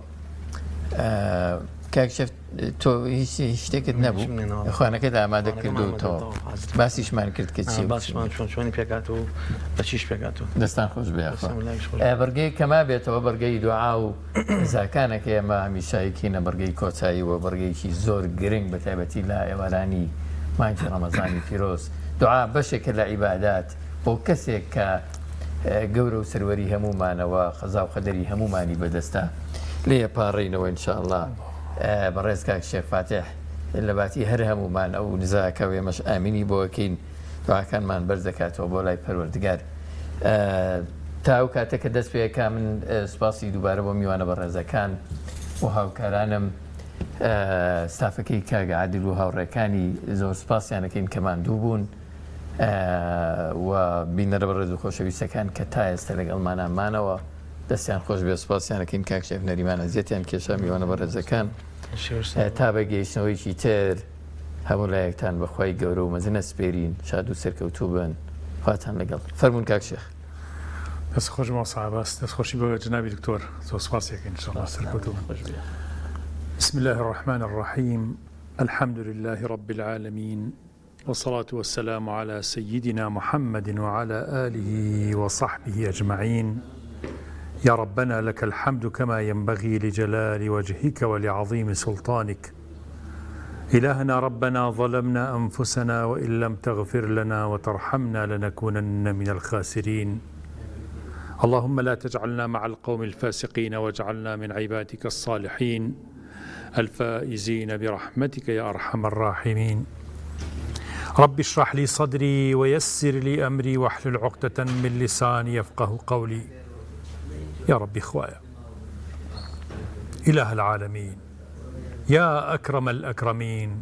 کاکشەفت تۆ هیچ شتێکت نەبوو خوانەکەت ئامادە کردوتەوە باسیشمان کرد کە چی چۆنی پێکات و بە چیش پێکات و دەستان خۆش بێ بەرگەی کە مابێتەوە بەرگەی دوعا و زاکانێک ئێمە هەمیشایەکینە بەرگەی کۆچایی و بەرگەیەکی زۆر گرنگ بە تایبەتی لە ئێوارانی مانگی ڕەمەزانی پیرۆز دوعا بەشێکە لە عیبادات بۆ کەسێک کە گەورە و سەروەری هەمومانەوە خەزا و خەدەری هەمومانی بەدەستە لێ پاڕینەوە ئینشاءالله بەڕێز کاک شێخ فاتح لە باتی هەر هەمومان ئەو نزاکە وێمەش ئامینی بۆکەین دعاکانمان بەرز دەکاتەوە بۆ لای پەروەردگار تا ئەو کاتێککە دەست پێەکە من سوپاسی دووبارە بۆ میوانە بەڕێزەکان و هاوکارانم ستافەکەی کاگە عادل و هاوڕێکانی زۆر سوپاسیانەکەین کە ماندوو بوون و بینەرە بەڕێز و خۆشەویستەکان کە تا ئێستا لەگەڵمانەمانەوە دەستیان خۆش بێ سوپاسیانەکەین کاک شێف نەریمانە زیێتیان کێشا میوانە بەڕێزەکان تا بەگەیشتنەوەیکی تر هەموو لایەکتان بەخوای گەورە و مەزنە سپێرین شاد و سەرکەوتوو بن خواتان لەگەڵ فەرمون کاک شێخ دەست خۆش ماوەساعباس دەست خۆشی بە جنابی دکتۆر زۆر سوپاسیەکەین انشاءالله سەرکەوتوو بن. بسم الله الرحمن الرحيم الحمد لله رب العالمين والصلاة والسلام على سيدنا محمد وعلى آله وصحبه أجمعين. يا ربنا لك الحمد كما ينبغي لجلال وجهك ولعظيم سلطانك. إلهنا ربنا ظلمنا أنفسنا وإن لم تغفر لنا وترحمنا لنكونن من الخاسرين. اللهم لا تجعلنا مع القوم الفاسقين واجعلنا من عبادك الصالحين الفائزين برحمتك يا أرحم الراحمين. رب اشرح لي صدري ويسر لي أمري واحلل عقدة من لساني يفقه قولي. يا رب إخوايا إله العالمين يا أكرم الأكرمين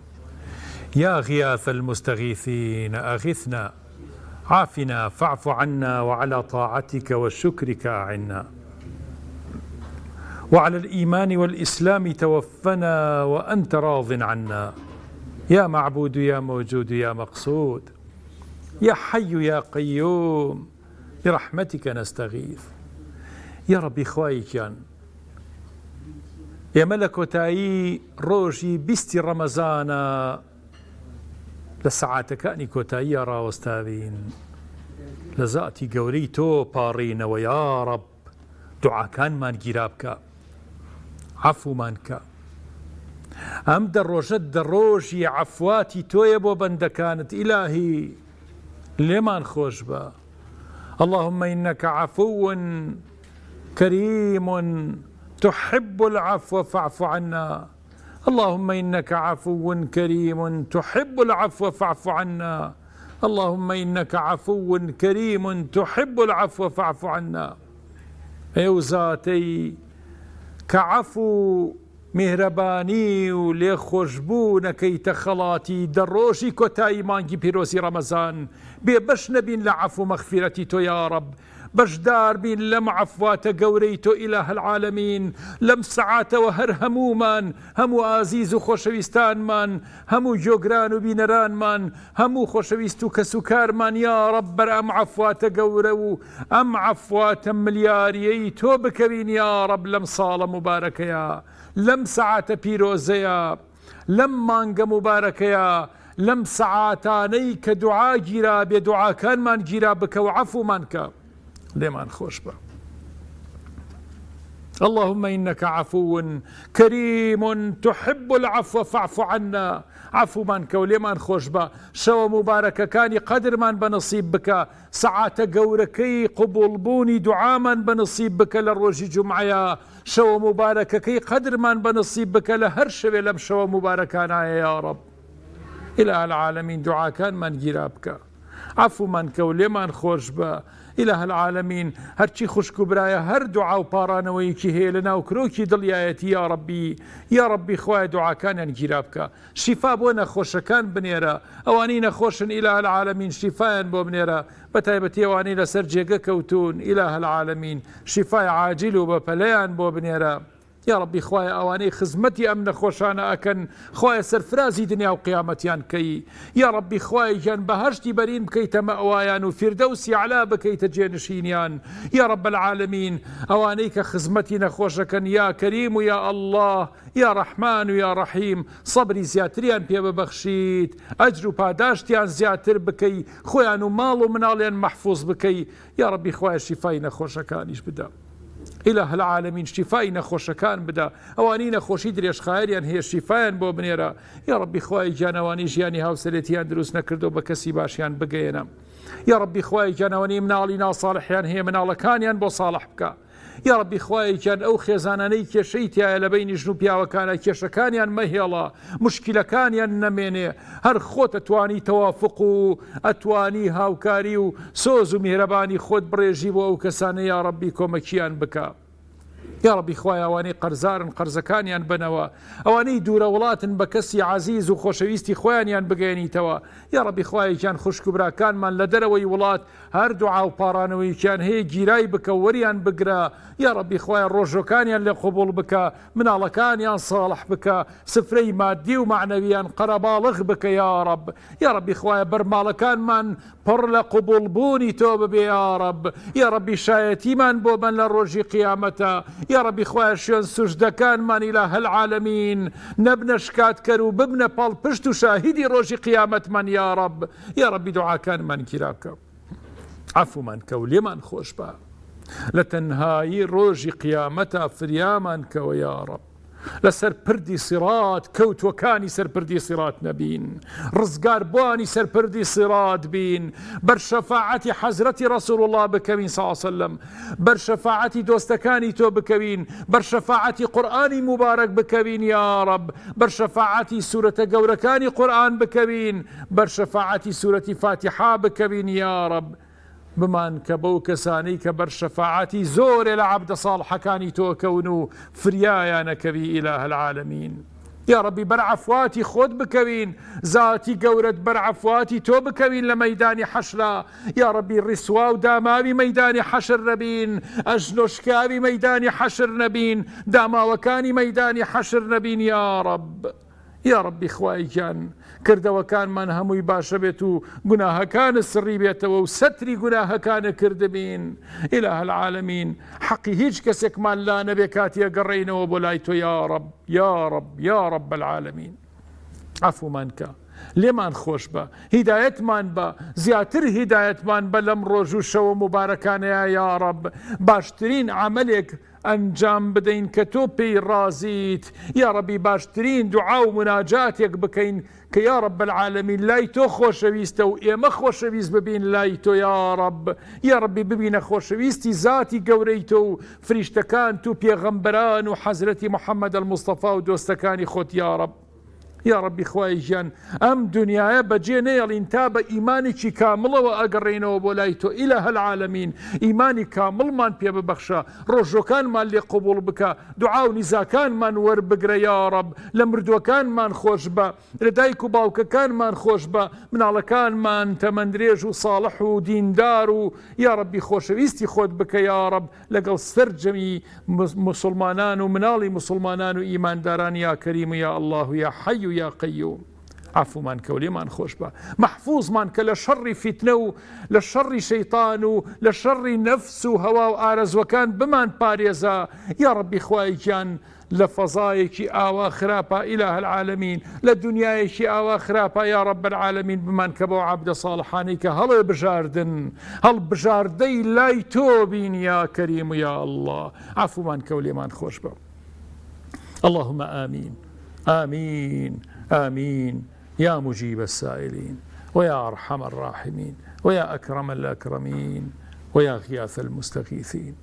يا غياث المستغيثين أغثنا عافنا فاعف عنا وعلى طاعتك وشكرك أعنا وعلى الإيمان والإسلام توفنا وأنت راض عنا. يا معبود يا موجود يا مقصود يا حي يا قيوم برحمتك نستغيث. يا ربي خوايكان يا ملكوتاي روجي بستي رمضانا لساعاتكاني كوتاي راوستاذين لزاتي قوريتو بارين ويا رب دعا كان من جرابك عفو منك أم دروجي عفواتي تويبو بند كانت إلهي لمن خوشبا. اللهم إنك عفو كريم تحب العفو فاعف عنا. اللهم إنك عفو كريم تحب العفو فاعف عنا. اللهم إنك عفو كريم تحب العفو فاعف عنا. أيوزاتي كعفو مهرباني ولخشبون كي تخلاتي دروشي كوتاي مانجي بيروسي رمضان بيبش نبين لعفو مغفرتي تو يا رب بش دار بين لم عفوات قوريتو إله العالمين لم سعات وهر همومان همو عزيز خوشويستان من همو جوغران وبينران من همو خوشويستو كسكار من يا رب بر أم عفوات قورو أم عفوات ملياريي تو بكبين يا رب لم صالة مباركة يا لم ساعات بيروزيا لم مانغا مباركيا لم ساعاتاني كدعاء جيرا بدعاء كان من جيرا بك وعفو منك لمن خوشبا. اللهم إنك عفو كريم تحب العفو فاعف عنا. عفو منك ولمن خوشبا شو مبارك كان قدر من بنصيب بك ساعات قوركي قبول بوني دعاء من بنصيب بك للروج جمعيا شو مبارك كي قدر من بنصيب بك لهرشوي لم شو مباركانا يا رب. إله العالمين دعاء كان من جرابك عفو منك ولمن خوشبا. إله العالمين هرچی خوشکو برايا هر دعاء وبارانوي كي هيلنا وكروكي دلياتي يا ربي يا ربي خويا دعاء كان جرابك شفاء بونا خوش كان بنيرا اوانينا خوشن إله العالمين شفاء بو بنيرا بتايبتي اوانينا سرجيقا كوتون إله العالمين شفاء عاجل وببليان بو بنيرا. يا ربي خوايا اواني خزمتي امن خوشانا اكن خوايا سرفرازي دنيا وقيامتيان كي يا ربي خوايا جان بهشتي برين بكي تمأوايان وفردوسي على بكي تجينشينيان يا رب العالمين. اوانيك خزمتي نخوشكن يا كريم يا الله يا رحمن يا رحيم صبري زياتريان بيا ببخشيت اجر باداشتيان زياتر بكي خويا ومالو مناليان محفوظ بكي يا ربي خوايا شفاي نخوشكانيش بدا. إله العالمين شفاء نخوش كان بدا أواني نخوشي دريش خيريان هي شفاء بو بنيرا. يا ربي خواي جانواني جياني هاوسلتيان دروس نكردو بكسي باشيان بقينا. يا ربي خواي جانواني منالينا صالحيان هي منالكانيان بو صالح بكا. يا ربي خواي كان أو خزاناني كشيتيا لبين جنوبيا وكان كشكانيان مهيلا مشكلة كانيان نميني هر خوت أتواني توافقوا أتواني هاوكاريو سوزو مهرباني خود بريجيبو أو كساني يا ربي كومكيان بكا. یا ڕەبی خوای ئەوانەی قەرزارن قەرزەکانیان بنەوە، ئەوانەی دوورە وڵاتن بە کەسی عەزیز و خۆشەویستی خۆیانیان بگەێنیتەوە، یا ڕەبی خوایەکیان خوشک و براکانمان لە دەرەوەی وڵات هەر دوعا و پاڕانەوەیکیان هەیە گیرای بکە وەریان بگرە، یا ڕەبی خوای ڕۆژۆکانیان لێ قبوڵ بکە، مناڵەکانیان ساڵح بکە، سفرەی مادی و معنەویان قەرەباڵغ بکە یا ڕەب، یا ڕەبی خوایە بەرماڵەکانمان پڕ لە قبوڵبوونی تۆ ببێ یا ڕەب، یا ڕەبی شایەتیمان بۆ بن لە ڕۆژی قیامەتە، یا ڕەبی خوایە شوێن سوژدەکانمان ئیلاه العالەمین نەبنە شکاتکەر و ببنە پاڵ پشت و شاهیدی ڕۆژی قیامەتمان یا ڕەب، یا ڕەبی دوعاکانمان گیرا بکە، عەفومان کە و لێمان خۆش بە، لە تەنهایی ڕۆژی قیامەتە فریامان کەوە یا ڕەب، لەسەر پردی سیرات کەوتوەکانی سەرپردی سیرات نەبین، ڕزگار بوانی سەرپردی سیرات بین، بەرشەفاعەتی حەزرەتی ڕەسوڵ الله بکەوین صلی الله علیه وسلم، بەرشەفاعەتی دۆستەکانی تۆ بکەوین، بەرشەفاعەتی قورئانی مبارەک بکەوین یا ڕەب، بەرشەفاعەتی سورەتە گەورەکانی قورئان بکەوین، بەرشەفاعەتی سورەتی فاتحە بکەوین یا ڕەب، بمان کە بەو کەسانەی کە بەرشەفاعەتی زۆرێ لە عەبدە ساڵحەکانی تۆکەون و فریایانەکەوی ئیلاه العالەمین، یا ڕەبی بەرعەفواتی خۆت بکەوین، زاتی گەورەت بەرعەفواتی تۆ بکەوین لە مەیدانی حەشرا، یا ڕەبی ڕیسوا و داماوی مەیدانی حەشر نەبین، ئەژنۆشکاوی مەیدانی حەشر نەبین، داماوەکانی مەیدانی حەشر نەبین یا ڕەب، یا ڕەبی خوایگیان کردەوەکانمان هەمووی باشە بێت و گوناهەکانە سڕی بێتەوە و سەتری گوناهەکانە کردبین، ئیلاه العالەمین حەقی هیچ کەسێکمان لا نەبێ کاتی ئەگەڕێینەوە بۆ لای تۆ یا ڕەب یا ڕەب یا ڕەب العالەمین، عەفومان کە لێمان خۆش بە، هیدایەتمان بە، زیاتر هیدایەتمان بە لەم ڕۆژ و شەوە مبارەکانەیە یا ڕەب، باشترین عەمەلێک ئەنجام بدەین کە تۆ پێی ڕازیت، یا ڕەبی باشترین دوعا و مناجاتێک بکەین کە یا ڕەب العالەمین لای تۆ خۆشەویستە و ئێمە خۆشەویست ببین لای تۆ یا ڕەب، یا ڕەبی ببینە خۆشەویستی زاتی گەورەی تۆ و فریشتەکان و پێغەمبەران و حەزرەتی محەممەد الموستەفا و دۆستەکانی خۆت یا ڕەب، یا ڕەبی خوای ژیان ئەم دنیاە بەجێ نەیەڵین تا بە ئیمانێکی کامڵەوە ئەگەڕێنەوە بۆ لای تۆ ئیلاه العالەمین، ئیمانی کامڵمان پێ ببەخشە، ڕۆژۆکانمان لێ قبوڵ بکە، دوعا و نیزاکانمان وەربگرە یا ڕەب، لە مردووەکانمان خۆش بە، لە دایک و باوکەکانمان خۆش بە، مناڵەکانمان تەمەندرێژ و ساڵح و دیندار و یا ڕەبی خۆشەویستی خۆت بکە یا ڕەب، لەگەڵ سەرجەمی مسلمانان و مناڵی مسلمانان و ئیمانداران یا کەریم و یا الله یا حەی یا قەیوم، عەفومان کە و لێمان خۆش بە، مەحفوظمان کە لە شەڕی فیتنە و لە شەڕی شەیطان و لە شەڕی نەفس و هەوا و ئارەزوەکان بمان پارێزە، یا ڕەبی خوایگیان لە فەزایەکی ئاوا خراپە ئیلاه العالەمین، لە دنیایەکی ئاوا خراپە یا ڕەب العالەمین بمان کە بۆ عەبدە ساڵحانەی کە هەڵێ بژاردن هەڵبژاردەی لای تۆ بین یا کەریم و یا الله، عەفومان کە و لێمان خۆش بە. اللهم آمين آمين آمين يا مجيب السائلين ويا أرحم الراحمين ويا أكرم الأكرمين ويا غياث المستغيثين،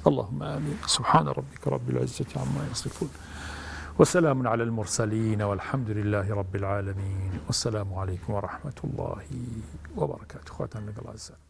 اللهم آمين. سبحان ربك رب العزة عما يصفون وسلام على المرسلين والحمد لله رب العالمين، والسلام عليكم ورحمة الله وبركاته. خواتنا الأعزاء.